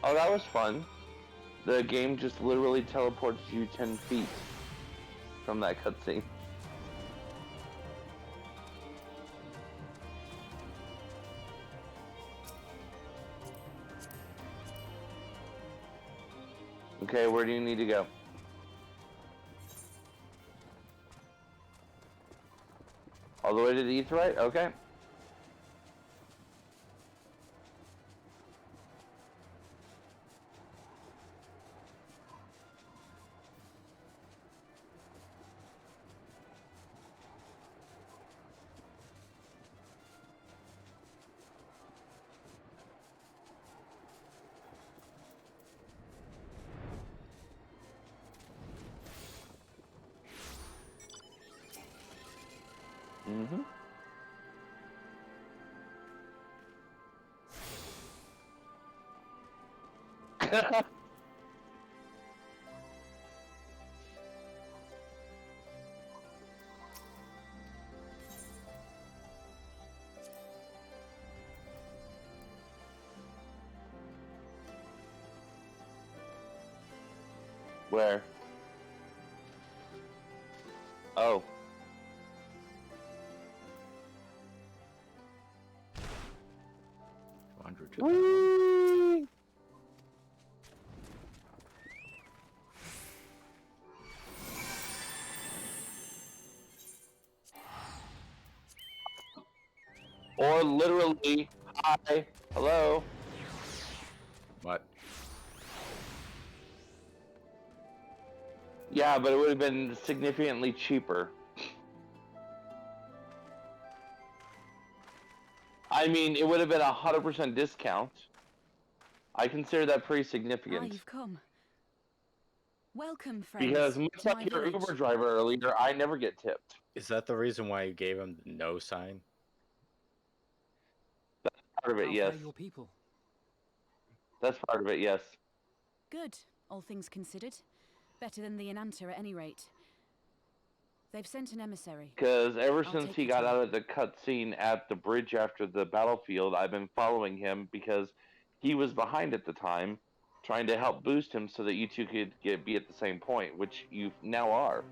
Oh, that was fun. The game just literally teleports you 10 feet from that cutscene. Okay, where do you need to go? All the way to the Aetheryte? Okay. Mm-hmm. Where? Oh.
Whee!
Or literally, hi, hello.
What?
Yeah, but it would have been significantly cheaper. I mean, it would have been 100% discount. I consider that pretty significant.
You've come. Welcome, friends.
Because much
to my
like your
village.
Uber driver earlier, I never get tipped.
Is that the reason why you gave him the no sign?
That's part of it,
How
yes.
fare your people?
That's part of it, yes.
Good, all things considered. Better than the Ananta at any rate. They've sent an emissary.
Because ever
I'll
since
take
he
the
got
time.
out of the cutscene at the bridge after the battlefield, I've been following him because he was behind at the time, trying to help boost him so that you two could be at the same point, which you now are.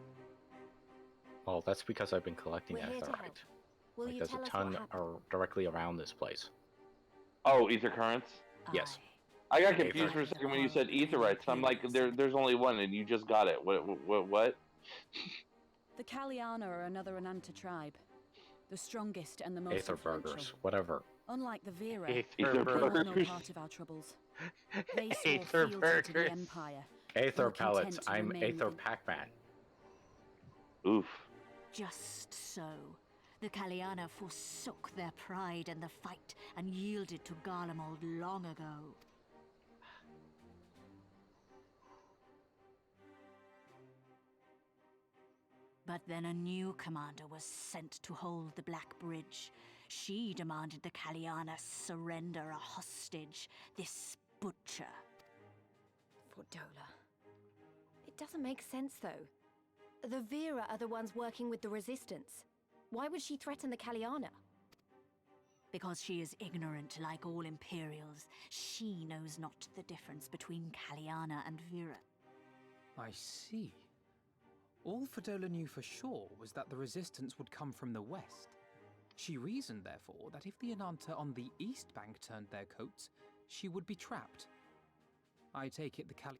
Well, that's because I've been collecting
We're here to help.
aetherite.
Will
Like,
you
there's
tell
a
us
ton
what happened?
directly around this place.
Oh, ether currents?
Yes.
I got confused for a second when you said aetherites. I'm like, there's only one, and you just got it. What?
The Kaliana are another Ananta tribe. The strongest and the most
Aether
influential.
burgers, whatever.
Unlike the Vera,
Aether
they want no
burgers.
part of our troubles. They swore
Aether
fealty to the
burgers.
Empire.
Aether
were
pellets.
content to
I'm
remain
Aether
within-
Pac-Man.
Oof.
Just so. The Kaliana forsook their pride in the fight and yielded to Garlemald long ago. But then a new commander was sent to hold the Black Bridge. She demanded the Kaliana surrender a hostage, this butcher.
Fordola. It doesn't make sense, though. The Vera are the ones working with the Resistance. Why would she threaten the Kaliana?
Because she is ignorant like all Imperials. She knows not the difference between Kaliana and Vera.
I see. All Fordola knew for sure was that the resistance would come from the west. She reasoned, therefore, that if the Ananta on the east bank turned their coats, she would be trapped. I take it the Kali...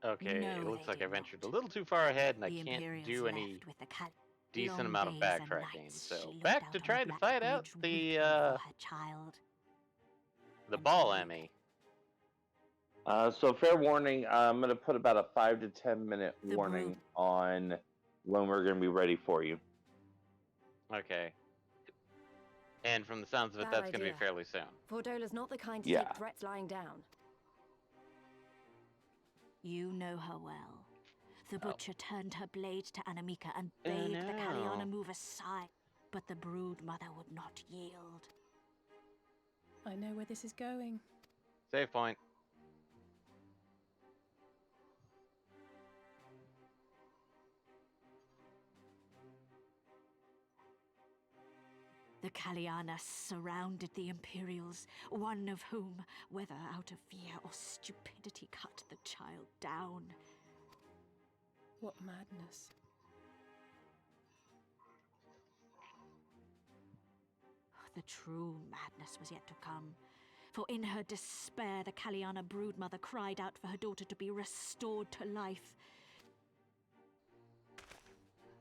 Okay,
No,
it looks
they
like I
did
ventured a little too far ahead, and I
The
can't
Imperials
do any
left with the
decent
long
amount of
days and
backtracking.
nights
So
she lived
back
out
to
on
try
the
to
Black
fight out
Bridge,
the
weeping for her child.
the ball Emmy.
So fair warning, I'm going to put about a 5 to 10 minute
The
warning on when we're going to be ready for you.
Okay. And from the sounds of it,
Bad
that's going to be
idea.
fairly soon.
Fordola's not the kind to
Yeah.
take threats lying down.
You know her well. The butcher turned her blade to Anamika and
Oh,
bade the
no.
Kaliana move aside, but the brood mother would not yield.
I know where this is going.
Save point.
The Kaliana surrounded the Imperials, one of whom, whether out of fear or stupidity, cut the child down.
What madness.
The true madness was yet to come. For in her despair, the Kaliana broodmother cried out for her daughter to be restored to life.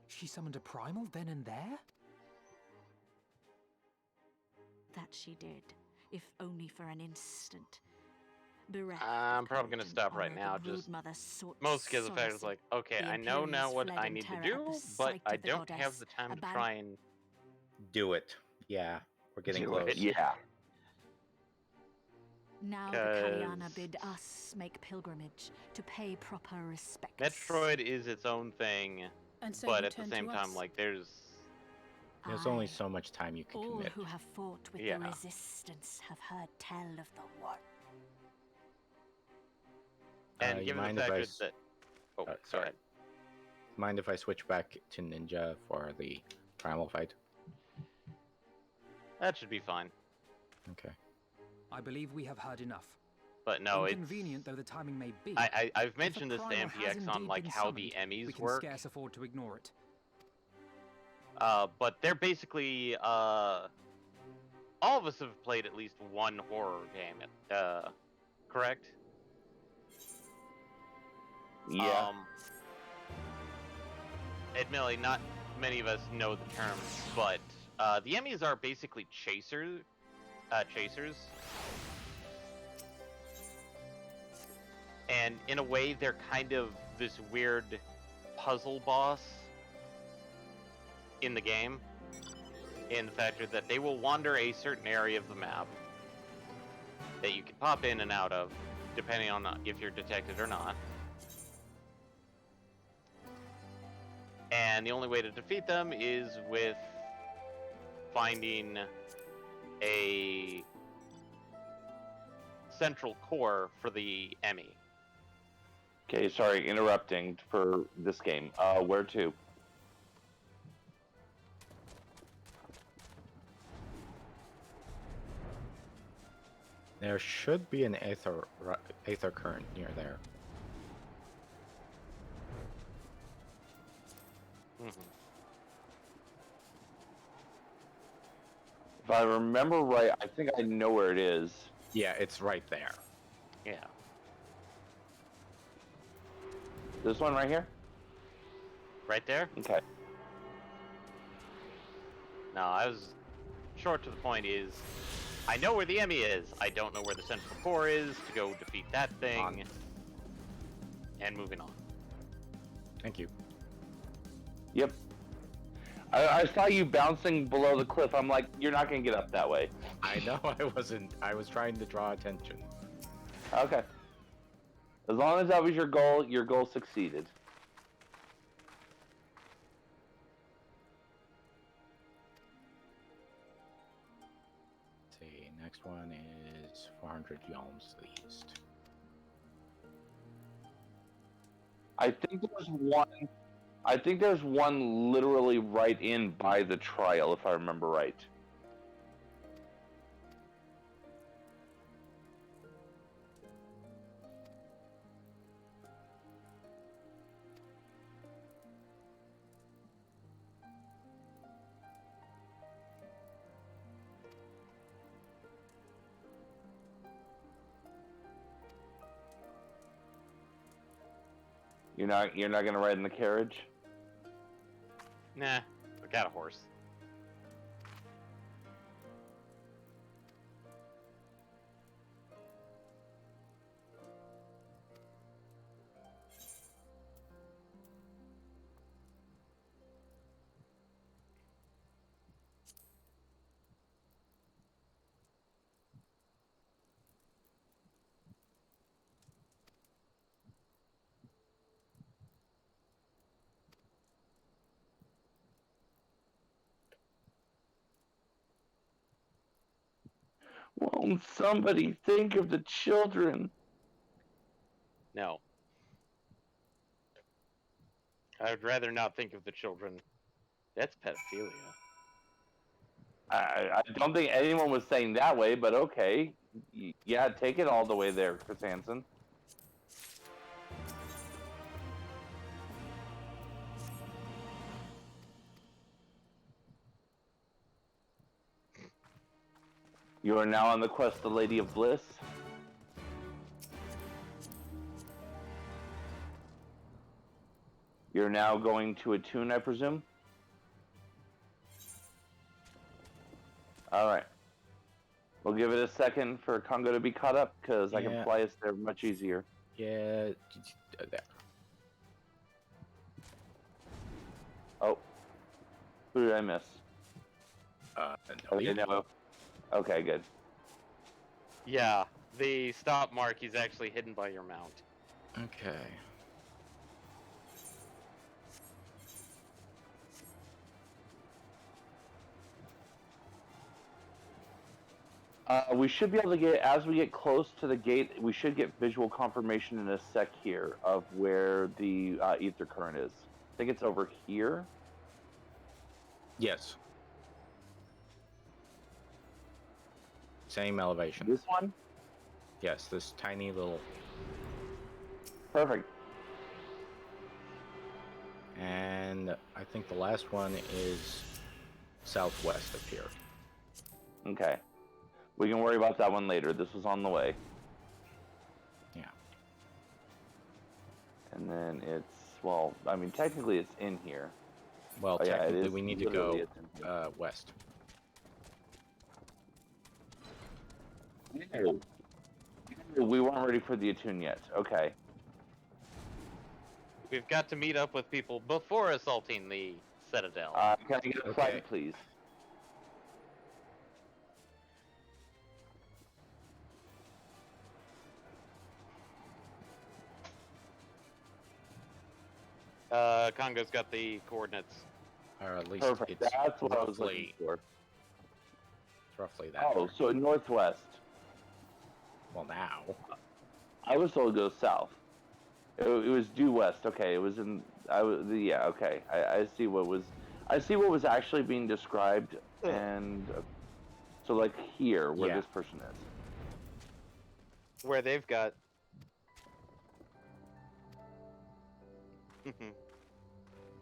She summoned a primal then and there?
That she did, if only for an instant. Bereft
I'm probably going to stop right
honor,
now.
the
Just
broodmother sought
most
solace
schizophrenic is like, okay,
The
I know now
Imperials
what
fled
I
in
need to
terror at
do,
the
but
sight
I
of the
don't have
goddess,
the time to
aban-
try and
Do it. Yeah, we're getting
Do
close.
it, yeah.
Now the
'Cause-
Kaliana bid us make pilgrimage to pay proper respects.
Metroid is its own thing,
And so
but
you
at the
turn
same
to
time,
us.
like, there's
There's only
Aye.
so much time you can
All
commit.
who have fought with
Yeah.
the Resistance have heard tell of the war.
and
You
given
mind
the
if
fact
I
that,
s-
that oh,
sorry.
go ahead.
Mind if I switch back to Ninja for the primal fight?
That should be fine.
Okay.
I believe we have heard enough.
But no, it's
Inconvenient though the timing may be.
I've mentioned
if
this
a
to
primal has
MPX on
indeed
like
been
how the
summoned, we
Emmys
can
work.
scarce afford to ignore it.
But they're basically all of us have played at least one horror game. Correct?
Yeah.
Admittedly, not many of us know the term, but the Emmys are basically chasers. And in a way, they're kind of this weird puzzle boss in the game, in the factor that they will wander a certain area of the map that you can pop in and out of, depending on if you're detected or not. And the only way to defeat them is with finding a central core for the Emmy.
Okay, sorry, interrupting for this game. Where to?
There should be an aether current near there.
If I remember right, I think I know where it is.
Yeah, it's right there.
Yeah.
This one right here?
Right there?
Okay.
No, I was short to the point is, I know where the Emmy is. I don't know where the central core is to go defeat that thing. And moving on.
Thank you.
Yep. I saw you bouncing below the cliff. I'm like, you're not gonna get up that way.
I know I wasn't. I was trying to draw attention.
Okay. As long as that was your goal succeeded.
Let's see, next one is 400 yalms east.
I think there's one literally right in by the trial, if I remember right. You're not gonna ride in the carriage?
Nah, I got a horse.
Won't somebody think of the children?
No. I would rather not think of the children. That's pedophilia.
I don't think anyone was saying that way, but okay. Yeah, take it all the way there, Chris Hansen. You are now on the quest of Lady of Bliss. You're now going to attune, I presume? Alright. We'll give it a second for Congo to be caught up, because I can fly us there much easier.
Yeah, there.
Oh. Who did I miss?
Nobody.
No. Okay, good.
Yeah, the stop mark is actually hidden by your mount.
Okay.
We should be able to get, as we get close to the gate, we should get visual confirmation in a sec here of where the ether current is. I think it's over here.
Yes. Same elevation.
This one?
Yes, this tiny little.
Perfect.
And I think the last one is southwest of here.
Okay. We can worry about that one later. This was on the way.
Yeah.
And then it's, well, I mean, technically it's in here.
Well,
Oh, yeah,
technically we need to go
it's in here.
west.
No. We weren't ready for the attune yet. Okay.
We've got to meet up with people before assaulting the Citadel.
Can I get a flight, please?
Congo's got the coordinates.
Or at least
Perfect.
it's
That's what I was looking for.
It's roughly that.
Oh, so northwest.
Well, now.
I was told to go south. It was due west. Okay, it was in. Yeah. Okay. I see what was. I see what was actually being described, and so like here, where this person is.
Where they've got.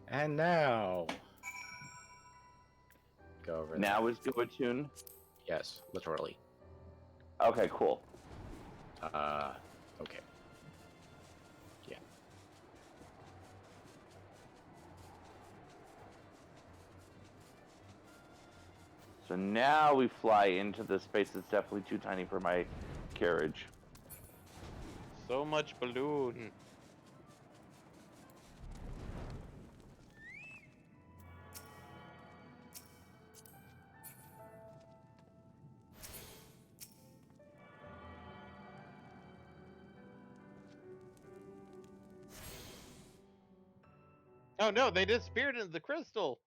And now. Go over
Now is go attune?
Yes, literally.
Okay, cool.
Okay. Yeah.
So now we fly into the space that's definitely too tiny for my carriage.
So much balloon. Oh no, they disappeared into the crystal.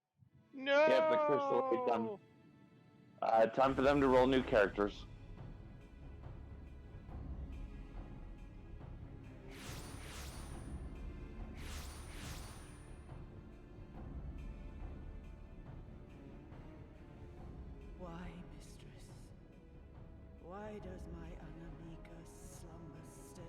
No.
Yep, the crystal ate them. Time for them to roll new characters.
Why, mistress? Why does my Anamika slumber still?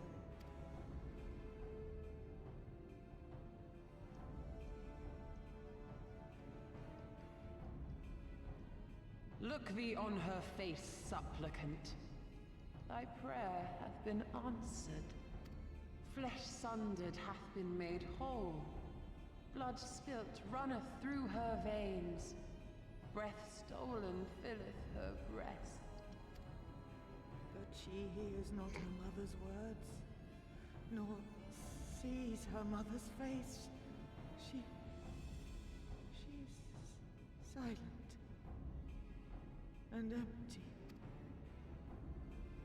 Look thee on her face, supplicant. Thy prayer hath been answered. Flesh sundered hath been made whole. Blood spilt runneth through her veins. Breath stolen filleth her breast.
But she hears not her mother's words, nor sees her mother's face. She's silent and empty.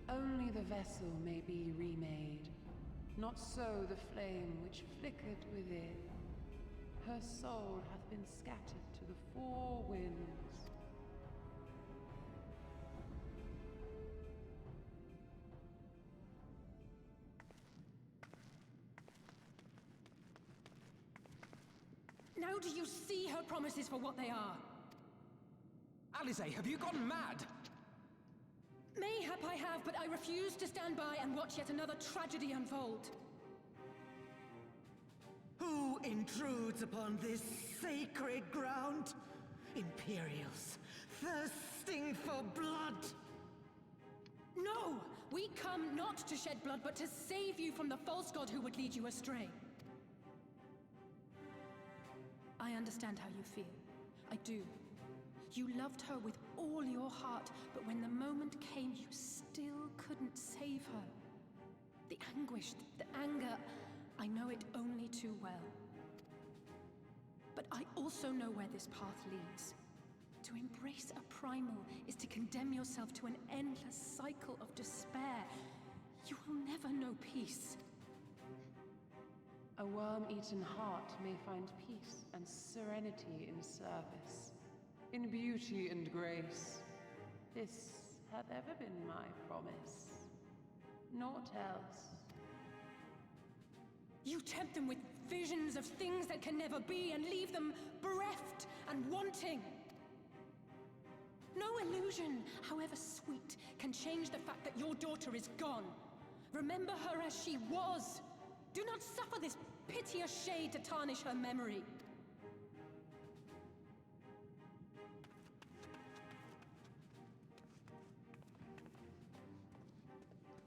Only the vessel may be remade, not so the flame which flickered within. Her soul hath been scattered to the four winds.
Now do you see her promises for what they are?
Alize, have you gone mad?
Mayhap I have, but I refuse to stand by and watch yet another tragedy unfold.
Who intrudes upon this sacred ground? Imperials, thirsting for blood!
No! We come not to shed blood, but to save you from the false god who would lead you astray. I understand how you feel. I do. You loved her with all your heart, but when the moment came, you still couldn't save her. The anguish, the anger, I know it only too well. But I also know where this path leads. To embrace a primal is to condemn yourself to an endless cycle of despair. You will never know peace.
A worm-eaten heart may find peace and serenity in service, in beauty and grace. This hath ever been my promise. Naught else.
You tempt them with visions of things that can never be and leave them bereft and wanting. No illusion, however sweet, can change the fact that your daughter is gone. Remember her as she was. Do not suffer this piteous shade to tarnish her memory.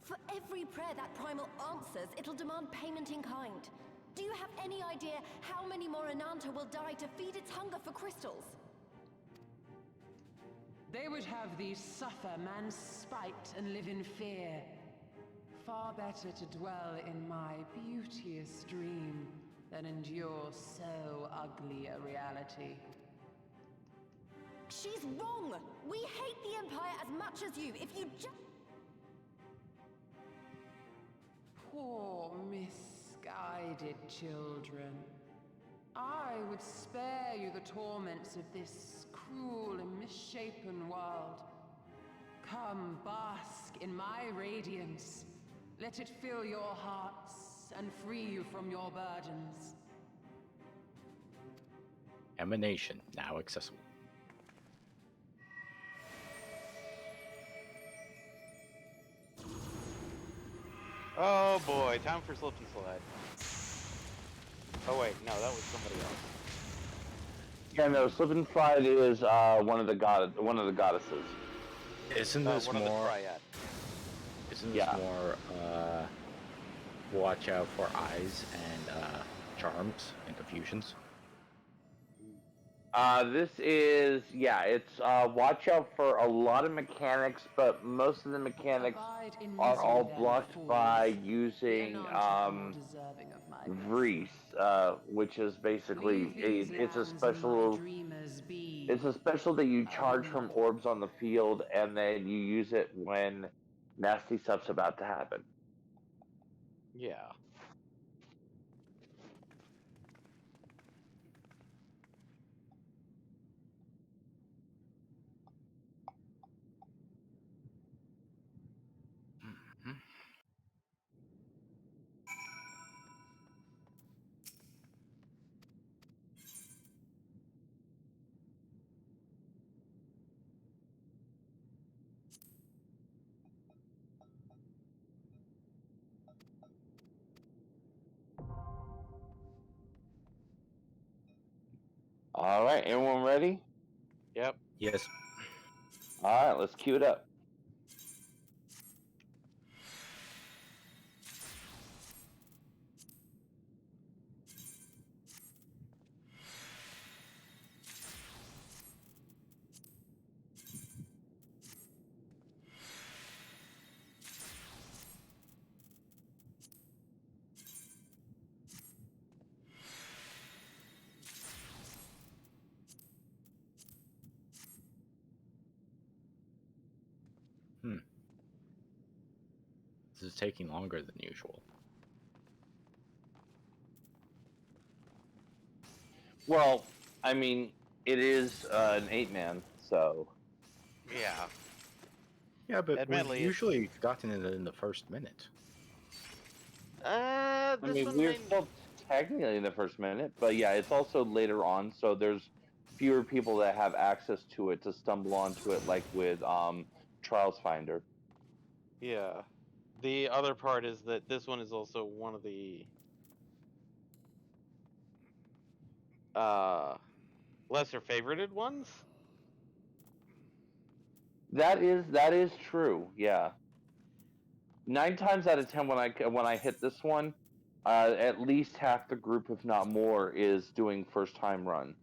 For every prayer that primal answers, it'll demand payment in kind. Do you have any idea how many more Ananta will die to feed its hunger for crystals?
They would have thee suffer man's spite and live in fear. Far better to dwell in my beauteous dream than endure so ugly a reality.
She's wrong! We hate the Empire as much as you. If you just...
Poor misguided children. I would spare you the torments of this cruel and misshapen world. Come, bask in my radiance. Let it fill your hearts and free you from your burdens.
Emanation now accessible.
Oh boy, time for slip and slide. Oh wait, no, that was somebody else.
Yeah, no, slip and slide is one of the goddesses.
Isn't this
one of the
more?
triad.
Isn't this more? Watch out for eyes and charms and confusions.
This is, yeah, it's watch out for a lot of mechanics, but most of the mechanics are all blocked by using Vreese, which is basically it's a special that you charge from orbs on the field, and then you use it when nasty stuff's about to happen.
Yeah.
All right, everyone ready?
Yep.
Yes.
All right, let's cue it up.
This is taking longer than usual.
Well, I mean, it is an 8-man, so.
Yeah.
Yeah, but
Admittedly,
we've usually gotten it in the first minute.
I mean, we're still technically in the first minute, but yeah, it's also later on, so there's fewer people that have access to it to stumble onto it, like with Trials Finder.
Yeah. The other part is that this one is also one of the lesser favorited ones.
That is true. Yeah. 9 times out of 10, when I hit this one, at least half the group, if not more, is doing first time run.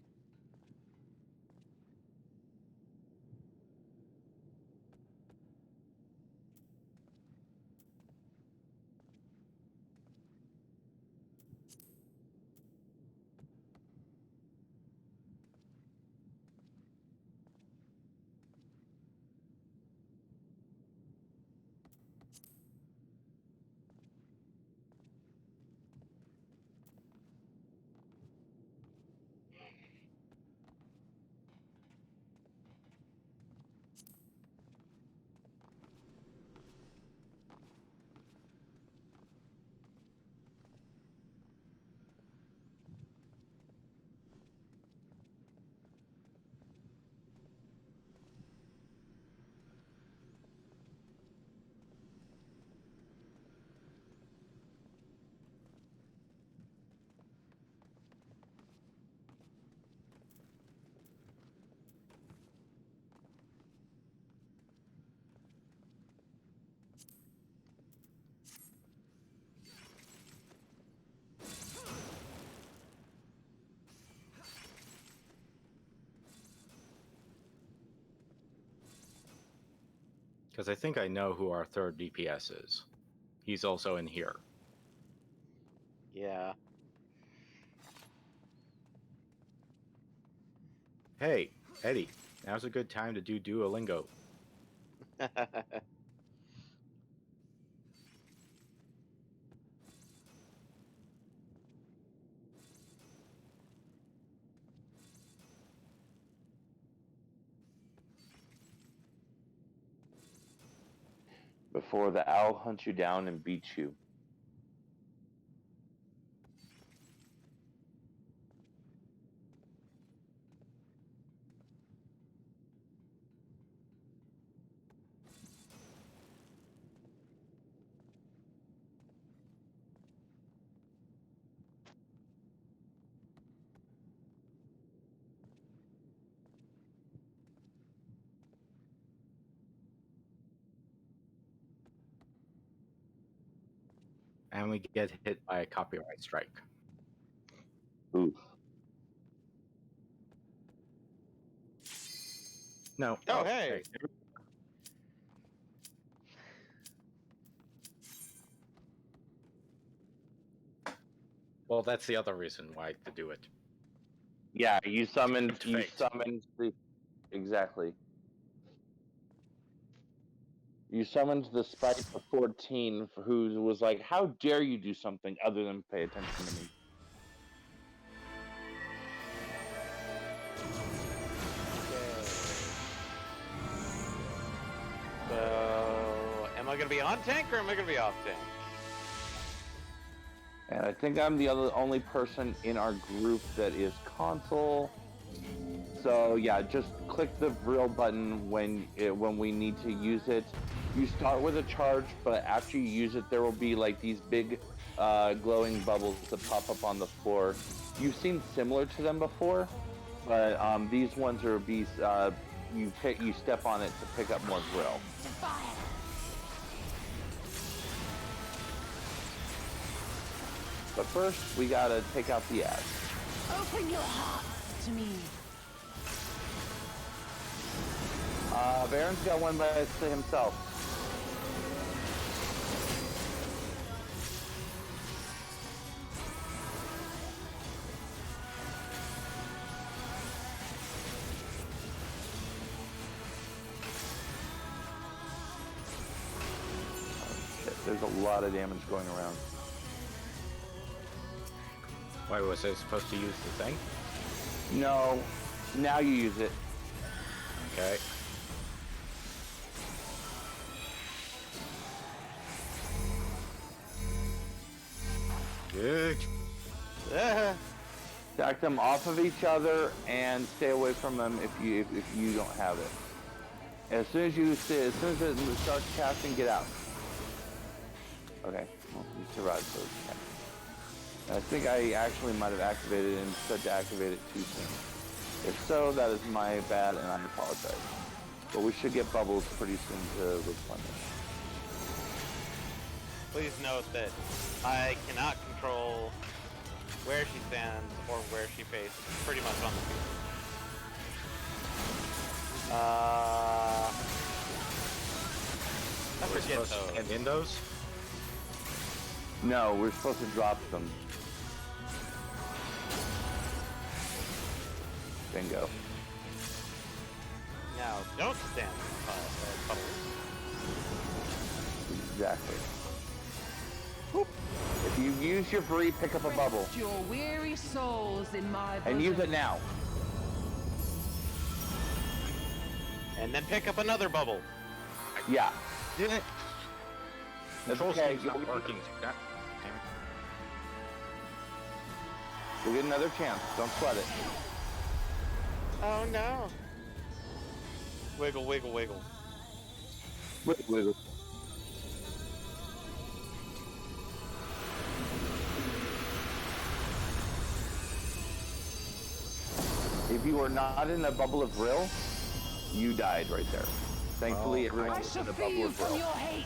Because I think I know who our third DPS is. He's also in here.
Yeah.
Hey, Eddie, now's a good time to do Duolingo.
Before the owl hunts you down and beats you.
And we get hit by a copyright strike.
Oof.
No.
Oh, hey.
Well, that's the other reason why to do it.
Yeah, you summoned
Fate.
the exactly. You summoned the Sprite of 14 who was like, how dare you do something other than pay attention to me?
So, am I going to be on tank or am I going to be off tank?
And I think I'm the only person in our group that is console. So yeah, just click the vril button when we need to use it. You start with a charge, but after you use it, there will be like these big glowing bubbles that pop up on the floor. You've seen similar to them before, but these ones are you step on it to pick up more vril. But first, we gotta take out the ads.
Open your hearts to me.
Baron's got one by himself. Oh, shit, there's a lot of damage going around.
Why was I supposed to use the thing?
No, now you use it.
Okay. Good.
Stack them off of each other and stay away from them if you don't have it. As soon as it starts casting, get out. Okay, well, you survived those. I think I actually might have activated it and said to activate it too soon. If so, that is my bad, and I apologize. But we should get bubbles pretty soon to replenish.
Please note that I cannot control where she stands or where she faces, pretty much on the field. I
We're
forget
supposed to stand in those?
No, we're supposed to drop them. Bingo.
Now, don't stand in puddles.
Exactly. Whoop. If you use your free, pick up a bubble.
Rest your weary souls in my
And use it now.
And then pick up another bubble.
Yeah.
Did it?
That's
Control
okay.
scheme's not working. God damn it.
You'll get another chance. Don't sweat it.
Oh no. Wiggle, wiggle, wiggle.
Wiggle, wiggle. If you are not in a bubble of vril, you died right there. Thankfully, everyone was in a bubble of vril.
Your hate.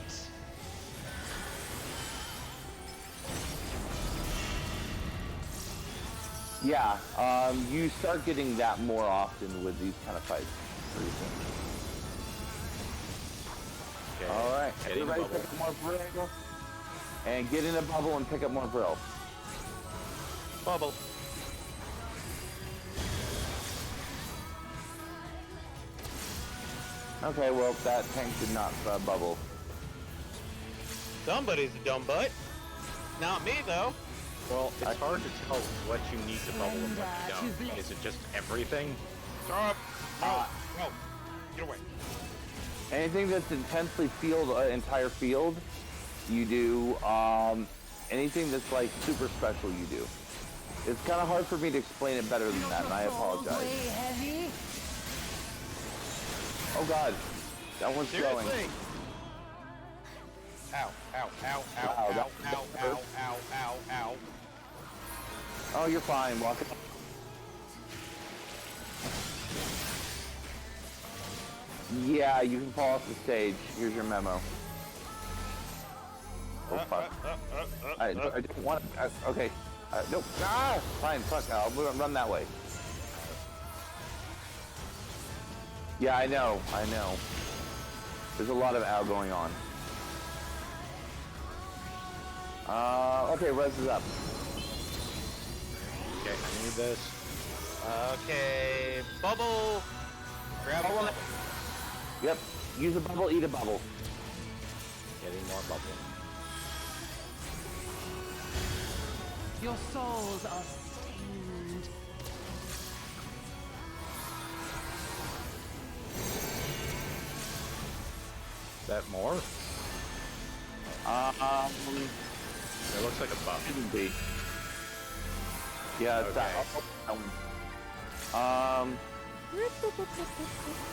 Yeah, you start getting that more often with these kind of fights pretty soon.
Getting a
Everybody
bubble.
pick up more Brill. And get in a bubble and pick up more Brill.
Bubble.
Okay, well, that tank did not bubble.
Somebody's a dumb butt. Not me, though.
Well, it's hard to tell what you need to bubble and what you don't. Is it just everything?
Stop! No! No! Get away.
Anything that's intensely field, entire field, you do. Anything that's like super special, you do. It's kind of hard for me to explain it better than that, and I apologize. Oh God, that one's going.
Seriously? Ow, ow, ow, ow,
Wow,
ow,
that
ow, ow, ow, ow, ow.
Oh, you're fine. Walk it. Yeah, you can fall off the stage. Here's your memo. Oh fuck. I didn't want to. Okay. Nope. Ah! Fine, fuck. I'll run that way. Yeah, I know. There's a lot of ow going on. Okay, res is up.
Okay, I need this.
Okay, bubble. Grab a bubble.
Yep. Use a bubble, eat a bubble.
Getting more bubble.
Your souls are stained.
Is that more? It looks like a buff.
Shouldn't be. Yeah, it's
Okay.
that.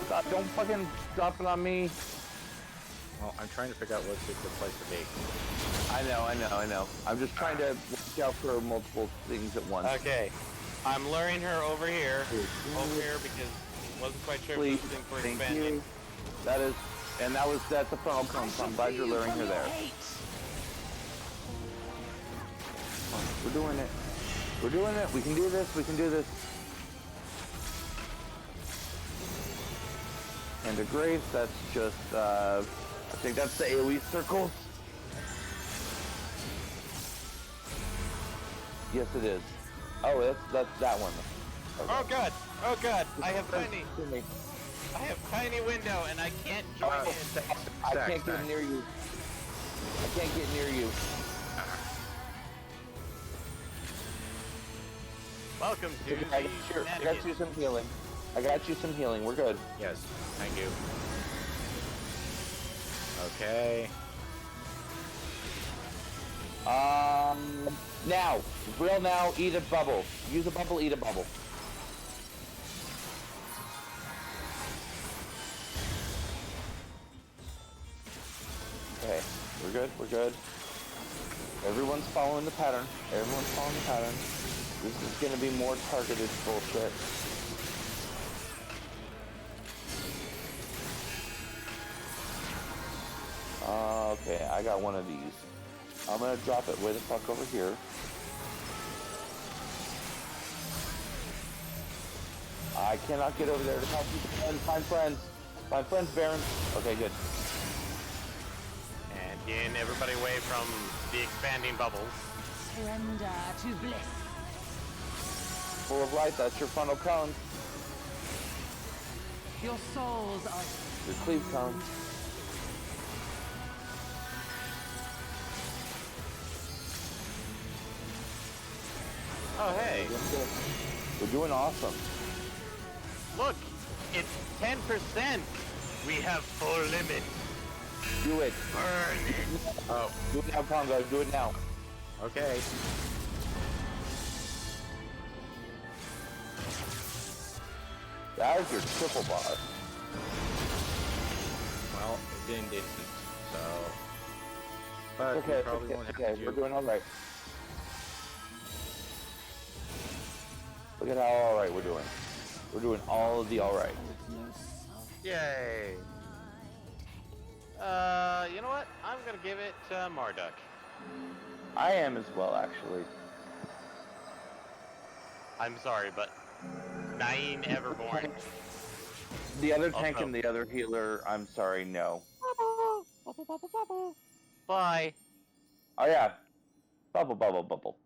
God, don't fucking drop it on me.
Well, I'm trying to figure out what's a good place to be.
I know. I'm just trying to watch out for multiple things at once.
Okay, I'm luring her over here, because I wasn't quite sure
Please,
if this thing for
thank
expanding.
you. That's a frontal cone, so I'm glad you're luring her there. We're doing it. We're doing it. We can do this. We can do this. And a grace, that's just, I think that's the AoE circles. Yes, it is. Oh, that's that one. Okay.
Oh god, I have tiny window and I can't join in.
I can't get near you. I can't get near you.
Welcome to
I got you some healing. I got you some healing. We're good.
Yes, thank you. Okay.
Now, real now, eat a bubble. Use a bubble, eat a bubble. Okay, we're good, we're good. Everyone's following the pattern. Everyone's following the pattern. This is gonna be more targeted bullshit. Okay, I got one of these. I'm gonna drop it way the fuck over here. I cannot get over there to help you. Find friends. Find friends, Baron. Okay, good.
And getting everybody away from the expanding bubbles.
Surrender to bliss.
Full of light, that's your frontal cone.
Your souls are
Your cleave cone.
Oh, hey.
We're doing awesome.
Look, it's 10%. We have full limit.
Do it.
Burn it.
Oh.
Do it now, Congo. Do it now.
Okay.
That is your triple bar.
Well, it didn't distance, so... But
Okay,
we probably won't have
okay,
to.
we're doing alright. Look at how alright we're doing. We're doing all of the alright.
Yay. You know what? I'm gonna give it to Marduk.
I am as well, actually.
I'm sorry, but 9 Everborn.
The other tank
Also-
and the other healer, I'm sorry, no.
Bubble, bubble, bubble. Bye.
Oh yeah. Bubble, bubble, bubble.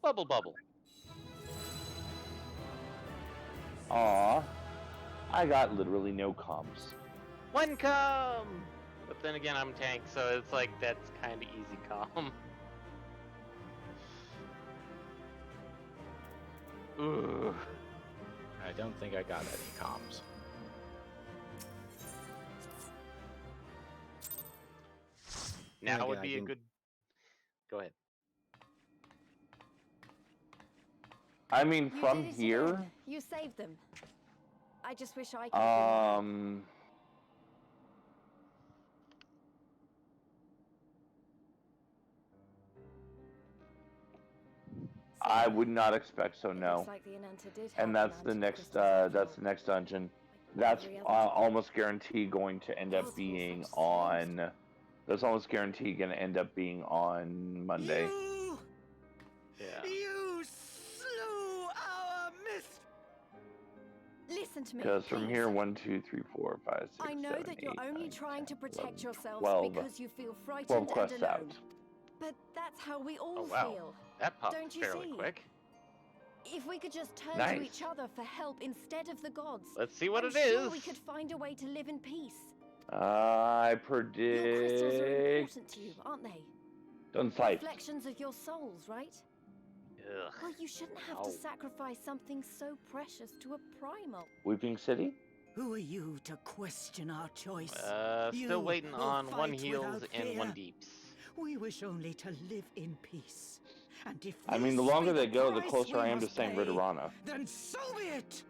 Bubble, bubble.
Aw. I got literally no comms.
One come! But then again, I'm tank, so it's like, that's kind of easy calm. Ooh.
I don't think I got any comms.
Now
Okay,
would
I
be a
can-
good... Go ahead.
I mean,
You
from
did it
here.
again. You saved them. I just wish I could have been there.
I would not expect so.
It
No.
looks like the Ananta did
And
help
that's the
Ananta
next.
crystals after
That's
all.
the next dungeon. That's
every other
almost guaranteed going to end up
Possible
being
such
on. That's almost guaranteed going to end up being on Monday.
Yeah.
You slew our mist. Listen to me.
Because from
please.
here, 1, 2, 3, 4, 5, 6,
I know
7,
that you're
8,
only
9,
trying
10,
to protect
11,
yourselves
12,
because you feel
12
frightened and
quests
alone.
out.
But that's how we all
Oh, wow.
feel.
That popped
Don't you
fairly
see?
quick.
If we could just turn
Nice.
to each other for help instead of the gods,
Let's see what
I'm
it is.
sure we could find a way to live in peace.
I
Your crystals are
predict.
important to you, aren't they?
Don't fight.
Reflections of your souls, right?
Ugh.
Well, you shouldn't have
No.
to sacrifice something so precious to a primal.
Weeping City?
Who are you to question our choice?
Still
You
waiting
will
on one
fight
heals
without
and one
fear.
deeps.
We wish only to live in peace. And if
I mean, the
this
longer
be
they go, the
price
closer
we
I am to
must
saying
pay,
Ritterana.
then so be it!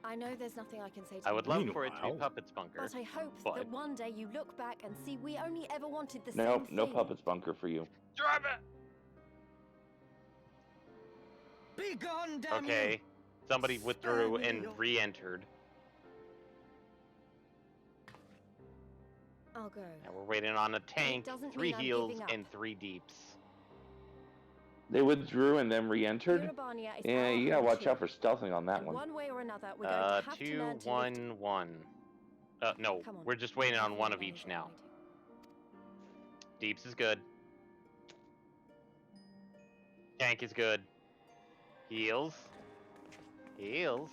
I know there's nothing I can say to
I would
you,
love for it to be
Meanwhile-
Puppet's Bunker.
but I hope
but-
that one day you look back and see we only ever wanted the
Nope,
same
no
thing.
Puppet's Bunker for you.
Drive it!
Be gone, damn
Okay.
you!
Somebody withdrew
Spare me
and
your-
re-entered.
I'll go.
Now we're waiting on a tank,
doesn't
3
mean I'm
heals,
giving up.
and 3 deeps.
They withdrew and then re-entered?
Irabania is
Yeah,
our
you gotta
home
watch
too.
out for stealthing on that
And
one.
one way or another, we're going to have to
2,
learn to live
1, 1. No,
Come on.
we're just waiting on one of
Everyone
each
knows
now.
already.
Deeps is good. Tank is good. Heals. Heals.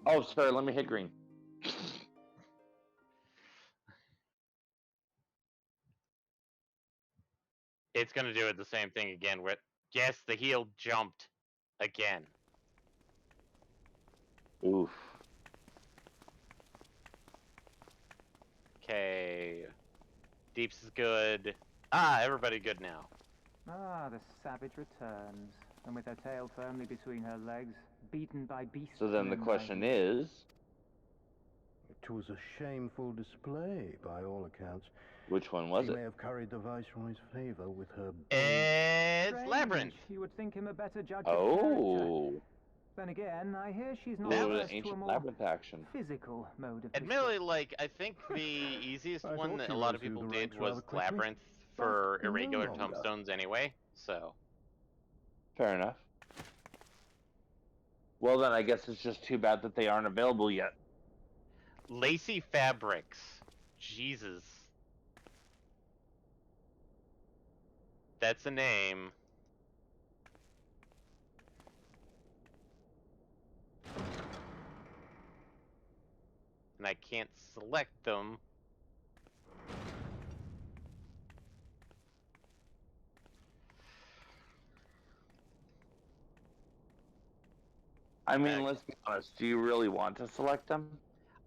Oh, sorry, let me hit green.
It's gonna do it the same thing again. With yes, the heal jumped again.
Oof.
Okay. Deeps is good. Ah, everybody good now.
Ah, the savage returns, and with her tail firmly between her legs, beaten by beasts.
So then the question is,
It was a shameful display, by all accounts.
which one was
She may
it?
have carried the Viceroy's favor with her
It's
Strange.
Labyrinth.
You would think him a better judge of character.
Oh.
Then again, I hear she's not
Ooh, an
averse to a
ancient
more
labyrinth action.
physical mode of
Admittedly, like I think the easiest
I
one
thought
that
you
a lot
rose
of
through
people
the
did
ranks
was
rather quickly,
Labyrinth for
but no
irregular
longer.
tombstones anyway. So
Fair enough. Well then, I guess it's just too bad that they aren't available yet.
Lacy Fabrics. Jesus. That's a name. And I can't select them.
I mean, let's be honest. Do you really want to select them?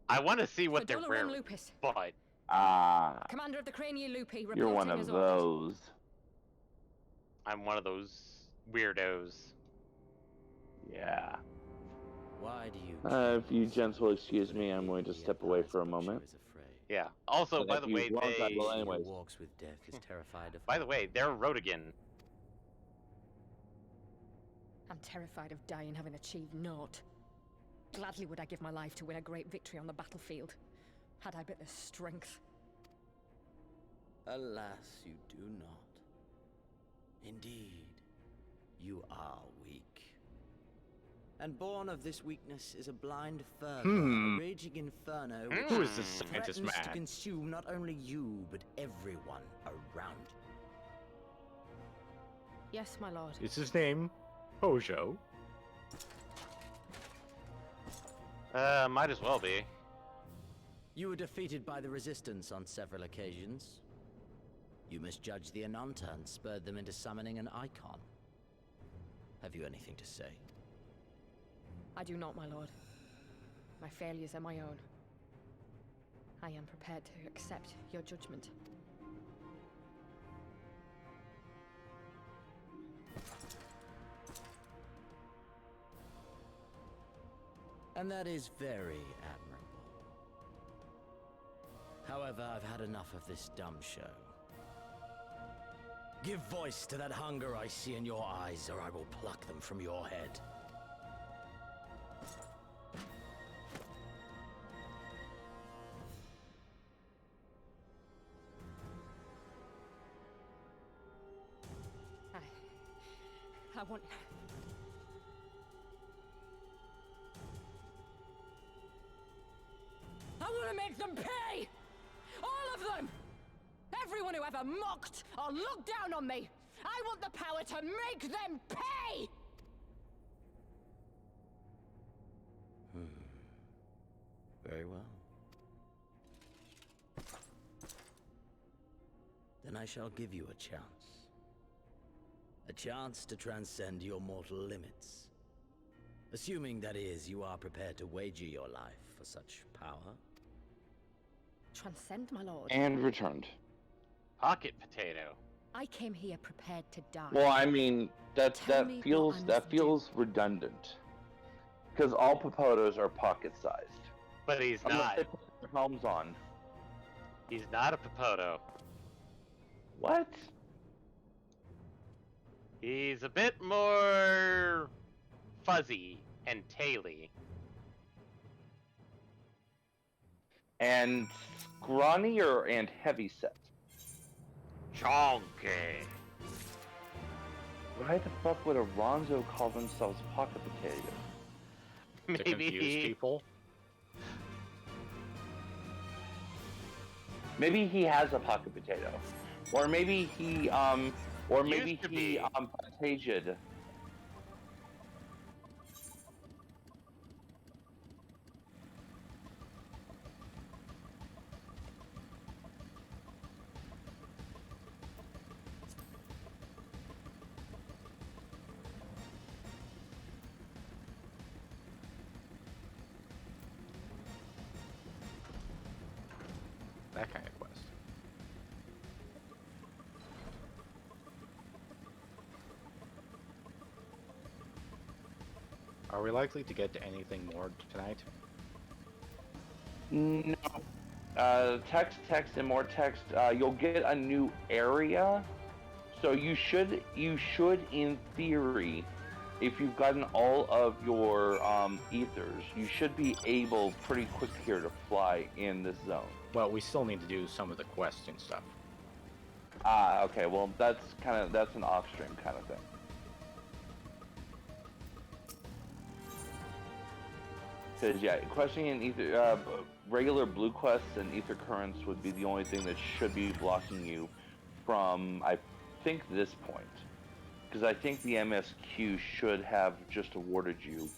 I want to see what they're
Fedula
wearing,
Lupus,
but
Commander of the Crania Lupi, reporting
you're one
as
of
ordered.
those.
I'm one of those weirdos.
Yeah.
Why do you?
If you gents will excuse me, I'm going to step away for a moment.
Yeah. Also,
But
by
if
the
you
way,
want, I will
they.
anyways.
Walks with death is terrified of.
By the way, they're Rodigan.
I'm terrified of dying having achieved naught. Gladly would I give my life to win a great victory on the battlefield, had I but the strength.
Alas, you do not. Indeed, you are weak. And born of this weakness is a blind fervor,
Hmm.
a raging inferno which
Who is this scientist
threatens to
man?
consume not only you, but everyone around you.
Yes, my lord.
Is his name Hojo?
Might as well be.
You were defeated by the Resistance on several occasions. You misjudged the Ananta and spurred them into summoning an icon. Have you anything to say?
I do not, my lord. My failures are my own. I am prepared to accept your judgment.
And that is very admirable. However, I've had enough of this dumb show. Give voice to that hunger I see in your eyes, or I will pluck them from your head.
I want... I want to make them pay! All of them! Everyone who ever mocked or looked down on me! I want the power to make them pay!
Very well. Then I shall give you a chance. A chance to transcend your mortal limits. Assuming, that is, you are prepared to wager your life for such power.
Transcend, my lord.
And returned.
Pocket potato.
I came here prepared to die.
Well, I mean, that
me
feels redundant. Because all Papotos are pocket-sized.
But he's
Unless
not.
they put their helms on.
He's not a Papoto.
What?
He's a bit more fuzzy and taily.
And scrawny and heavy set?
Chonky.
Why the fuck would a Ronzo call themselves pocket potatoes?
To confuse people?
Maybe he has a pocket potato. Or maybe he, potaged.
That kind of quest. Are we likely to get to anything more tonight?
No. Text, and more text. You'll get a new area. So you should, in theory, if you've gotten all of your ethers, you should be able pretty quick here to fly in this zone.
Well, we still need to do some of the quests and stuff.
Ah, okay. Well, that's an off-stream kind of thing. Because yeah, questing and ether, regular blue quests and ether currents would be the only thing that should be blocking you from, I think, this point. Because I think the MSQ should have just awarded you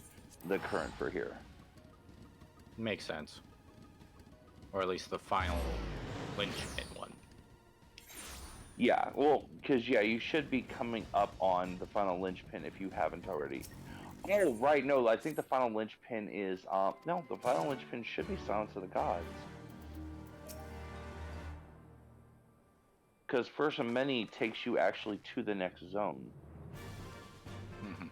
the current for here.
Makes sense. Or at least the final linchpin one.
Yeah, well, because yeah, you should be coming up on the final linchpin if you haven't already. Oh, right, no, I think the final linchpin is, no, the final linchpin should be Silence of the Gods. Because First of Many takes you actually to the next zone.
Mm-hmm.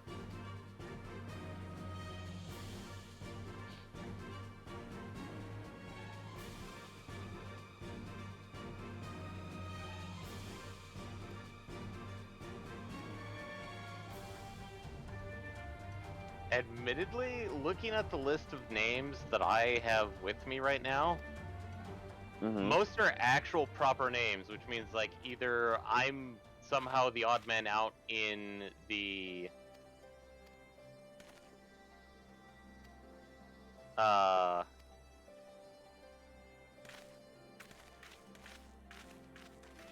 Admittedly, looking at the list of names that I have with me right now, most are actual proper names, which means like either I'm somehow the odd man out in the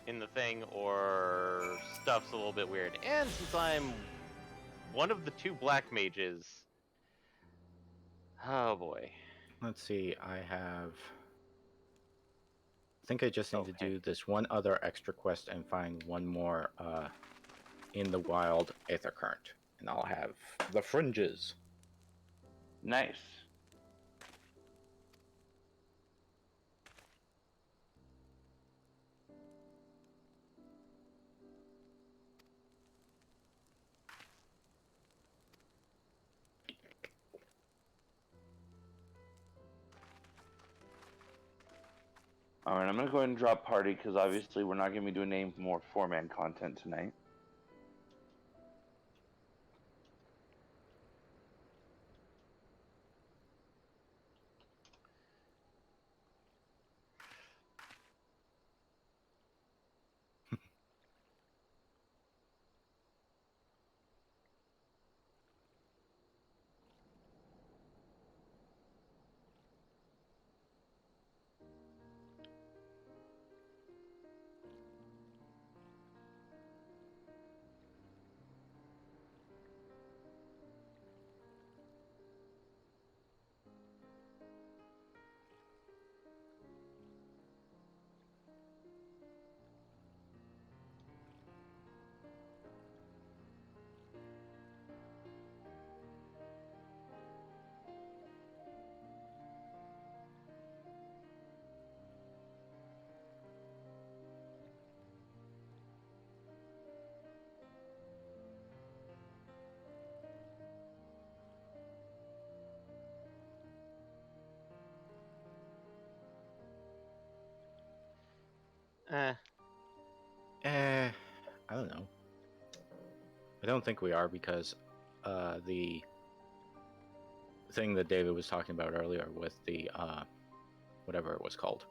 in the thing, or stuff's a little bit weird. And since I'm one of the 2 black mages, oh boy.
Let's see, I think I just need to do this one other extra quest and find one more in the wild Aether Current, and I'll have the fringes.
Nice. All right, I'm gonna go ahead and drop party because obviously we're not gonna be doing any more 4-man content tonight.
I don't know. I don't think we are because the thing that David was talking about earlier with the whatever it was called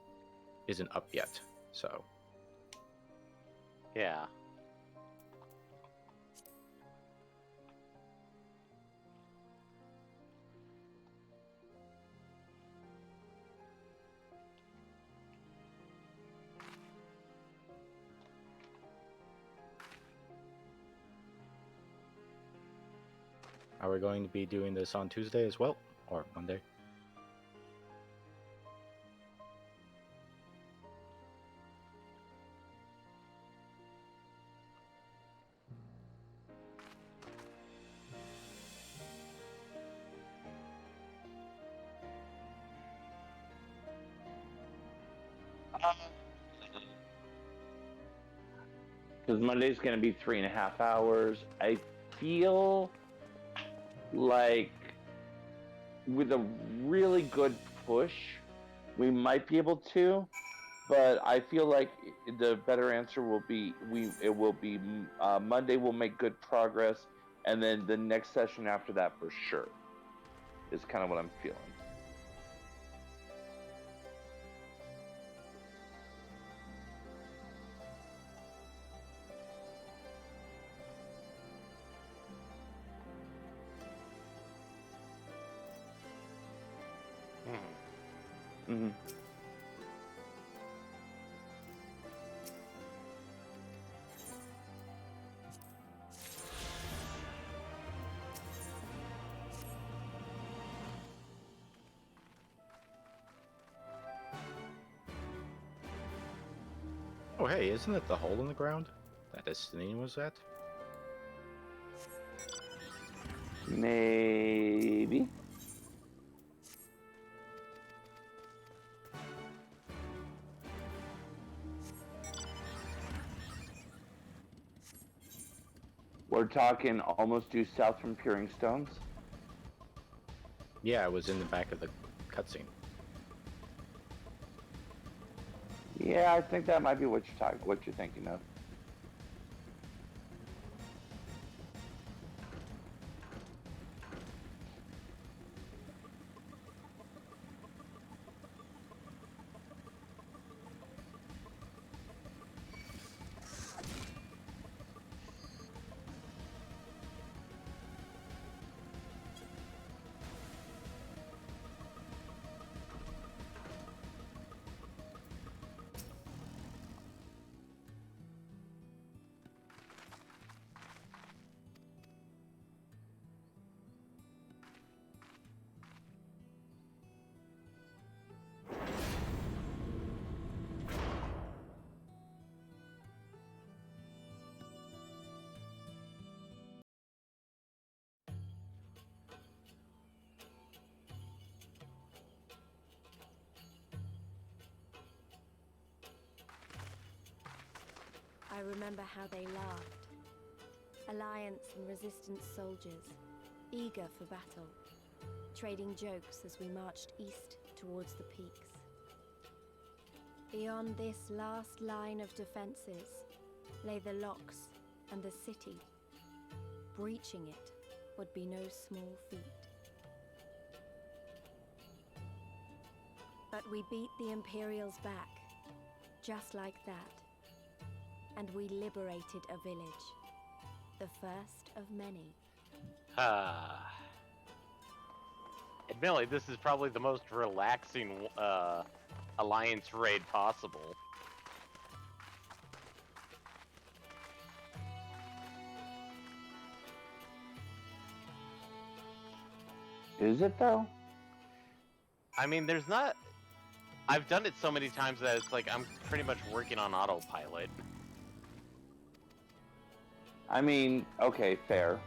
isn't up yet. So
yeah.
are we going to be doing this on Tuesday as well, or Monday?
Because Monday's going to be 3.5 hours. I feel like with a really good push, we might be able to. But I feel like the better answer will be Monday. Will make good progress, and then the next session after that for sure is kind of what I'm feeling. Mm-hmm.
Oh hey, isn't it the hole in the ground that Destiny was at?
Maybe. We're talking almost due south from Peering Stones.
Yeah, it was in the back of the cutscene.
Yeah, I think that might be what you're thinking of.
I remember how they laughed. Alliance and Resistance soldiers, eager for battle, trading jokes as we marched east towards the peaks. Beyond this last line of defenses lay the locks and the city. Breaching it would be no small feat. But we beat the Imperials back, just like that. And we liberated a village, the first of many.
Admittedly, this is probably the most relaxing Alliance raid possible.
Is it though?
I mean, there's not... I've done it so many times that it's like I'm pretty much working on autopilot.
I mean, okay, fair.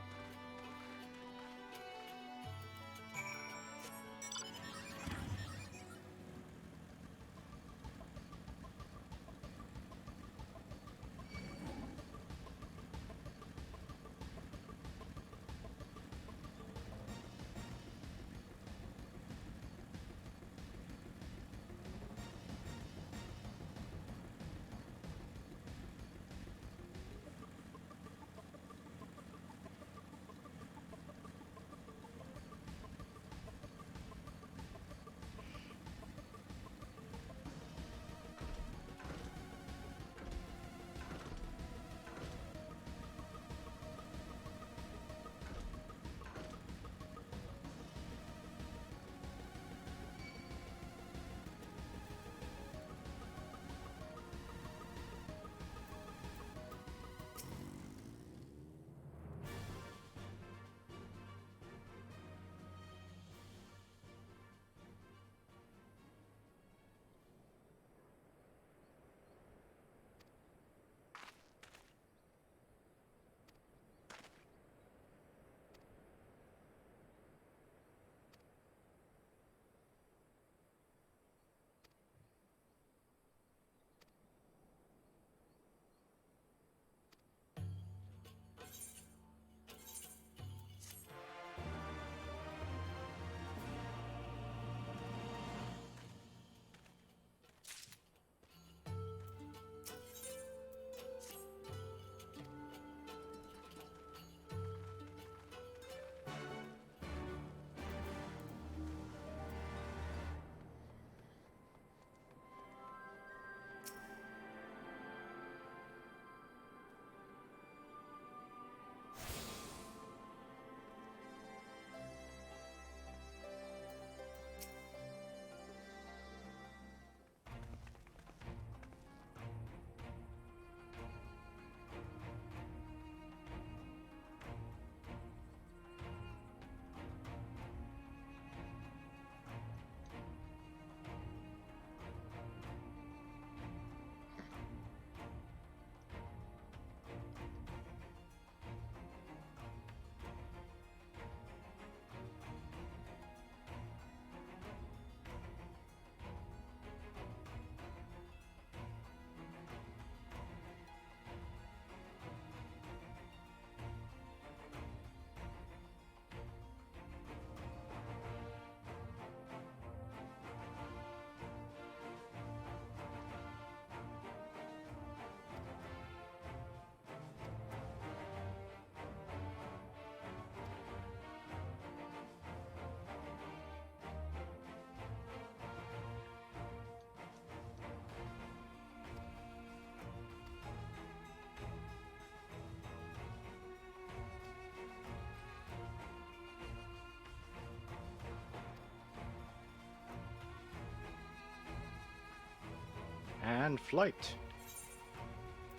And flight.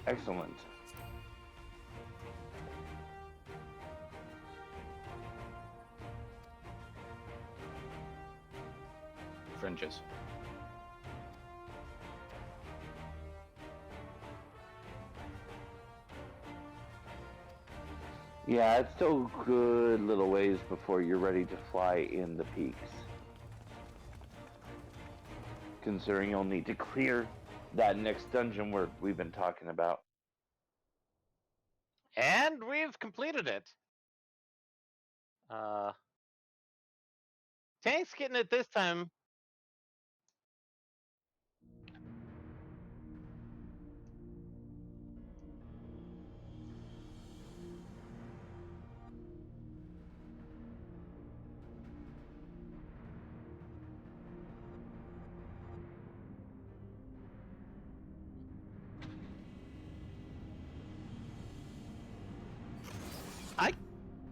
Excellent.
Fringes.
Yeah, it's still a good little ways before you're ready to fly in the peaks. Considering you'll need to clear that next dungeon we've been talking about.
And we've completed it. Tank's getting it this time.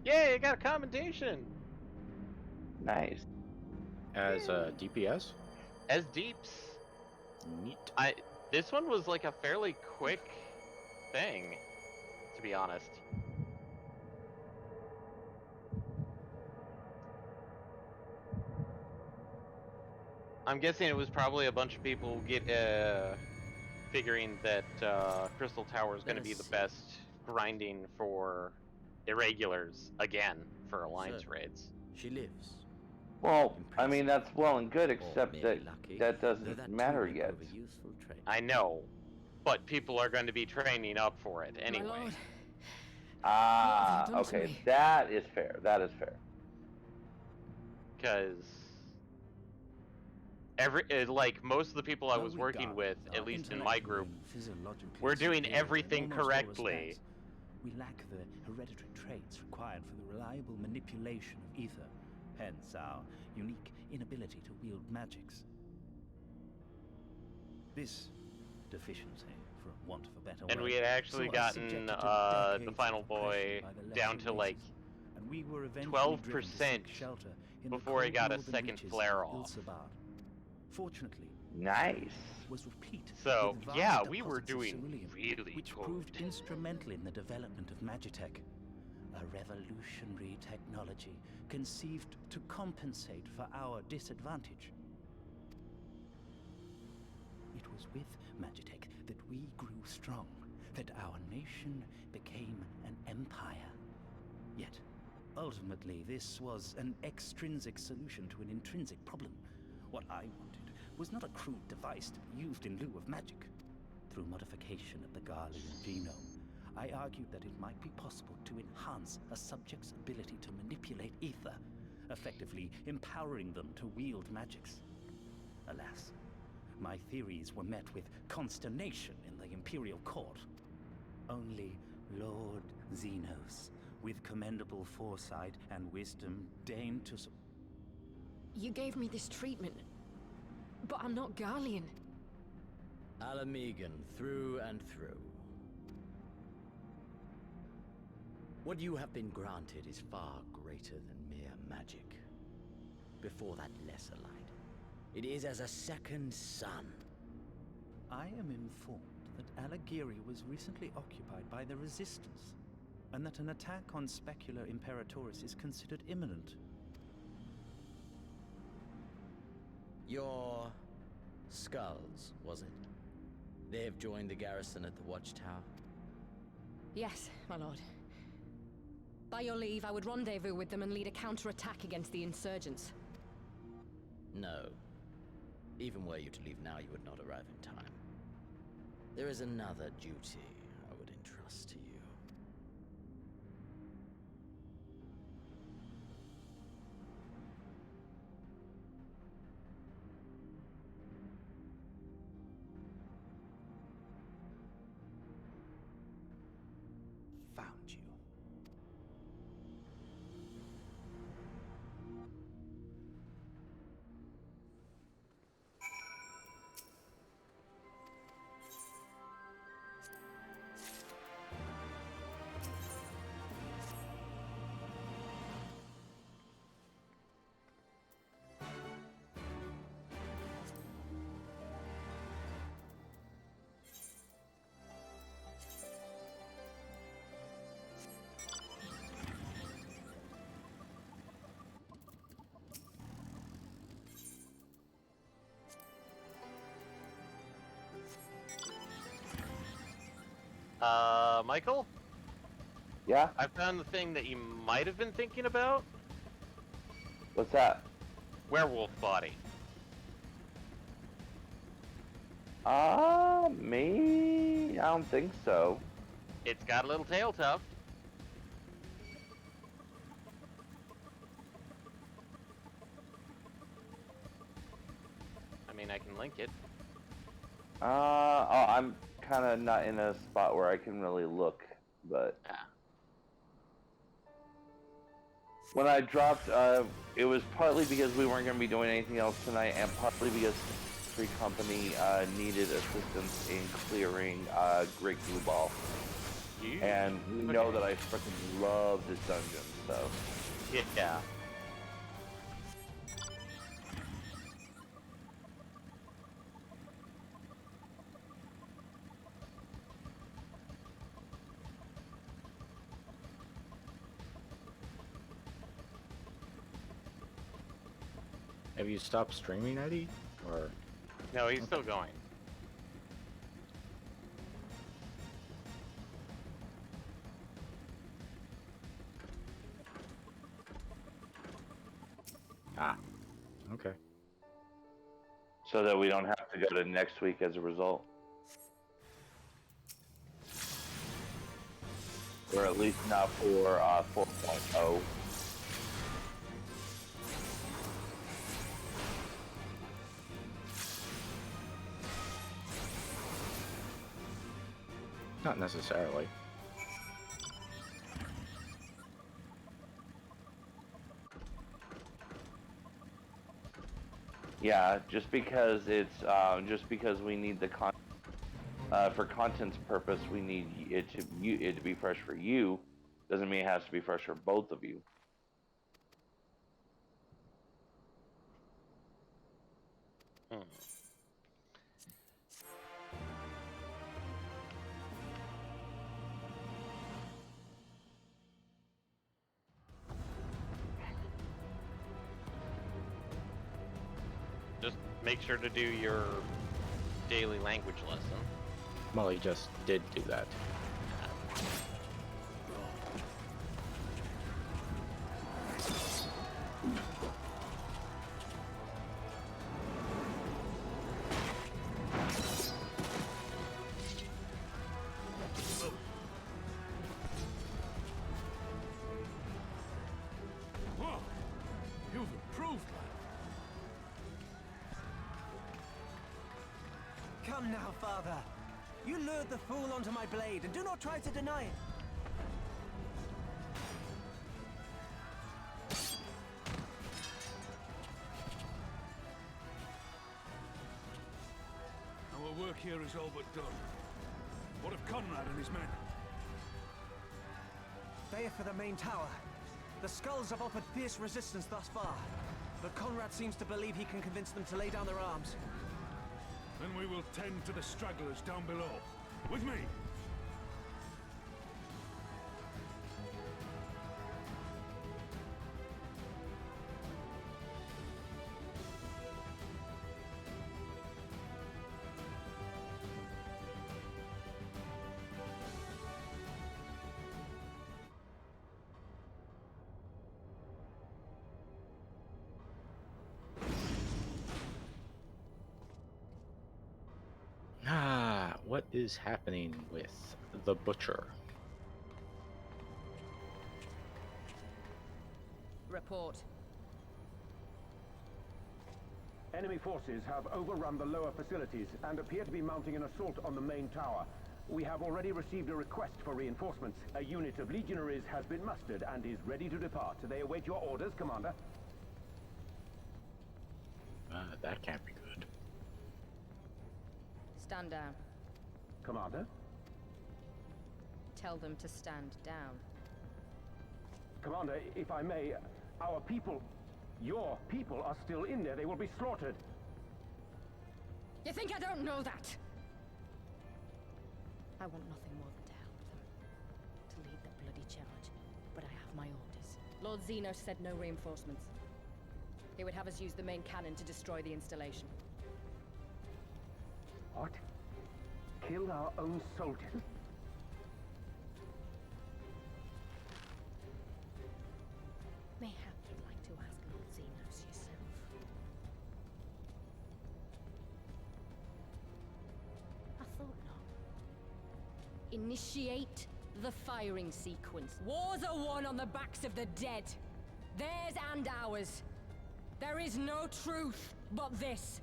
Yay, I got a commendation.
Nice.
As DPS?
As Deeps.
Neat.
This one was like a fairly quick thing, to be honest. I'm guessing it was probably a bunch of people figuring that Crystal Tower is going to be the best grinding for irregulars again for alliance raids.
She lives.
Well, I mean that's well and good, except that that doesn't
that
matter
too may
yet.
prove a useful trait.
I know, but people are going to be training up for it anyway.
Ah, okay, that is fair. That is fair.
Because like most of the people I was working with, at least in my group, we're doing everything correctly.
We lack the hereditary traits required for the reliable manipulation of ether, hence our unique inability to wield magics. This deficiency, for want of a better word,
And we had actually
saw us
gotten
subjected to decades
the
of
final
oppression
boy
by the
down
lesser
to like
races, and we were eventually
12%
driven to seek shelter in the
before he
cold
got a
northern
second
reaches
flare
of
off.
Ilsabard. Fortunately,
nice.
Was replete
so
with vast
yeah, we were
deposits of
doing
ceruleum,
really
which
good.
proved instrumental in the development of Magitech, a revolutionary technology conceived to compensate for our disadvantage. It was with Magitech that we grew strong, that our nation became an empire. Yet, ultimately, this was an extrinsic solution to an intrinsic problem. What I wanted was not a crude device to be used in lieu of magic. Through modification of the Garlean genome, I argued that it might be possible to enhance a subject's ability to manipulate ether, effectively empowering them to wield magics. Alas, my theories were met with consternation in the Imperial Court. Only Lord Xenos, with commendable foresight and wisdom, deigned to
You gave me this treatment, but I'm not Garlean.
Alamegan, through and through. What you have been granted is far greater than mere magic. Before that lesser light, it is as a second son.
I am informed that Alagiri was recently occupied by the Resistance, and that an attack on Specular Imperatoris is considered imminent.
Your skulls, was it? They have joined the garrison at the Watchtower?
Yes, my lord. By your leave, I would rendezvous with them and lead a counterattack against the insurgents.
No. Even were you to leave now, you would not arrive in time. There is another duty I would entrust to you.
Found you.
Michael?
Yeah?
I found the thing that you might have been thinking about.
What's that?
Werewolf body.
Me? I don't think so.
It's got a little tail tuft. link it.
Oh, I'm kind of not in a spot where I can really look, but when I dropped, it was partly because we weren't going to be doing anything else tonight, and partly because the free company needed assistance in clearing Great Glue Ball. And we know that I freaking love this dungeon, so.
Yeah.
Have you stopped streaming, Eddie? Or
No, he's still going.
Ah, okay.
So that we don't have to go to next week as a result. Or at least not for 4.0.
Not necessarily.
Yeah, just because it's just because we need the for content's purpose, we need it to be fresh for you. Doesn't mean it has to be fresh for both of you.
Just make sure to do your daily language lesson.
Well, he just did do that.
Whoa! You've improved, lad.
Come now, father. You lured the fool onto my blade, and do not try to deny it.
Our work here is all but done. What of Conrad and his men?
They are for the main tower. The skulls have offered fierce resistance thus far, but Conrad seems to believe he can convince them to lay down their arms.
Then we will tend to the stragglers down below. With me!
What is happening with the Butcher?
Report.
Enemy forces have overrun the lower facilities and appear to be mounting an assault on the main tower. We have already received a request for reinforcements. A unit of legionaries has been mustered and is ready to depart. They await your orders, Commander.
That can't be good.
Stand down.
Commander?
Tell them to stand down.
Commander, if I may, our people, your people are still in there. They will be slaughtered.
You think I don't know that? I want nothing more than to help them. To lead the bloody charge. But I have my orders. Lord Zeno said no reinforcements. He would have us use the main cannon to destroy the installation.
What? Kill our own soldiers?
Mayhap you'd like to ask Lord Zenos yourself. I thought not. Initiate the firing sequence. Wars are won on the backs of the dead. Theirs and ours. There is no truth but this.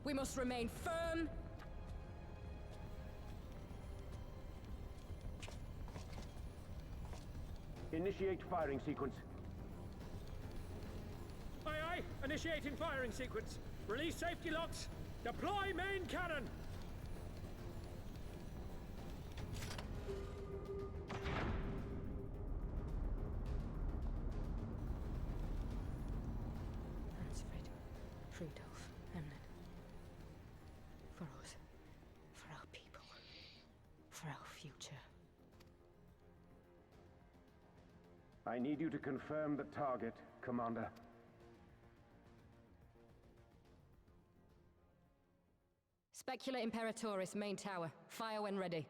We must remain firm.
Initiate firing sequence.
Aye, aye. Initiating firing sequence. Release safety locks. Deploy main cannon.
Ransford, Rudolph, Emlyn. For us. For our people. For our future.
I need you to confirm the target, Commander.
Specula Imperatoris, main tower. Fire when ready.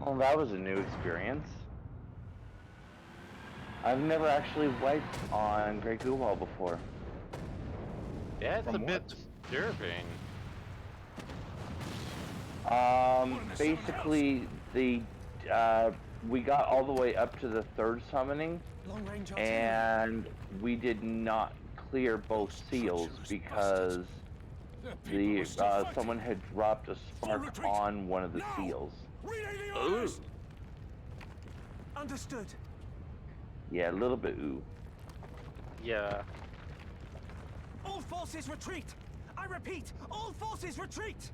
Well, that was a new experience. I've never actually wiped on Great Gooball before.
Yeah, it's
From
a bit
what?
disturbing.
Basically, we got all the way up to the third summoning, and we did not clear both seals because someone had dropped a spark on one of the seals.
Ooh.
Understood.
Yeah, a little bit ooh.
Yeah.
All forces retreat! I repeat, all forces retreat!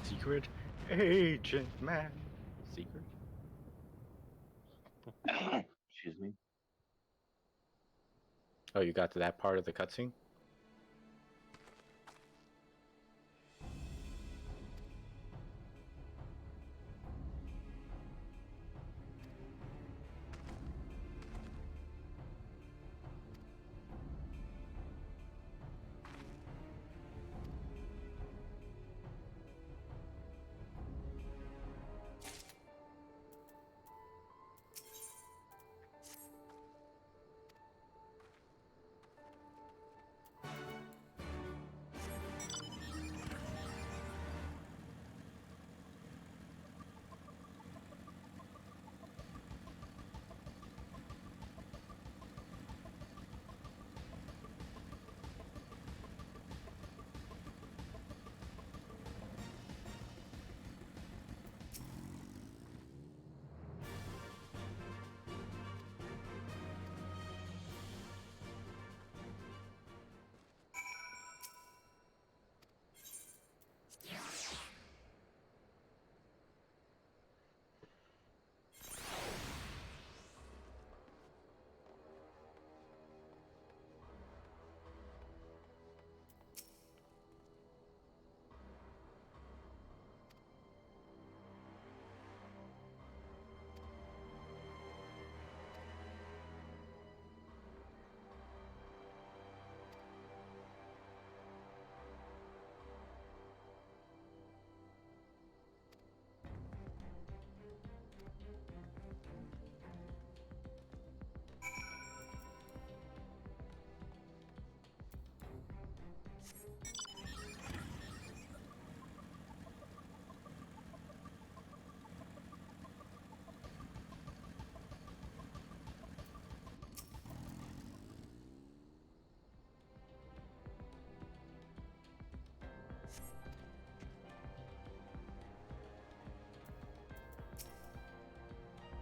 Secret agent man. Secret.
Excuse me.
Oh, you got to that part of the cutscene?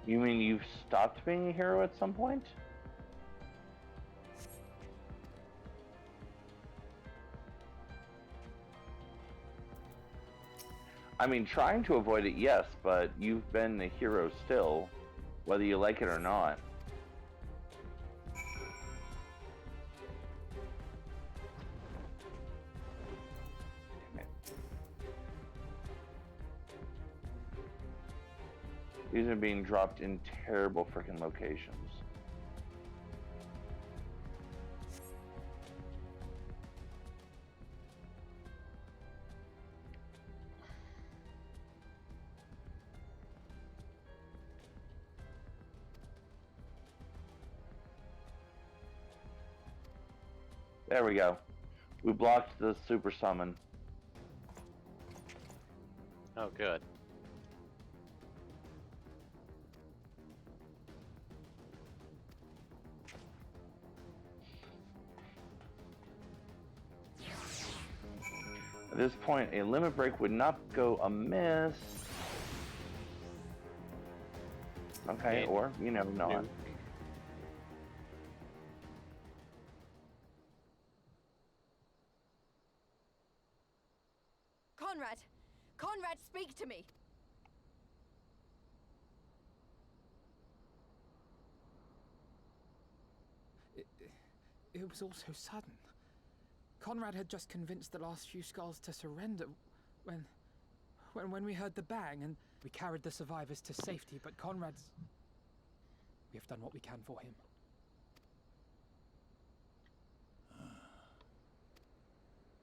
You mean you've stopped being a hero at some point? I mean, trying to avoid it, yes, but you've been a hero still, whether you like it or not. These are being dropped in terrible freaking locations. There we go. We blocked the super summon.
Oh, good.
At this point, a limit break would not go amiss. Okay, or, you know, not.
Conrad! Conrad, speak to me!
It was all so sudden. Conrad had just convinced the last few skulls to surrender when we heard the bang, and we carried the survivors to safety, but Conrad's... We have done what we can for him.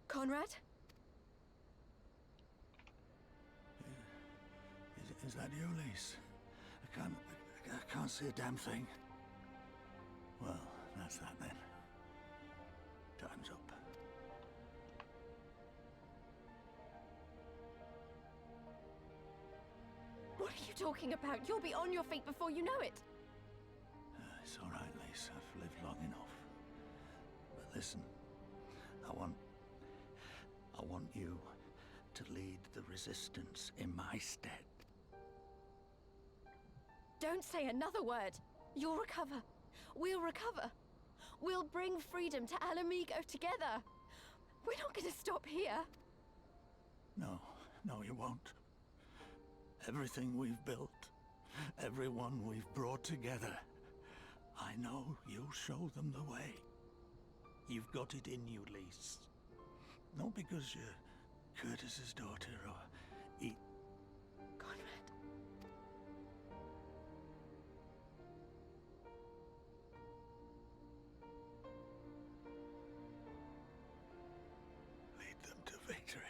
Conrad?
Is that you, Lise? I can't see a damn thing. Well, that's that then. Time's up.
What are you talking about? You'll be on your feet before you know it.
It's all right, Lise. I've lived long enough. But listen, I want you to lead the resistance in my stead.
Don't say another word. You'll recover. We'll recover. We'll bring freedom to Alamigo together. We're not going to stop here.
No, you won't. Everything we've built, everyone we've brought together, I know you'll show them the way. You've got it in you, Lise. Not because you're Curtis's daughter or
Conrad.
Lead them to victory.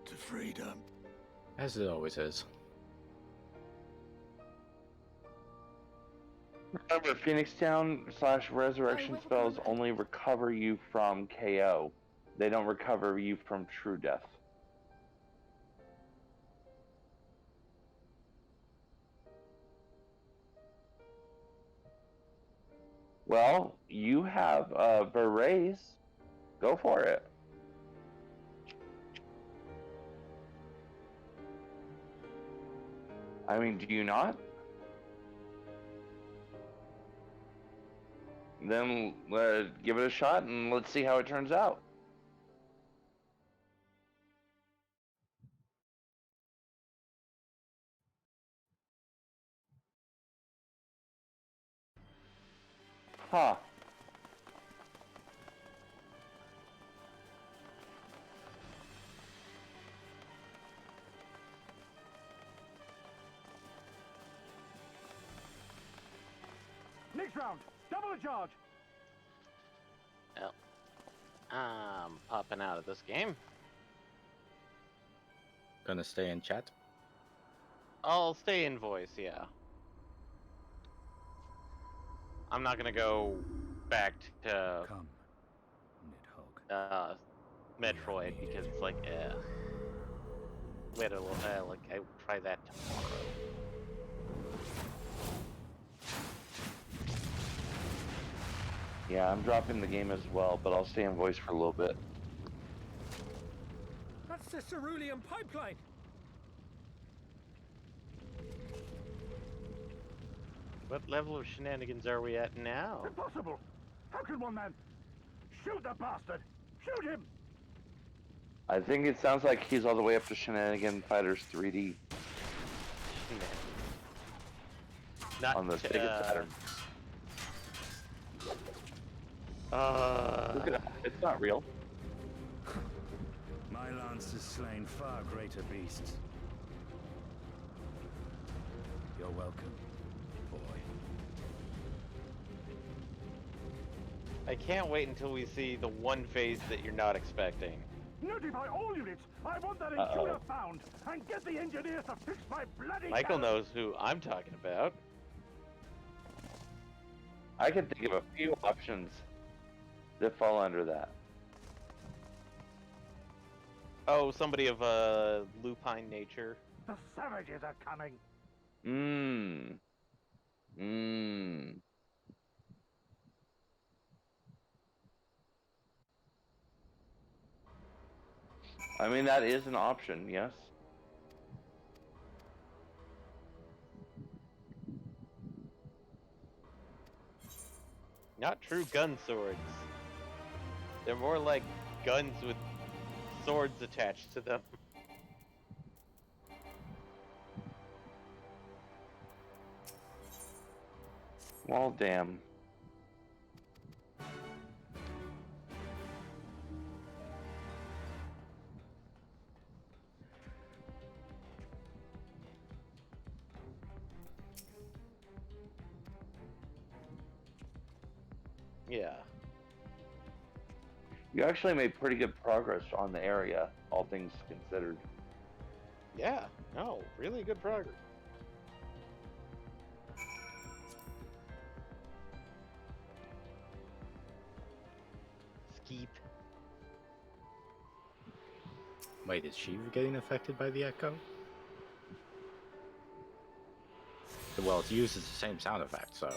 To freedom.
As it always is.
Remember, Phoenix Down / Resurrection spells only recover you from KO. They don't recover you from true death. Well, you have berets. Go for it. I mean, do you not? Then give it a shot and let's see how it turns out. Huh.
Next round, double the charge.
Well, I'm popping out of this game.
Gonna stay in chat?
I'll stay in voice, yeah. I'm not gonna go back to Metroid because it's like, wait a little, like I will try that tomorrow.
Yeah, I'm dropping the game as well, but I'll stay in voice for a little bit.
That's the cerulean pipeline.
What level of shenanigans are we at now?
Impossible! How can one man... Shoot the bastard! Shoot him!
I think it sounds like he's all the way up to Shenanigan Fighters 3D.
Not
on the Sega Saturn. Look it up. It's not real.
My lance has slain far greater beasts. You're welcome, boy.
I can't wait until we see the one phase that you're not expecting.
Notify all units! I want that intruder found! And get the engineers to fix my bloody
Michael
cannon.
knows who I'm talking about.
I can think of a few options that fall under that.
Oh, somebody of lupine nature.
The savages are coming!
I mean, that is an option, yes.
Not true gun swords. They're more like guns with swords attached to them.
Well, damn.
Yeah.
You actually made pretty good progress on the area, all things considered.
Yeah. No, really good progress. Skeep.
Wait, is she getting affected by the echo? Well, it uses the same sound effect, so...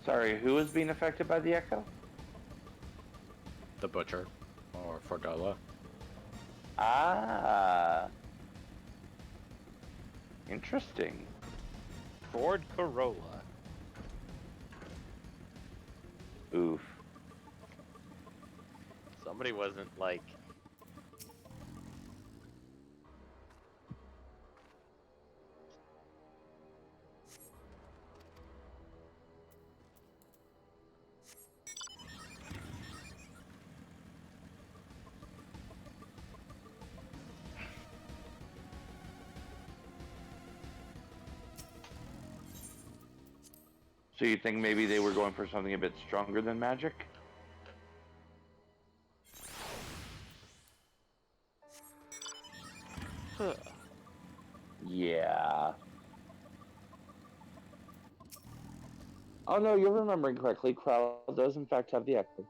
Sorry, who is being affected by the echo?
The Butcher, or Fordola.
Ah. Interesting.
Ford Corolla.
Oof.
Somebody wasn't like...
So you think maybe they were going for something a bit stronger than magic?
Huh.
Yeah. Oh no, you're remembering correctly. Krell does in fact have the echo.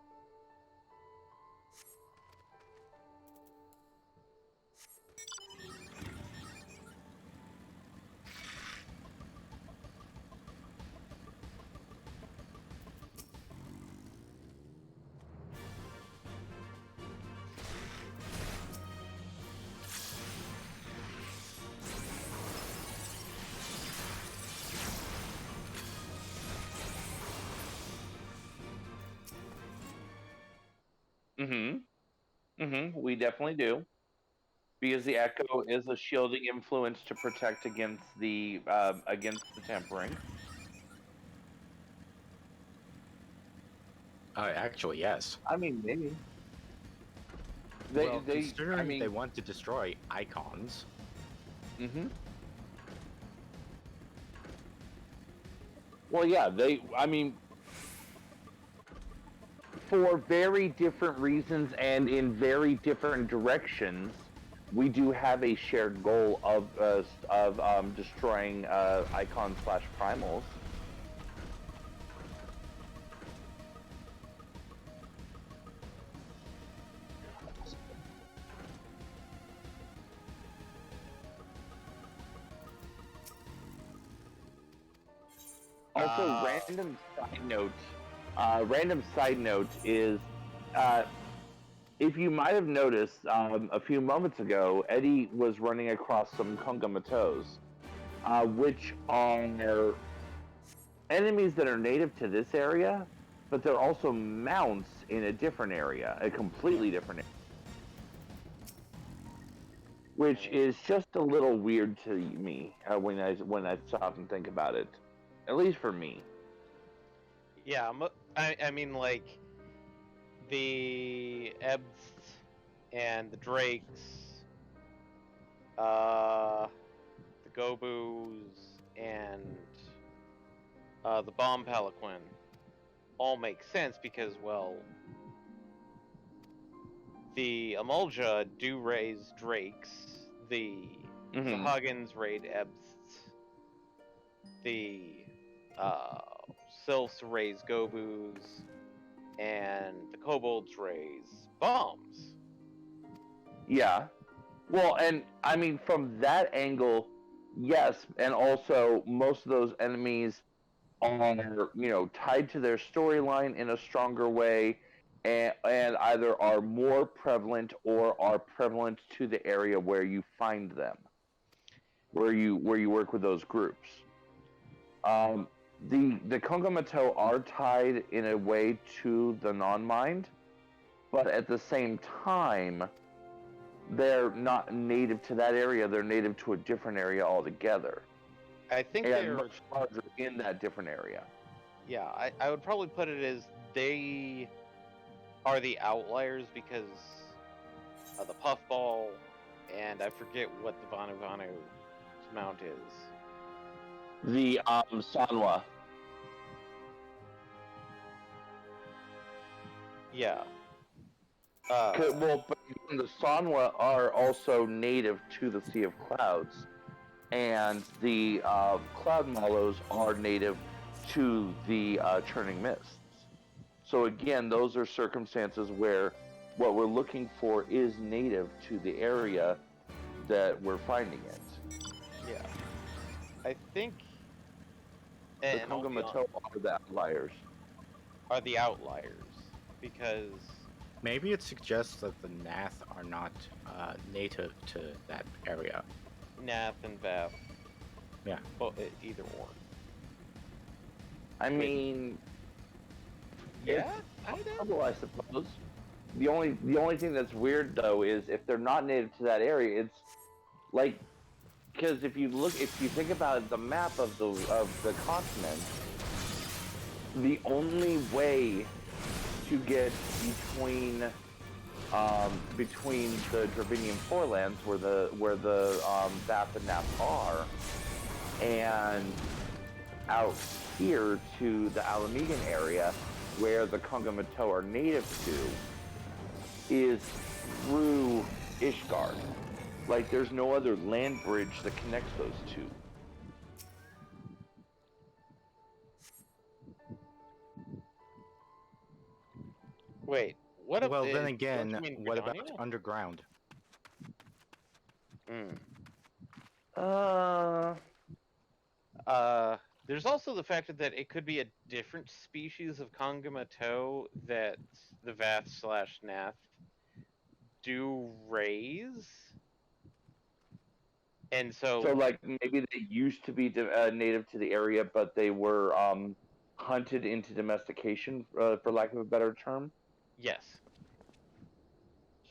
We definitely do. Because the echo is a shielding influence to protect against the tempering.
Actually, yes.
I mean, maybe.
Considering they want to destroy icons.
Well, yeah, for very different reasons and in very different directions, we do have a shared goal of destroying icons / primals. Also, random side note is if you might have noticed, a few moments ago, Eddie was running across some Kungamatos, which are enemies that are native to this area, but they're also mounts in a different area, a completely different area. Which is just a little weird to me when I stop and think about it, at least for me.
Yeah, I mean, like, the Ebs and the Drakes, the Gobus, and the Bomb Pelican all make sense because, well, the Amulja do raise Drakes, the Sahagins raid Ebs, the Sylphs raise Gobus, and the Kobolds raise Bombs.
Yeah. Well, and I mean, from that angle, yes, and also most of those enemies are, tied to their storyline in a stronger way, and either are more prevalent or are prevalent to the area where you find them, where you work with those groups. The Kongamato are tied in a way to the non-mind, but at the same time, they're not native to that area. They're native to a different area altogether.
I think
and
they're
much larger in that different area.
Yeah, I would probably put it as they are the outliers because of the puffball, and I forget what the Vanu Vanu's mount is.
The Sanwa.
Yeah.
Well, but the Sanwa are also native to the Sea of Clouds, and the Cloud Mallows are native to the Churning Mists. So again, those are circumstances where what we're looking for is native to the area that we're finding it.
Yeah. I think...
The Kongamato are the outliers.
Are the outliers, because...
Maybe it suggests that the Nath are not native to that area.
Nath and Vath.
Yeah.
Well, either or.
I mean...
Yeah,
possible, I suppose. The only thing that's weird though is if they're not native to that area, it's like, because if you think about the map of the continent, the only way to get between the Dravinian forelands where the Vath and Nap are, and out here to the Alamegan area, where the Kongamato are native to, is through Ishgard. Like, there's no other land bridge that connects those two.
Wait, what if...
Well, then again, what about underground?
There's also the fact that it could be a different species of Kongamato that the Vath/Nath do raise. And so...
So, like, maybe they used to be native to the area, but they were hunted into domestication, for lack of a better term?
Yes.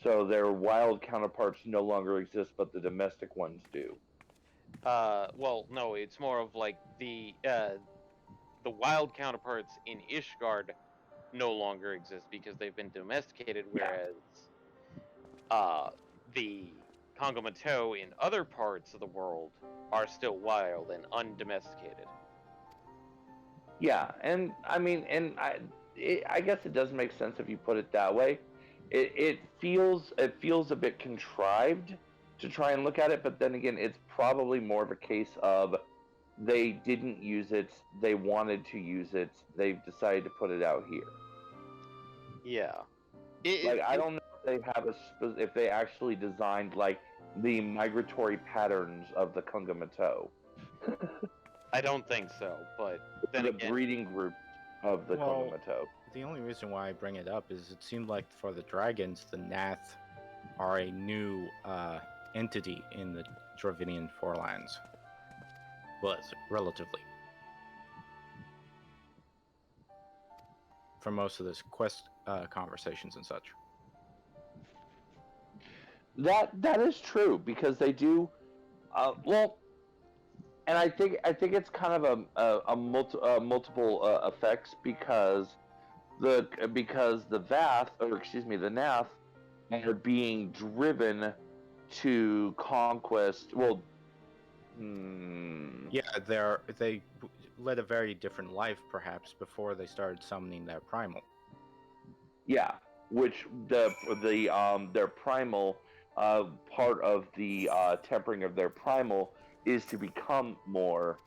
So their wild counterparts no longer exist, but the domestic ones do.
Well, no, it's more of like the wild counterparts in Ishgard no longer exist because they've been domesticated, whereas the Kongamato in other parts of the world are still wild and undomesticated.
Yeah, and I mean, I guess it does make sense if you put it that way. It feels a bit contrived to try and look at it, but then again, it's probably more of a case of they didn't use it, they wanted to use it, they've decided to put it out here.
Yeah.
I don't know if they have if they actually designed like the migratory patterns of the Kongamato.
I don't think so, but then
the
again,
breeding group of the Kongamato.
the only reason why I bring it up is it seemed like for the dragons, the Nath are a new entity in the Dravinian Forelands. Well, it's relatively. For most of this quest conversations and such.
That is true because they do. Well, and I think it's kind of multiple effects because the Vath, or excuse me, the Nath are being driven to conquest. Well,
yeah, they led a very different life perhaps before they started summoning their primal.
Yeah, which their primal part of the tempering of their primal is to become more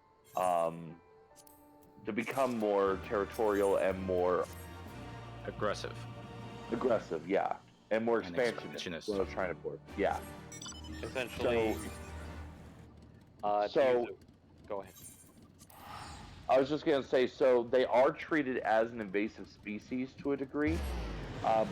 territorial and more
aggressive.
Aggressive, yeah, and more expansionist. What I was trying to put, yeah.
Essentially. Go ahead.
I was just gonna say, so they are treated as an invasive species to a degree,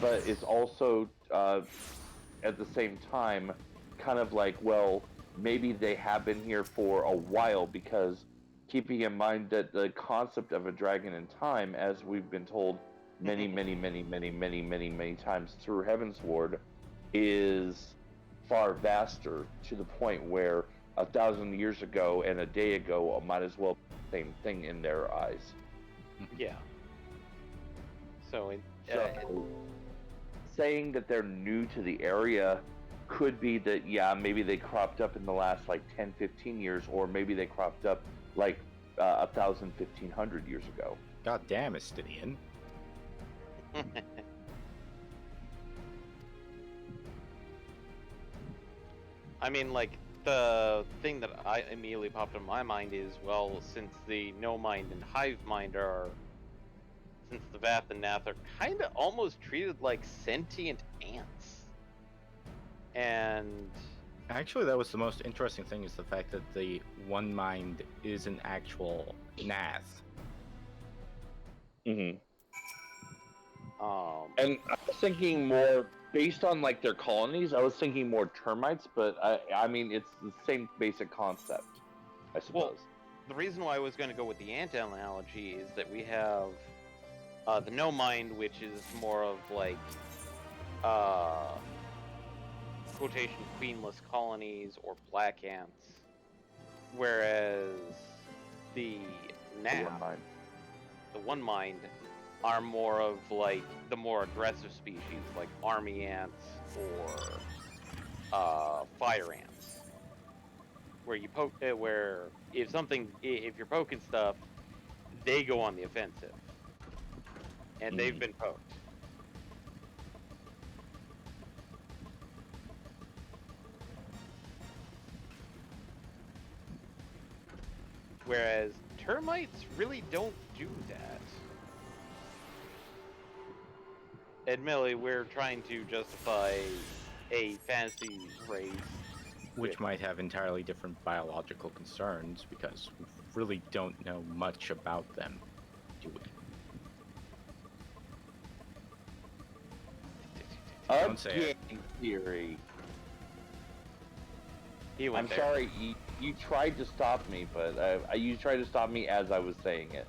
but it's also at the same time kind of like, well, maybe they have been here for a while, because keeping in mind that the concept of a dragon in time, as we've been told many times through Heavensward, is far vaster, to the point where 1,000 years ago and a day ago might as well be the same thing in their eyes.
Yeah. So
saying that they're new to the area could be that, yeah, maybe they cropped up in the last like 10-15 years, or maybe they cropped up like 1,000-1,500 years ago.
God damn, Estinian.
I mean, like, the thing that I immediately popped in my mind is, well, since the No Mind and Hive Mind since the Vath and Nath are kind of almost treated like sentient ants. And
actually, that was the most interesting thing, is the fact that the One Mind is an actual Nath.
And I was thinking more based on like their colonies. I was thinking more termites, but I mean it's the same basic concept, I suppose.
Well, the reason why I was going to go with the ant analogy is that we have the No Mind, which is more of like quotation queenless colonies or black ants, whereas the Nath, the One Mind, are more of like the more aggressive species, like army ants or fire ants, where you poke, where if you're poking stuff, they go on the offensive, and they've been poked. Whereas termites really don't do that. Admittedly, we're trying to justify a fantasy race,
which might have entirely different biological concerns, because we really don't know much about them, do we?
Don't say it. Theory. I'm sorry, you tried to stop me, but you tried to stop me as I was saying it.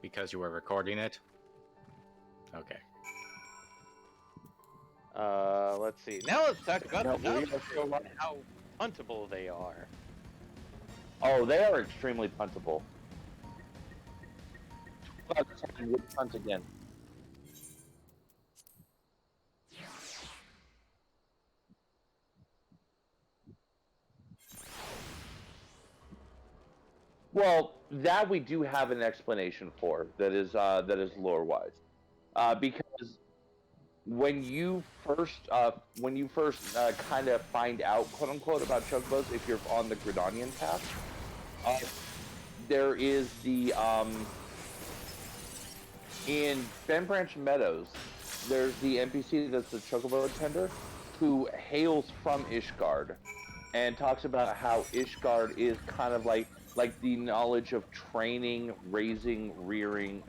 Because you were recording it? Okay.
Let's see. Now let's talk about the numbers and how puntable they are.
Oh, they are extremely puntable. Punt again. Well, that we do have an explanation for. That is lore-wise, because when you first kind of find out, quote unquote, about chocobos, if you're on the Gridanian path, there is the in Bent Branch Meadows, there's the NPC that's the Chocobo tender, who hails from Ishgard, and talks about how Ishgard is kind of like the knowledge of training, raising, rearing,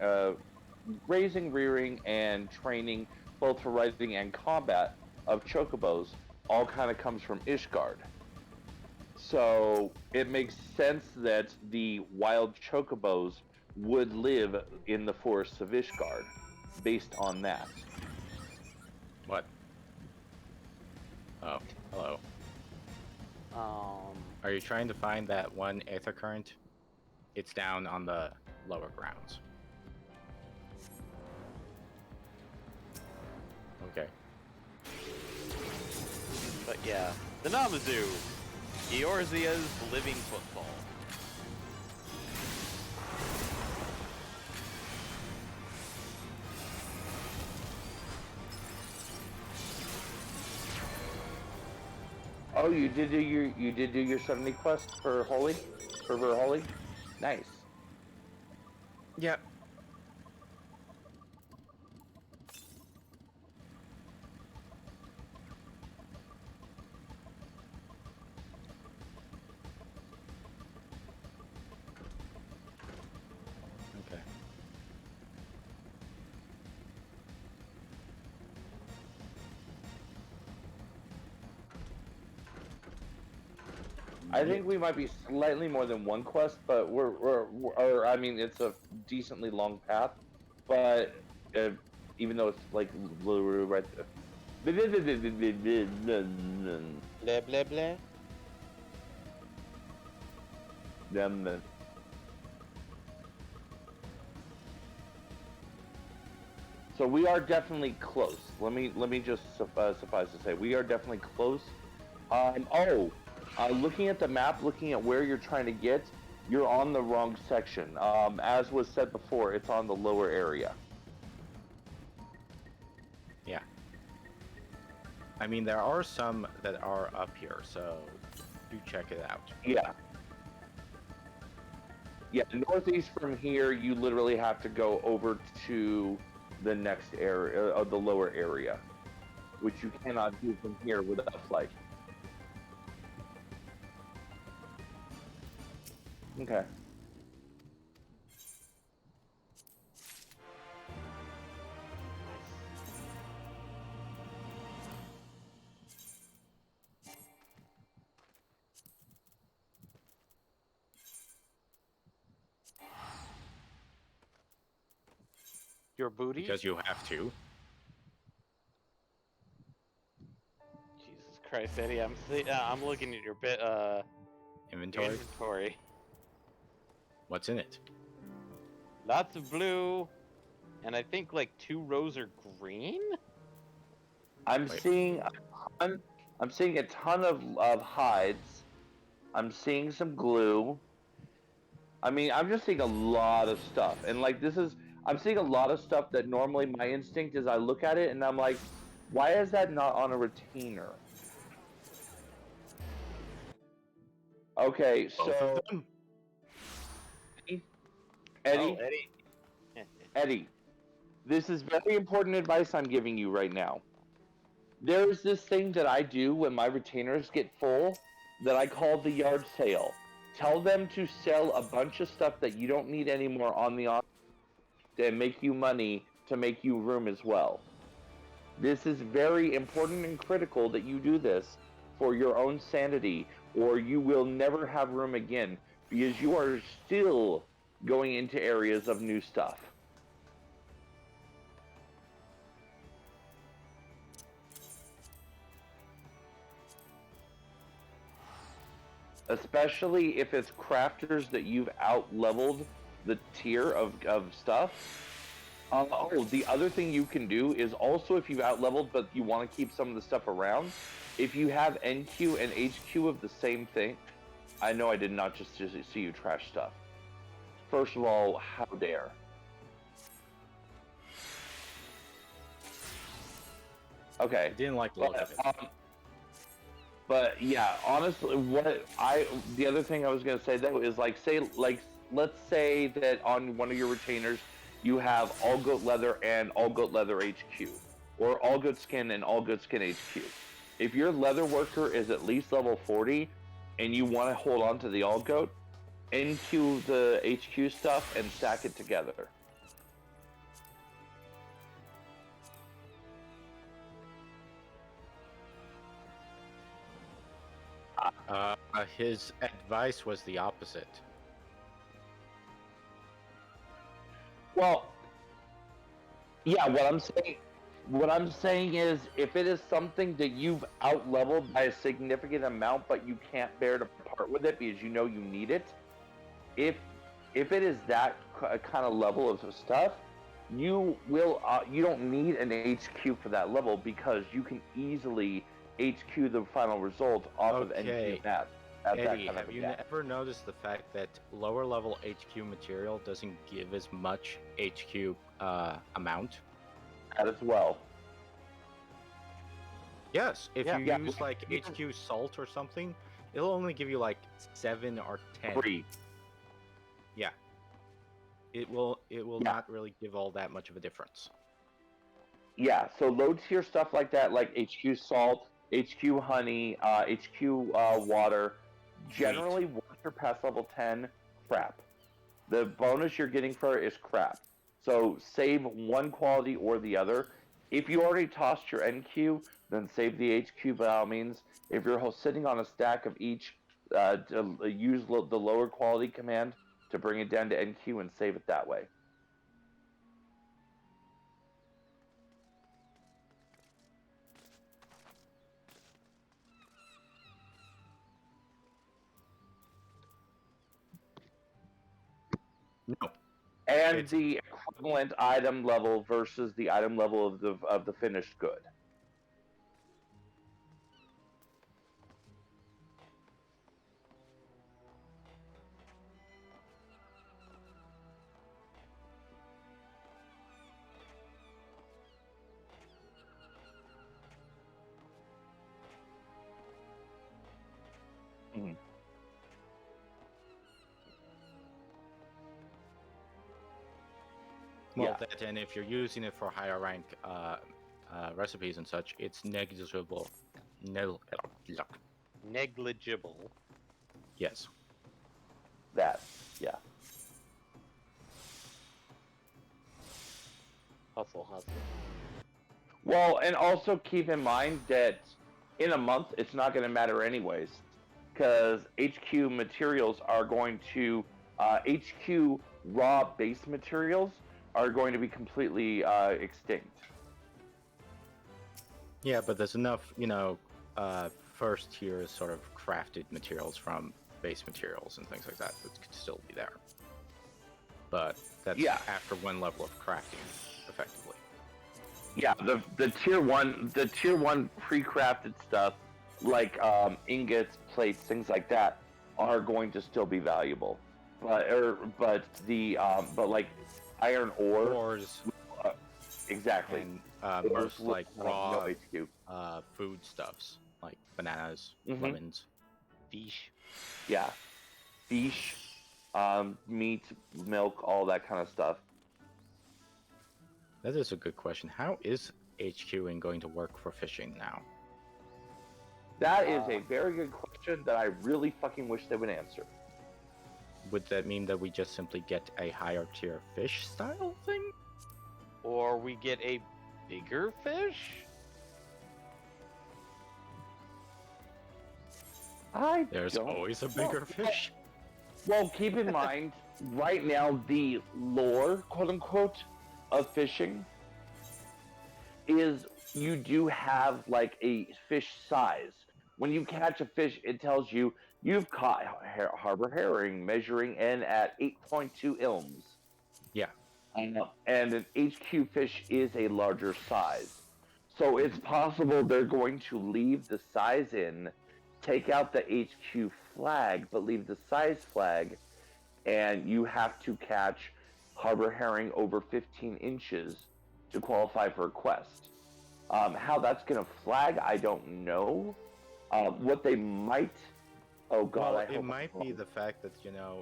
and training, both for riding and combat of Chocobos, all kind of comes from Ishgard. So it makes sense that the wild Chocobos would live in the forests of Ishgard, based on that.
What? Oh, hello. Are you trying to find that one aether current? It's down on the lower grounds. Okay.
But yeah, the Namazu, Eorzea's living football.
Oh, you did do your 70 quest for Holy? For Holy? Nice.
Yep. Okay.
I think we might be slightly more than one quest, but or I mean, it's a decently long path, but even though it's like literally right there.
Blah blah blah.
So we are definitely close. Let me just suffice to say we are definitely close. Looking at the map, looking at where you're trying to get, you're on the wrong section. As was said before, it's on the lower area.
Yeah. I mean, there are some that are up here, so do check it out.
Yeah. Yeah, northeast from here, you literally have to go over to the next area, of the lower area, which you cannot do from here without flight. Okay.
Your booty?
Because you have to.
Jesus Christ, Eddie, I'm looking at your
Inventory? What's in it?
Lots of blue, and I think like 2 rows are green.
I'm seeing a ton of hides. I'm seeing some glue. I mean, I'm just seeing a lot of stuff, and like I'm seeing a lot of stuff that normally my instinct is I look at it and I'm like, why is that not on a retainer? Okay, so Eddie, Eddie, this is very important advice I'm giving you right now. There's this thing that I do when my retainers get full that I call the yard sale. Tell them to sell a bunch of stuff that you don't need anymore on the on and make you money to make you room as well. This is very important and critical that you do this for your own sanity, or you will never have room again, because you are still going into areas of new stuff. Especially if it's crafters that you've out-leveled the tier of stuff. The other thing you can do is also, if you've out-leveled but you want to keep some of the stuff around, if you have NQ and HQ of the same thing, I know I did not just see you trash stuff. First of all, how dare. Okay.
I didn't like the look of it.
But yeah, honestly, the other thing I was gonna say though is like, say let's say that on one of your retainers you have all goat leather and all goat leather HQ, or all goat skin and all goat skin HQ. If your leather worker is at least level 40 and you want to hold on to the all goat, NQ the HQ stuff and stack it together.
His advice was the opposite.
Well, yeah, what I'm saying is if it is something that you've out-leveled by a significant amount but you can't bear to part with it because you know you need it, if it is that kind of level of stuff, you don't need an HQ for that level because you can easily HQ the final result off of NQ math.
Eddie, have you ever noticed the fact that lower level HQ material doesn't give as much HQ amount?
That as well.
Yes, if you use like HQ salt or something, it'll only give you like 7 or 10.
3.
Yeah. It will not really give all that much of a difference.
Yeah, so low tier stuff like that, like HQ salt, HQ honey, HQ water, generally once you're past level 10, crap. The bonus you're getting for it is crap. So save one quality or the other. If you already tossed your NQ, then save the HQ by all means. If you're sitting on a stack of each, use the lower quality command to bring it down to NQ and save it that way.
No.
And the equivalent item level versus the item level of the finished good. Mm-hmm.
Well, that, and if you're using it for higher rank recipes and such, it's negligible.
Negligible.
Yes.
That, yeah.
Hustle.
Well, and also keep in mind that in a month it's not going to matter anyways, because HQ materials are going to HQ raw base materials are going to be completely extinct.
Yeah, but there's enough, first tier sort of crafted materials from base materials and things like that could still be there. But that's after one level of crafting, effectively.
Yeah, the tier one pre-crafted stuff like ingots, plates, things like that are going to still be valuable. But like iron ores, exactly.
And most like raw foodstuffs like bananas, lemons,
fish.
Yeah, fish, meat, milk, all that kind of stuff.
That is a good question. How is HQing going to work for fishing now?
That is a very good question that I really fucking wish they would answer.
Would that mean that we just simply get a higher tier fish style thing?
Or we get a bigger fish?
There's always a bigger fish.
Well, keep in mind, right now, the lore, quote-unquote, of fishing is you do have, like, a fish size. When you catch a fish, it tells you you've caught harbor herring measuring in at 8.2 ilms.
Yeah.
And an HQ fish is a larger size. So it's possible they're going to leave the size in, take out the HQ flag, but leave the size flag, and you have to catch harbor herring over 15 inches to qualify for a quest. How that's going to flag, I don't know. What they might Oh god,
Well,
I
it
hope
might be the fact that,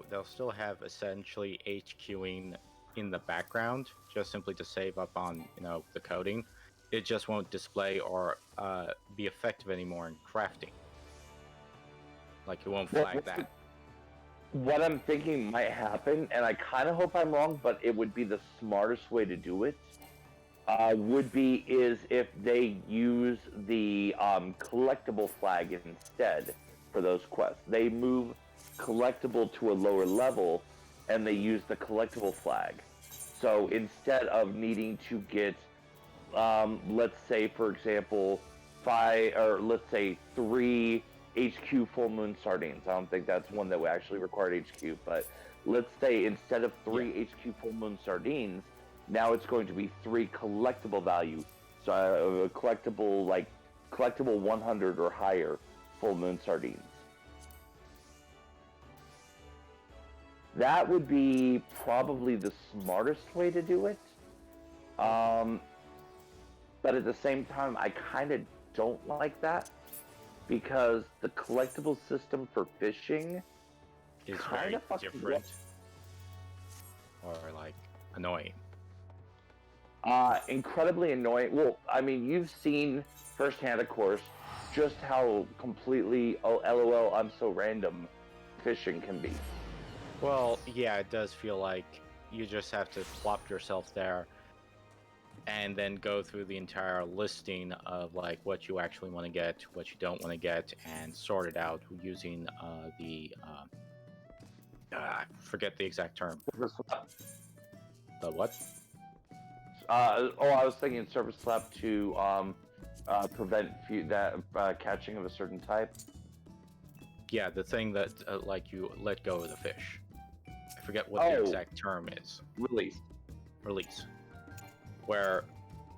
they'll still have essentially HQing in the background, just simply to save up on, the coding. It just won't display or be effective anymore in crafting. Like, it won't flag that.
What I'm thinking might happen, and I kind of hope I'm wrong, but it would be the smartest way to do it, is if they use the collectible flag instead for those quests. They move collectible to a lower level, and they use the collectible flag. So instead of needing to get, let's say, for example, 3 HQ full moon sardines. I don't think that's one that actually required HQ, but let's say instead of 3 HQ full moon sardines, now it's going to be 3 collectible value. So collectible 100 or higher full moon sardines. That would be probably the smartest way to do it. But at the same time, I kind of don't like that, because the collectible system for fishing
is
kind
very
of
different. Or, annoying.
Incredibly annoying. Well, I mean, you've seen firsthand, of course, just how completely, LOL, I'm so random fishing can be.
Well, yeah, it does feel like you just have to plop yourself there and then go through the entire listing of what you actually want to get, what you don't want to get, and sort it out using I forget the exact term. The what?
I was thinking service slap to prevent catching of a certain type.
Yeah, the thing that you let go of the fish. I forget what the exact term is. Release. Where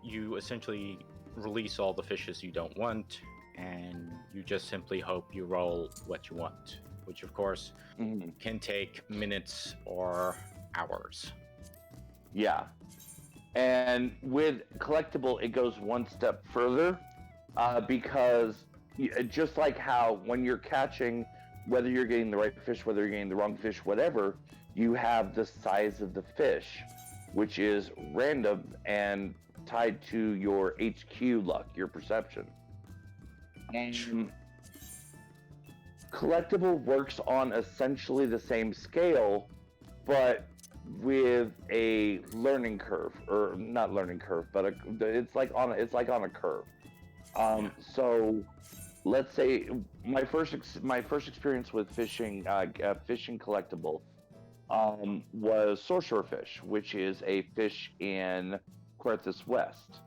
you essentially release all the fishes you don't want, and you just simply hope you roll what you want, which of course can take minutes or hours.
Yeah. And with collectible, it goes one step further, because just like how when you're catching, whether you're getting the right fish, whether you're getting the wrong fish, whatever, you have the size of the fish, which is random and tied to your HQ luck, your perception. Collectible works on essentially the same scale, but with a learning curve, or not learning curve, but it's like on a curve. So let's say my first experience with fishing collectible was sorcerer fish, which is a fish in Querthus West.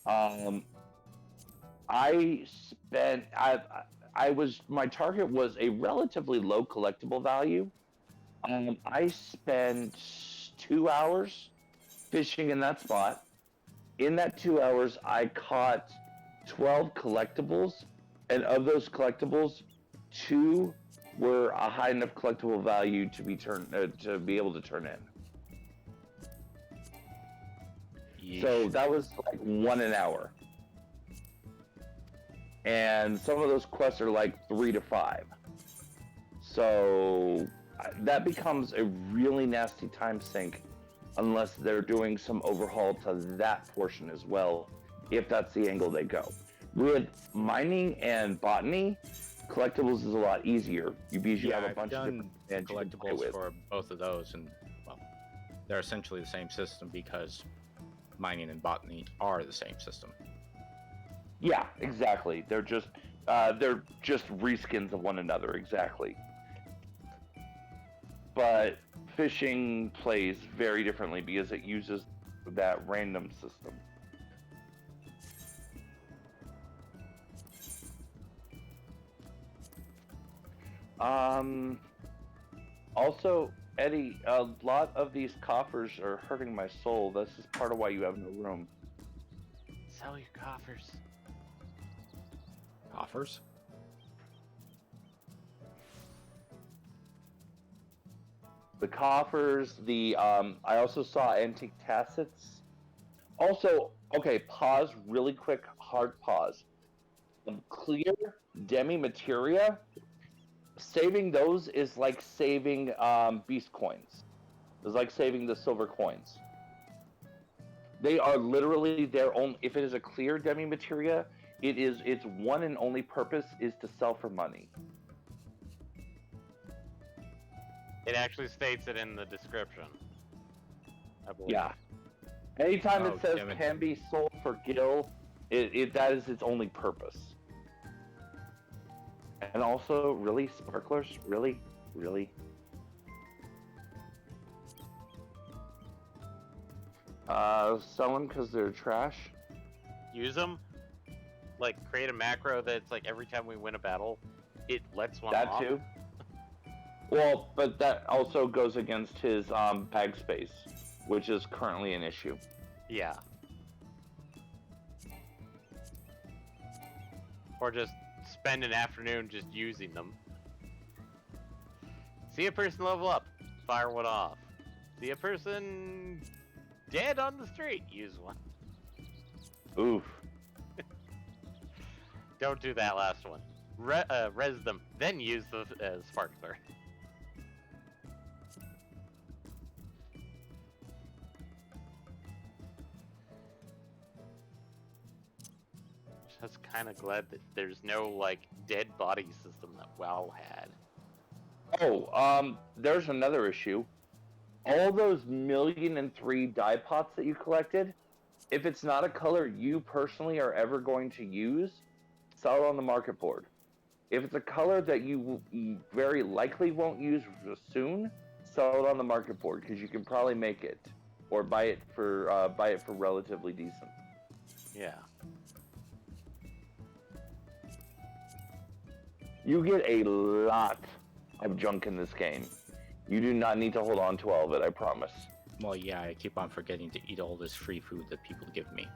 My target was a relatively low collectible value. I spent 2 hours fishing in that spot. In that 2 hours, I caught 12 collectibles, and of those collectibles, 2 were a high enough collectible value to be able to turn in. Yeesh. So that was 1 an hour. And some of those quests are 3 to 5. So that becomes a really nasty time sink unless they're doing some overhaul to that portion as well, if that's the angle they go. With mining and botany, collectibles is a lot easier. You have a bunch of different
collectibles for both of those, and well, they're essentially the same system because mining and botany are the same system.
Yeah, exactly. They're just reskins of one another, exactly. But fishing plays very differently because it uses that random system. Also, Eddie, a lot of these coffers are hurting my soul. This is part of why you have no room.
Sell your coffers.
Coffers?
The coffers, I also saw antique tassets. Also, okay, pause, really quick, hard pause. Clear demi-materia saving those is like saving beast coins. It's like saving the silver coins. They are literally their own. If it is a clear demi materia, its one and only purpose is to sell for money.
It actually states it in the description, I believe.
Yeah. Anytime it says can be sold for gil, that is its only purpose. And also, really, sparklers? Really? Really? Sell them because they're trash?
Use them? Like, create a macro that's like every time we win a battle, it lets one
That
off.
too? Well, but that also goes against his bag space, which is currently an issue.
Yeah. Or just spend an afternoon just using them. See a person level up, fire one off. See a person dead on the street, use one.
Oof.
Don't do that last one. Res them, then use the sparkler. Just kind of glad that there's no like dead body system that WoW had.
Oh, there's another issue. All those 1,000,003 dye pots that you collected, if it's not a color you personally are ever going to use, sell it on the market board. If it's a color that you very likely won't use soon, sell it on the market board because you can probably make it, or buy it for relatively decent.
Yeah.
You get a lot of junk in this game. You do not need to hold on to all of it, I promise.
Well, yeah, I keep on forgetting to eat all this free food that people give me.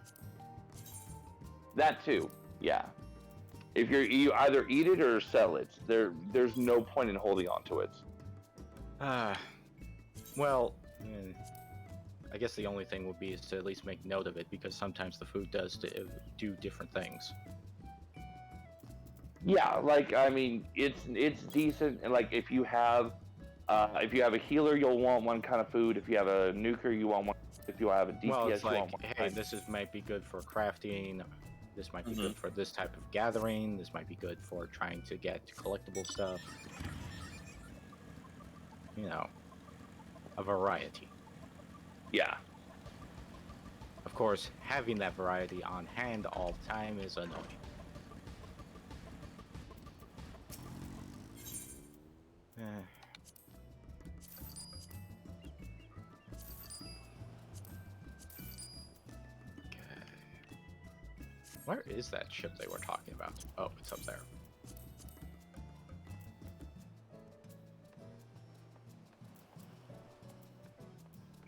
That too, yeah. If you either eat it or sell it, there's no point in holding on to it.
Well, I guess the only thing would be is to at least make note of it, because sometimes the food does do different things.
Yeah, like I mean, it's decent. And like if you have a healer, you'll want one kind of food. If you have a nuker, you want one. If you have a DPS,
Well, it's
you
like,
want one.
hey, this might be good for crafting. This might be good for this type of gathering. This might be good for trying to get collectible stuff. You know, a variety.
Yeah.
Of course, having that variety on hand all the time is annoying. Where is that ship they were talking about? Oh, it's up there.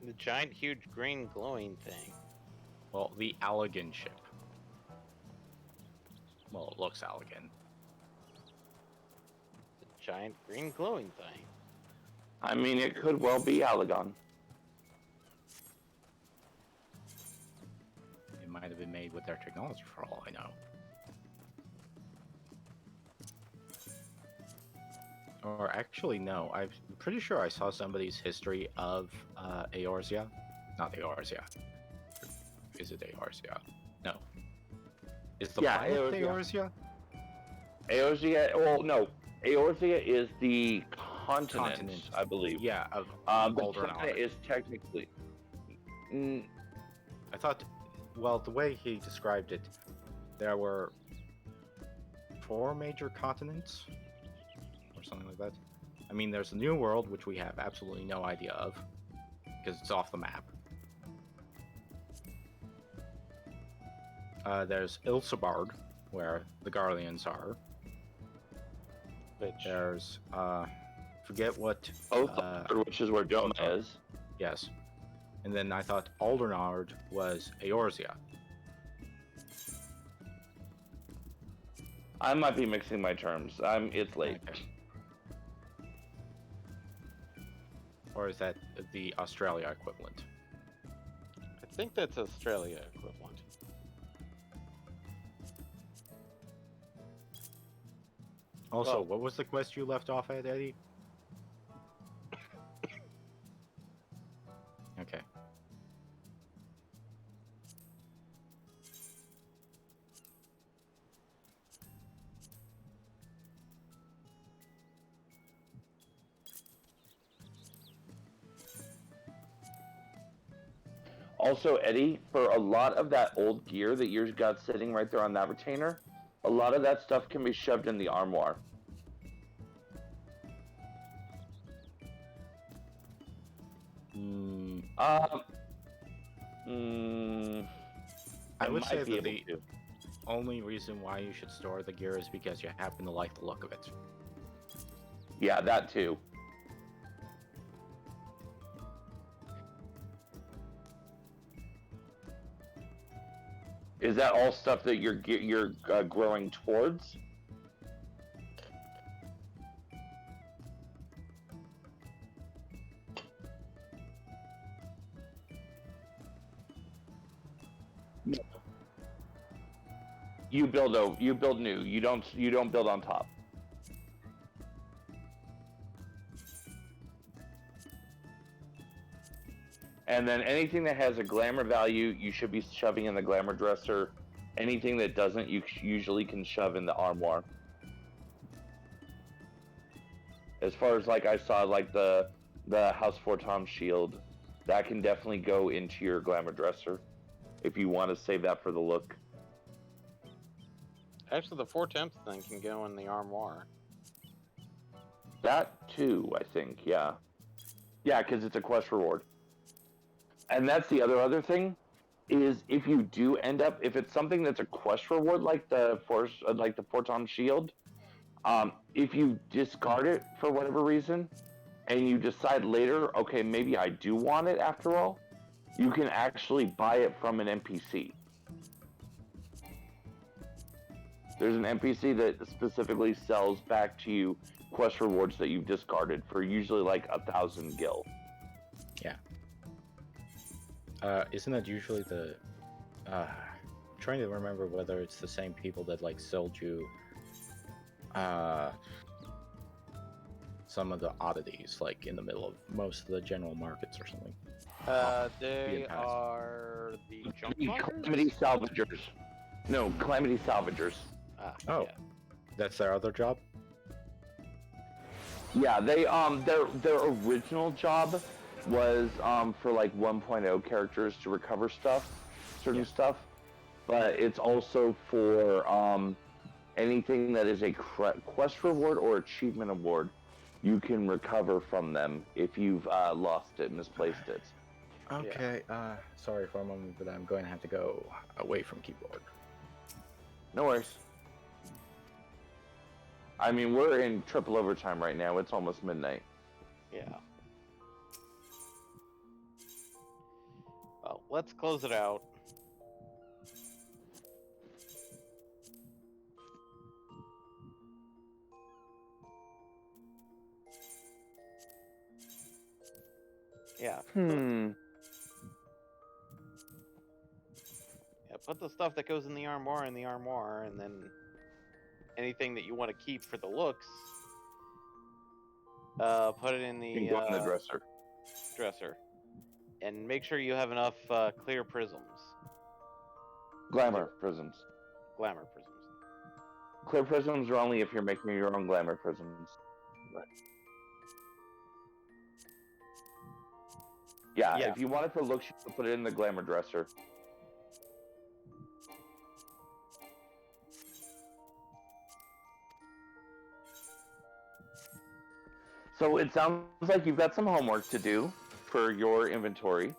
The giant, huge, green, glowing thing.
Well, the Allegan ship. Well, it looks Allegan.
The giant, green, glowing thing.
I mean, it could well be Allegan.
It might have been made with their technology for all I know. Or actually, no. I'm pretty sure I saw somebody's history of Eorzea. Not Eorzea. Is it Eorzea? No. Is the planet Eorzea?
Eorzea, well, no. Eorzea is the continent, I believe.
Yeah, of
the
Aldrin
planet is technically...
I thought, well, the way he described it, there were 4 major continents, or something like that. I mean, there's the New World, which we have absolutely no idea of, because it's off the map. There's Ilsabard, where the Garleans are. There's, forget what...
which is where Doma is.
Yes. And then I thought Aldernard was Eorzea.
I might be mixing my terms. It's late.
Okay. Or is that the Australia equivalent?
I think that's Australia equivalent.
Also,
Well-
what was the quest you left off at, Eddie? Okay.
Also, Eddie, for a lot of that old gear that you've got sitting right there on that retainer, a lot of that stuff can be shoved in the armoire.
I would
might
say
be
that
able
the
to.
only reason why you should store the gear is because you happen to like the look of it.
Yeah, that too. Is that all stuff that you're growing towards? No. You build new. You don't build on top. And then anything that has a glamour value, you should be shoving in the glamour dresser. Anything that doesn't, you usually can shove in the armoire. As far as like I saw, like the House Fortom shield, that can definitely go into your glamour dresser if you want to save that for the look.
Actually, the 4/10 thing can go in the armoire.
That too, I think, yeah. Yeah, because it's a quest reward. And that's the other thing, is if you do end up, if it's something that's a quest reward like the Fortom shield, if you discard it for whatever reason, and you decide later, okay, maybe I do want it after all, you can actually buy it from an NPC. There's an NPC that specifically sells back to you quest rewards that you've discarded for usually like 1,000 gil.
Yeah. Isn't that usually the... trying to remember whether it's the same people that like sold you some of the oddities like in the middle of most of the general markets or something.
They are the junk
Calamity Salvagers. No, Calamity Salvagers.
Oh, yeah. That's their other job?
Yeah, they their original job was for like 1.0 characters to recover certain stuff, but it's also for anything that is a quest reward or achievement award. You can recover from them if you've lost it, misplaced it.
Okay, sorry for a moment, but I'm going to have to go away from keyboard.
No worries. I mean, we're in triple overtime right now. It's almost midnight.
Yeah. Well, let's close it out. Yeah. Yeah, put the stuff that goes in the armoire, and then anything that you want to keep for the looks, put it in the,
You can go in the dresser.
Dresser. And make sure you have enough clear prisms.
Glamour prisms.
Glamour prisms.
Clear prisms are only if you're making your own glamour prisms. Right. Yeah, if you want it for looks, you can put it in the glamour dresser. So it sounds like you've got some homework to do for your inventory.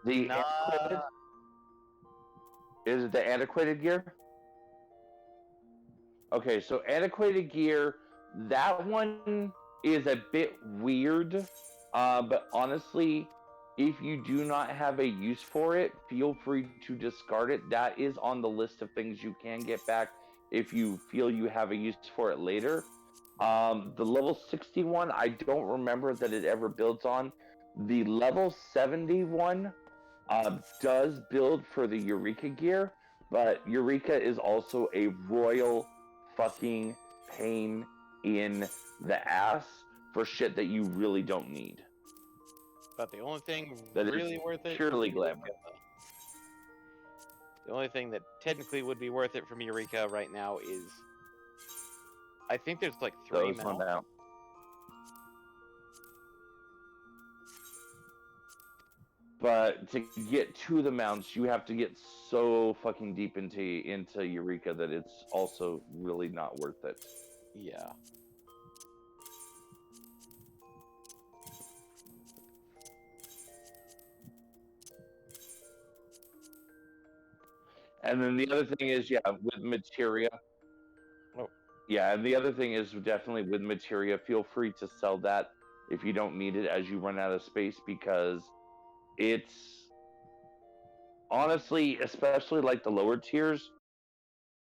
The antiquated? Is it the antiquated gear? Okay, so antiquated gear, that one is a bit weird, but honestly, if you do not have a use for it, feel free to discard it. That is on the list of things you can get back if you feel you have a use for it later. The level 61, I don't remember that it ever builds on. The level 71 does build for the Eureka gear, but Eureka is also a royal fucking pain in the ass for shit that you really don't need.
But the only thing
That
really
is
worth it
purely
from
glamour.
Eureka, the only thing that technically would be worth it from Eureka right now is, I think there's like 3
Those one
mounts.
out. But to get to the mounts, you have to get so fucking deep into Eureka that it's also really not worth it.
Yeah.
And then the other thing is, yeah, with materia.
Oh.
Yeah, and the other thing is definitely with materia, feel free to sell that if you don't need it as you run out of space, because it's honestly, especially like the lower tiers,